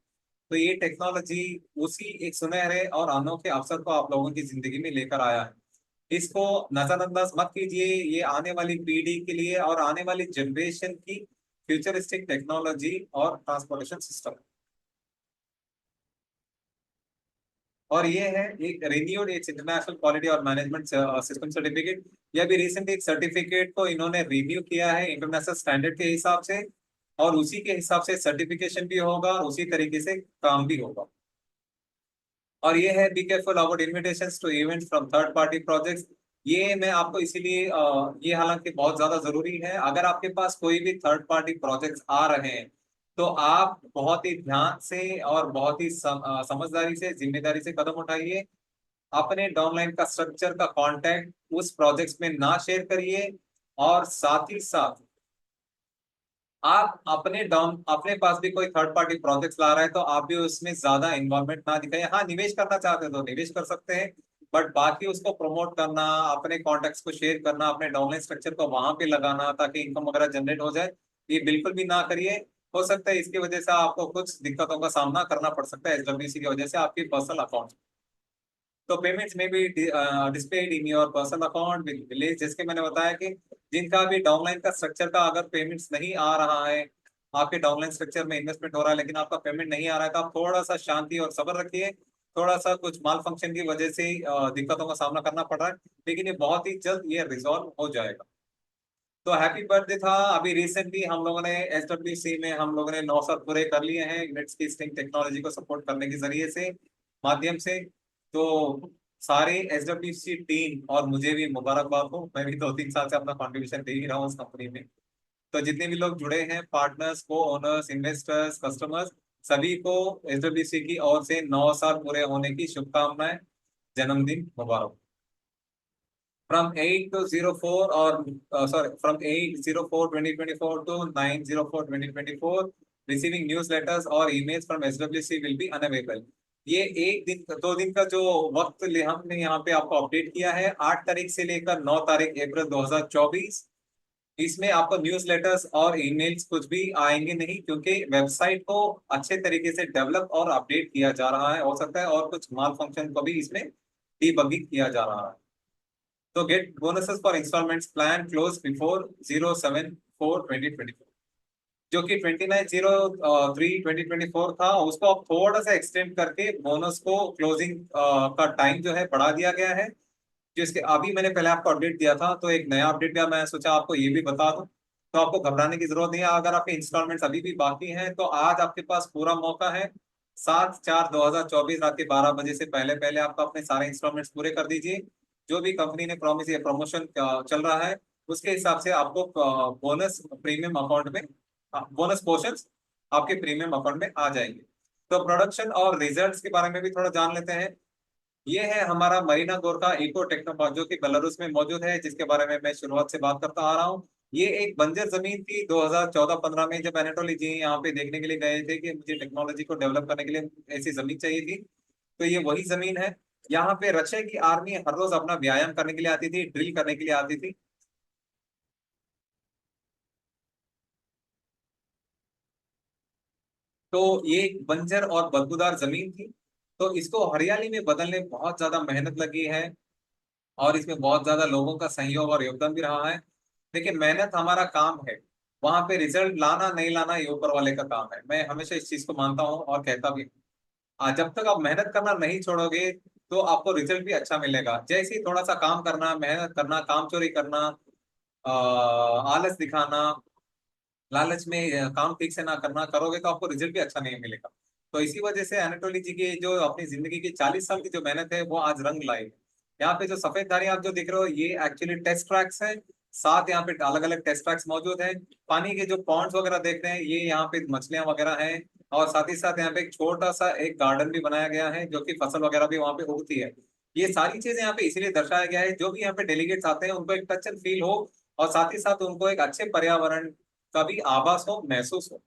तो ये टेक्नोलॉजी उसी एक सुनहरे और अनोखे अवसर को आप लोगों की जिंदगी में लेकर आया है। इसको नजरअंदाज मत कीजिए, ये आने वाली पीढ़ी के लिए और आने वाली जनरेशन की फ्यूचरिस्टिक टेक्नोलॉजी और ट्रांसपोर्टेशन सिस्टम। और ये है एक रिन्यूड इट्स इंटरनेशनल क्वालिटी और मैनेजमेंट सिस्टम सर्टिफिकेट। यह भी रिसेंटली एक सर्टिफिकेट को इन्होंने रिन्यू किया है इंटरनेशनल स्टैंडर्ड के हिसाब से, और उसी के हिसाब से सर्टिफिकेशन भी होगा और उसी तरीके से काम भी होगा। और ये है be careful about invitations to events from third party projects. ये मैं आपको इसीलिए ये हालांकि बहुत ज्यादा जरूरी है, अगर आपके पास कोई भी थर्ड पार्टी प्रोजेक्ट्स आ रहे हैं तो आप बहुत ही ध्यान से और बहुत ही समझदारी से, जिम्मेदारी से कदम उठाइए। अपने डाउनलाइन का स्ट्रक्चर का कांटेक्ट उस प्रोजेक्ट्स में ना शेयर करिए, और साथ ही साथ आप अपने पास भी कोई थर्ड पार्टी प्रोजेक्ट्स ला रहे हैं तो आप भी उसमें ज्यादा इन्वॉल्वमेंट ना दिखाएं। हाँ, निवेश करना चाहते हैं तो निवेश कर सकते हैं, बट बाकी उसको प्रमोट करना, अपने कॉन्टेक्ट्स को शेयर करना, अपने डाउनलाइन स्ट्रक्चर को वहां पे लगाना ताकि इनकम वगैरह जनरेट हो जाए, ये बिल्कुल भी ना करिए। हो सकता है इसकी वजह से आपको कुछ दिक्कतों का सामना करना पड़ सकता है एसडब्ल्यूसी की वजह से आपकी पर्सनल अकाउंट। तो पेमेंट्स में भी displayed in your personal account village, जैसे मैंने बताया कि जिनका भी डाउनलाइन का स्ट्रक्चर का अगर पेमेंट्स नहीं आ रहा है, आपके डाउनलाइन स्ट्रक्चर में इन्वेस्टमेंट हो रहा है लेकिन आपका पेमेंट नहीं आ रहा है, तो आप थोड़ा सा शांति और सब्र रखिए। थोड़ा सा कुछ माल फंक्शन की वजह से दिक्कतों का सामना करना पड़ रहा है, लेकिन ये बहुत ही जल्द ये रिजॉल्व हो जाएगा। तो हैप्पी बर्थडे था। अभी रिसेंटली हम लोगों ने एसडब्ल्यूसी में हम लोगों ने 9 साल पूरे कर लिए हैं यूनिट्स की स्टिंग टेक्नोलॉजी को सपोर्ट करने के जरिए से, माध्यम से। तो सारे एसडब्ल्यूसी टीम और मुझे भी मुबारकबाद हो, मैं भी 2-3 साल से अपना कंट्रीब्यूशन दे ही रहा हूँ उस कंपनी में। तो जितने भी लोग जुड़े हैं, पार्टनर्स को ओनर्स इन्वेस्टर्स कस्टमर्स, सभी को एसडब्ल्यूसी की ओर से 9 साल पूरे होने की शुभकामनाएं। जन्मदिन मुबारक। From 8 to 04 or sorry, from 8/04/2024 to 9/04/2024, receiving newsletters or emails from SWC will be unavailable। ये एक दिन 2 दिन का जो वक्त हमने यहाँ पे आपको अपडेट किया है, 8 तारीख से लेकर 9 तारीख अप्रैल 2024। इसमें आपको न्यूज लेटर्स और ईमेल्स कुछ भी आएंगे नहीं, क्योंकि वेबसाइट को अच्छे तरीके से डेवलप और अपडेट किया जा रहा है, हो सकता है और कुछ माल फंक्शन को भी इसमें डीबगिंग किया जा रहा है। तो get bonuses for instalments plan close before 0/7/4/2024, जो कि 29/03/2024 था, उसको अब थोड़ा सा एक्सटेंड करके बोनस को क्लोजिंग का टाइम जो है बढ़ा दिया गया है। जिसके अभी मैंने पहले आपको अपडेट दिया था, तो एक नया अपडेट दिया, मैं सोचा आपको ये भी बता दूं। तो आपको घबराने की जरूरत नहीं है, अगर आपके इंस्टॉलमेंट्स अभी भी बाकी हैं तो आज आपके पास पूरा मौका है। 7/4/2024 रात के 12 बजे से पहले पहले आपको अपने सारे इंस्टॉलमेंट्स पूरे कर दीजिए। जो भी कंपनी ने प्रॉमिस या प्रमोशन चल रहा है उसके हिसाब से आपको बोनस प्रीमियम अकाउंट में, बोनस पोर्शन आपके प्रीमियम अकाउंट में आ जाएंगे। तो प्रोडक्शन और रिजल्ट्स के बारे में भी थोड़ा जान लेते हैं। ये है हमारा Marina Gorka eco techno park, जो कि बेलारूस में मौजूद है, जिसके बारे में मैं शुरुआत से बात करता आ रहा हूँ। ये एक बंजर जमीन थी 2014-15 में, जब एनाटोली जी यहाँ पे देखने के लिए गए थे कि मुझे टेक्नोलॉजी को डेवलप करने के लिए ऐसी जमीन चाहिए थी। तो ये वही जमीन है। यहाँ पे रशिया की आर्मी हर रोज अपना व्यायाम करने के लिए आती थी, ड्रिल करने के लिए आती थी। तो ये एक बंजर और बदबूदार जमीन थी। तो इसको हरियाली में बदलने में बहुत ज्यादा मेहनत लगी है, और इसमें बहुत ज्यादा लोगों का सहयोग और योगदान भी रहा है। लेकिन मेहनत हमारा काम है, वहां पे रिजल्ट लाना नहीं लाना ये ऊपर वाले का काम है। मैं हमेशा इस चीज को मानता हूँ और कहता भी हूँ। जब तक आप मेहनत करना नहीं छोड़ोगे तो आपको रिजल्ट भी अच्छा मिलेगा। जैसे ही थोड़ा सा काम करना, मेहनत करना, काम चोरी करना, आलस दिखाना, लालच में काम ठीक से ना करना करोगे तो आपको रिजल्ट भी अच्छा नहीं मिलेगा। तो इसी वजह से एनाटोली जी की जो अपनी जिंदगी की 40 साल की जो मेहनत है वो आज रंग लाई है। यहाँ पे जो सफेद धारी आप जो दिख रहे हो ये एक्चुअली टेस्ट ट्रैक्स हैं। 7 यहाँ पे अलग अलग टेस्ट ट्रैक्स मौजूद हैं। पानी के जो पॉन्ड्स वगैरह देख रहे हैं ये यहाँ पे मछलियां वगैरह हैं। और साथ ही साथ यहाँ पे एक छोटा सा एक गार्डन भी बनाया गया है, जो कि फसल वगैरह भी वहाँ पे उगती है। ये सारी चीजें यहाँ पे इसीलिए दर्शाया गया है, जो भी यहाँ पे डेलीगेट्स आते हैं उनको एक टच एंड फील हो, और साथ ही साथ उनको एक अच्छे पर्यावरण का भी आभास हो, महसूस हो,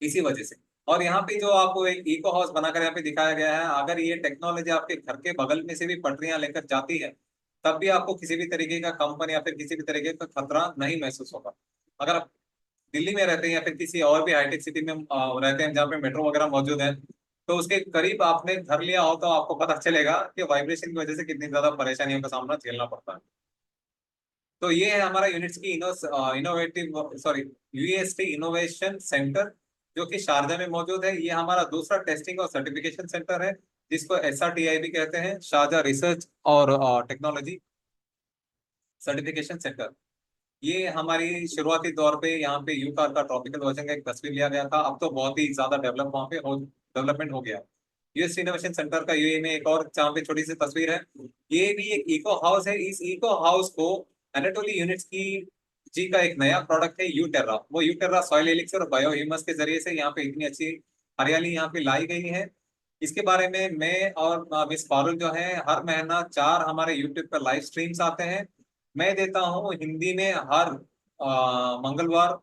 इसी वजह से। और यहाँ पे जो आपको एक इको हाउस बनाकर यहाँ पे दिखाया गया है, अगर ये टेक्नोलॉजी आपके घर के बगल में से भी पटरियां लेकर जाती है तब भी आपको किसी भी तरीके का कंपन या फिर किसी भी तरीके का खतरा नहीं महसूस होगा। अगर आप दिल्ली में रहते हैं या फिर किसी और भी हाईटेक सिटी में रहते हैं जहाँ पे मेट्रो वगैरह मौजूद है, तो उसके करीब आपने घर लिया हो तो आपको पता चलेगा कि वाइब्रेशन की वजह से कितनी ज्यादा परेशानियों का सामना झेलना पड़ता है। तो ये है हमारा यूनिट्स की innovative sorry UST innovation centre, जो कि शारजा में मौजूद है। ये हमारा दूसरा टेस्टिंग और सर्टिफिकेशन सेंटर है, जिसको एसआरटीआई भी कहते हैं, शारजा रिसर्च और टेक्नोलॉजी सर्टिफिकेशन सेंटर। ये हमारी शुरुआती दौर पे यहाँ पे यू कार का ट्रॉपिकल वर्जन का एक तस्वीर लिया गया था, अब तो बहुत ही ज्यादा डेवलपमेंट हो गया। यूएस इनोवेशन सेंटर का यूए में एक और जहाँ पे छोटी सी तस्वीर है, ये भी एक इको हाउस है। इस इको हाउस को एनाटोली यूनिट्स की जी का एक नया प्रोडक्ट है यूटेरा। वो यूटेरा सॉइल एलिक्स और बायो ह्यूमस के जरिए से यहाँ पे इतनी अच्छी हरियाली यहाँ पे लाई गई है। इसके बारे में मैं और मिस पारुल जो है, हर महीना 4 हमारे यूट्यूब पर लाइव स्ट्रीम्स आते हैं। मैं देता हूँ हिंदी में हर मंगलवार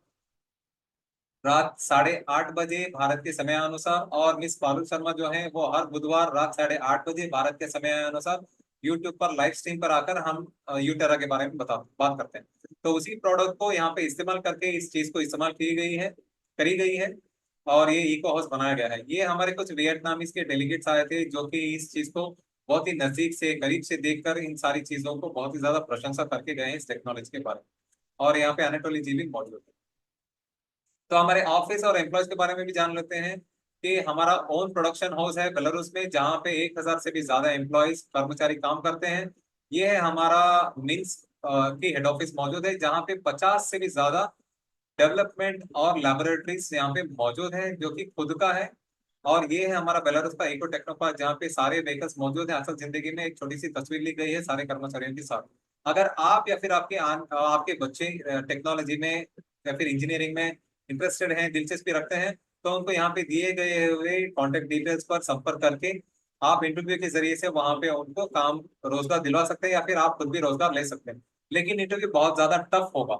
रात 8:30 बजे भारत के समय अनुसार, और मिस पारुल शर्मा जो है वो हर बुधवार रात 8:30 बजे भारत के समय अनुसार यूट्यूब पर लाइव स्ट्रीम पर आकर हम यूटेरा के बारे में बात करते हैं। तो उसी प्रोडक्ट को यहाँ पे इस्तेमाल करके इस चीज को इस्तेमाल करी गई है, और ये इको हाउस बनाया गया है। ये हमारे कुछ वियतनामीज के डेलीगेट्स आए थे जो कि इस चीज को बहुत ही नजदीक से करीब से देखकर इन सारी चीजों को बहुत ही ज्यादा प्रशंसा करके गए हैं इस टेक्नोलॉजी के बारे में। और यहाँ पे अनेटोली जी भी मौजूद है। तो हमारे ऑफिस और एम्प्लॉयज के बारे में भी जान लेते हैं कि हमारा ओन प्रोडक्शन हाउस है बेलारूस में, जहाँ पे 1,000 से भी ज्यादा एम्प्लॉयज कर्मचारी काम करते हैं। ये है हमारा मिन्स्क की हेड ऑफिस मौजूद है, जहाँ पे 50 से भी ज्यादा डेवलपमेंट और लैबोरेटरीज यहाँ पे मौजूद है जो कि खुद का है। और ये है हमारा बेलारूस का इको टेक्नो पार्क, जहाँ पे सारे व्हीकल्स मौजूद हैं। असल जिंदगी में एक छोटी सी तस्वीर ली गई है सारे कर्मचारियों के साथ। अगर आप या फिर आपके बच्चे टेक्नोलॉजी में या फिर इंजीनियरिंग में इंटरेस्टेड हैं, दिलचस्पी रखते हैं, तो उनको यहाँ पे दिए गए हुए कॉन्टेक्ट डिटेल्स पर संपर्क करके आप इंटरव्यू के जरिए से वहां पे उनको काम रोजगार दिलवा सकते हैं, या फिर आप खुद भी रोजगार ले सकते हैं। लेकिन इंटरव्यू बहुत ज्यादा टफ होगा।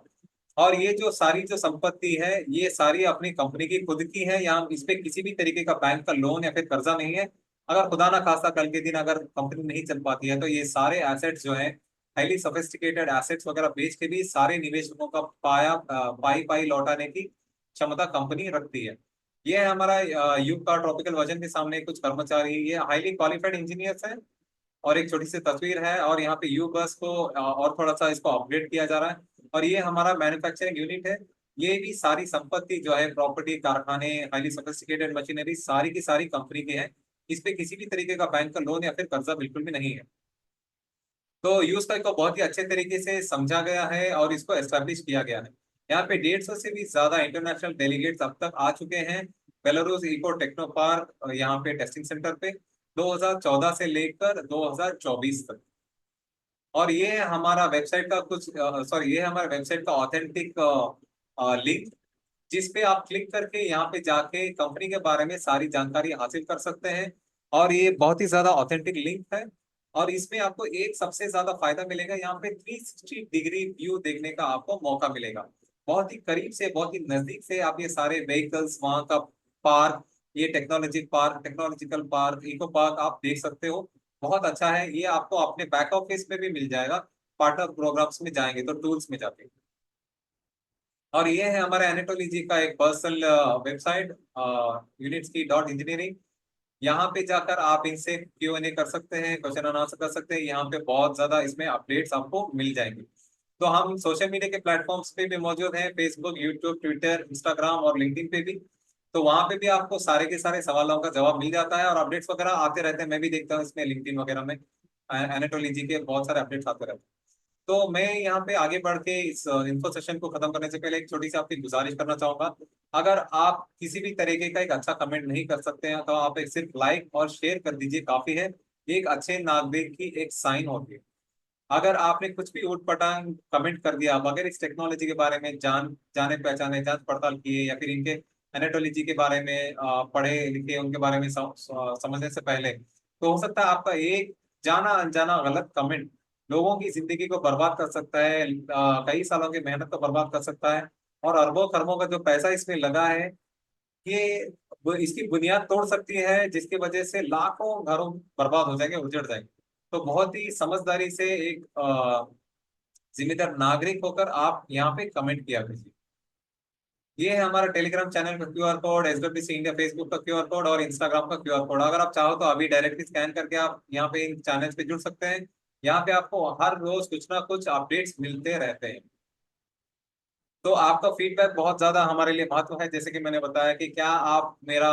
और ये जो सारी जो संपत्ति है ये सारी अपनी कंपनी की खुद की है, यहाँ इस पे किसी भी तरीके का बैंक का लोन या फिर कर्जा नहीं है। अगर खुदा ना खास्ता कल के दिन अगर कंपनी नहीं चल पाती है, तो ये सारे एसेट्स जो है हाईली सोफिस्टिकेटेड एसेट्स वगैरह बेच के भी सारे निवेशकों का पाई पाई लौटाने की क्षमता कंपनी रखती है। ये है हमारा युग का ट्रॉपिकल वर्जन के सामने कुछ कर्मचारी, ये हाईली क्वालिफाइड इंजीनियर्स हैं। और एक छोटी सी तस्वीर है, और यहाँ पे यू बस को और थोड़ा सा इसको अपग्रेड किया जा रहा है। और ये हमारा मैन्युफैक्चरिंग यूनिट है। ये भी सारी संपत्ति जो है प्रॉपर्टी, कारखाने, हाईली सोफिस्टिकेटेड मशीनरी सारी की सारी कंपनी के हैं। इस पे किसी भी तरीके का बैंक का लोन या फिर कर्जा बिल्कुल भी नहीं है। तो यूज का को बहुत ही अच्छे तरीके से समझा गया है और इसको एस्टेब्लिश किया गया है। यहाँ पे 150 से भी ज्यादा इंटरनेशनल डेलीगेट्स अब तक आ चुके हैं बेलारूस इको टेक्नो पार्क यहाँ पे टेस्टिंग सेंटर पे, 2014 से लेकर 2024 तक। और ये हमारा वेबसाइट का कुछ सॉरी ये हमारे वेबसाइट का ऑथेंटिक लिंक, जिस पे आप क्लिक करके यहाँ पे जाके कंपनी के बारे में सारी जानकारी हासिल कर सकते हैं। और ये बहुत ही ज्यादा ऑथेंटिक लिंक है। और इसमें आपको एक सबसे ज्यादा फायदा मिलेगा, यहाँ पे 360 डिग्री व्यू देखने का आपको मौका मिलेगा। बहुत ही करीब से, बहुत ही नजदीक से आप ये सारे व्हीकल्स, वहाँ का पार्क, ये टेक्नोलॉजिकल पार्क, इको पार्क आप देख सकते हो। बहुत अच्छा है। ये आपको अपने बैक ऑफिस में भी मिल जाएगा, पार्टनर प्रोग्राम्स में जाएंगे तो टूल्स में जाके। और ये है हमारे एनाटोली जी का एक पर्सनल वेबसाइट, यूनिट्स की डॉट इंजीनियरिंग। यहाँ पे जाकर आप इनसे Q&A कर सकते हैं, क्वेश्चन एंड आंसर कर सकते हैं। यहाँ पे बहुत ज्यादा इसमें अपडेट्स आपको मिल जाएंगे। तो हम सोशल मीडिया के प्लेटफॉर्म्स पे भी मौजूद हैं, फेसबुक, यूट्यूब, ट्विटर, इंस्टाग्राम और लिंक्डइन पे भी। तो वहां पे भी आपको सारे के सारे सवालों का जवाब मिल जाता है, और अपडेट्स वगैरह आते रहते हैं। मैं भी देखता हूँ इसमें लिंक्डइन वगैरह में एनाटोली जी के बहुत सारे अपडेट्स आते रहते हैं। तो मैं यहाँ पे आगे बढ़ के इस इन्फो सेशन को खत्म करने से पहले एक छोटी सी आपकी गुजारिश करना चाहूंगा। अगर आप किसी भी तरीके का एक अच्छा कमेंट नहीं कर सकते हैं, तो आप एक सिर्फ लाइक और शेयर कर दीजिए, काफी है। एक अच्छे नागरिक की एक साइन होती है। अगर आपने कुछ भी ऊट पटांग कमेंट कर दिया बगैर इस टेक्नोलॉजी के बारे में जाने पहचाने, जांच पड़ताल किए, या फिर इनके एनाटोलॉजी के बारे में पढ़े लिखे, उनके बारे में समझने से पहले, तो हो सकता है आपका एक जाना अनजाना गलत कमेंट लोगों की जिंदगी को बर्बाद कर सकता है, कई सालों की मेहनत को बर्बाद कर सकता है, और अरबों खरबों का जो पैसा इसमें लगा है, ये इसकी बुनियाद तोड़ सकती है, जिसकी वजह से लाखों घरों बर्बाद हो जाएंगे, उजड़ जाएंगे। तो बहुत ही समझदारी से एक जिम्मेदार नागरिक होकर आप यहाँ पे कमेंट किया कीजिए। ये है हमारा टेलीग्राम चैनल का QR code, SWC India Facebook का QR कोड और इंस्टाग्राम का QR कोड। अगर आप चाहो तो अभी डायरेक्टली स्कैन करके आप यहाँ पे इन चैनल्स पे जुड़ सकते हैं। यहाँ पे आपको हर रोज कुछ ना कुछ अपडेट्स मिलते रहते हैं। तो आपका फीडबैक बहुत ज्यादा हमारे लिए महत्व है। जैसे कि मैंने बताया कि क्या आप मेरा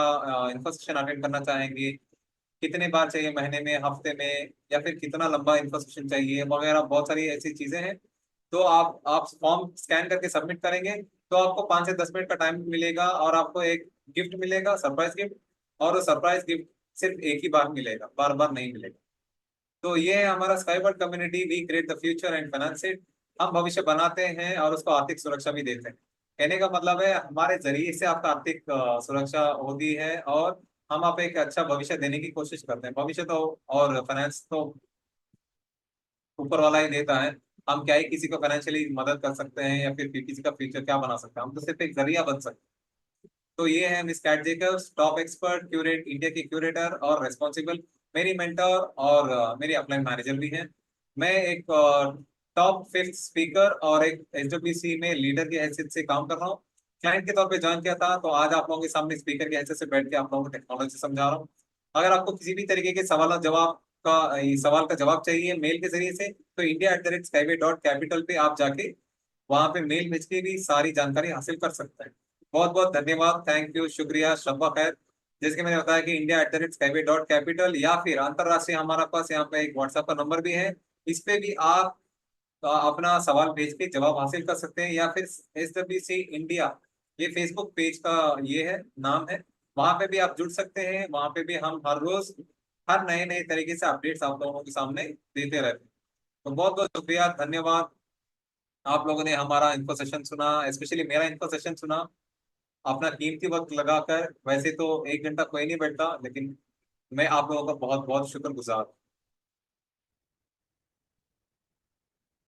इन्फो सेशन अटेंड करना चाहेंगे, कितने बार चाहिए, महीने में, हफ्ते में, या फिर कितना लंबा इन्फो सेशन चाहिए वगैरह, बहुत सारी ऐसी चीजें हैं। तो आप फॉर्म स्कैन करके सबमिट करेंगे, तो आपको 5 से 10 मिनट का टाइम मिलेगा, और आपको एक गिफ्ट मिलेगा, सरप्राइज गिफ्ट। और वो सरप्राइज गिफ्ट सिर्फ एक ही बार मिलेगा, बार बार नहीं मिलेगा। तो ये है हमारा Skyward community, we create the future and finance it. हम भविष्य बनाते हैं और उसको आर्थिक सुरक्षा भी देते हैं। कहने का मतलब है हमारे जरिए से आपका आर्थिक सुरक्षा होती है, और हम आप एक अच्छा भविष्य देने की कोशिश करते हैं। भविष्य तो और फाइनेंस तो ऊपर वाला ही देता है। हम क्या ही किसी को फाइनेंशियली मदद कर सकते हैं या फिर किसी का फ्यूचर क्या बना सकते हैं, हम तो सिर्फ एक जरिया बन सकते हैं। तो ये है miss Kat Jacobs, top expert curate, India की क्यूरेटर और रेस्पॉन्सिबल, मेरी मेंटर और मेरी अपलाइन मैनेजर भी हैं। मैं एक टॉप फिफ्थ स्पीकर और एक एसडब्ल्यूसी में लीडर की हैसियत से काम कर रहा हूँ। क्लाइंट के तौर पे ज्वाइन किया था, तो आज आप लोगों के सामने स्पीकर की हैसियत से बैठ के आप लोगों को टेक्नोलॉजी समझा रहा हूँ। अगर आपको किसी भी तरीके के सवाल का जवाब चाहिए मेल के जरिए से, तो india@skyway.capital पे आप जाके वहां पे मेल भेज के भी सारी जानकारी हासिल कर सकते हैं। बहुत बहुत धन्यवाद, थैंक यू, शुक्रिया, शब्बा खैर। जैसे कि मैंने बताया कि india@skyway.capital या फिर अंतरराष्ट्रीय हमारा पास यहाँ पे एक व्हाट्सएप का नंबर भी है। इस पे भी आप अपना सवाल भेज के जवाब हासिल कर सकते हैं, या फिर SWC इंडिया, ये फेसबुक पेज का ये है नाम है, वहां पे भी आप जुड़ सकते हैं। वहां पे भी हम हर रोज हर नए नए तरीके से अपडेट्स आप लोगों के सामने देते रहते हैं। तो बहुत बहुत शुक्रिया, धन्यवाद। आप लोगों ने हमारा इन्फो सेशन सुना, स्पेशली मेरा इन्फो सेशन सुना, अपना कीमती वक्त लगाकर। वैसे तो 1 घंटा कोई नहीं बैठता, लेकिन मैं आप लोगों का बहुत बहुत शुक्रगुजार हूं।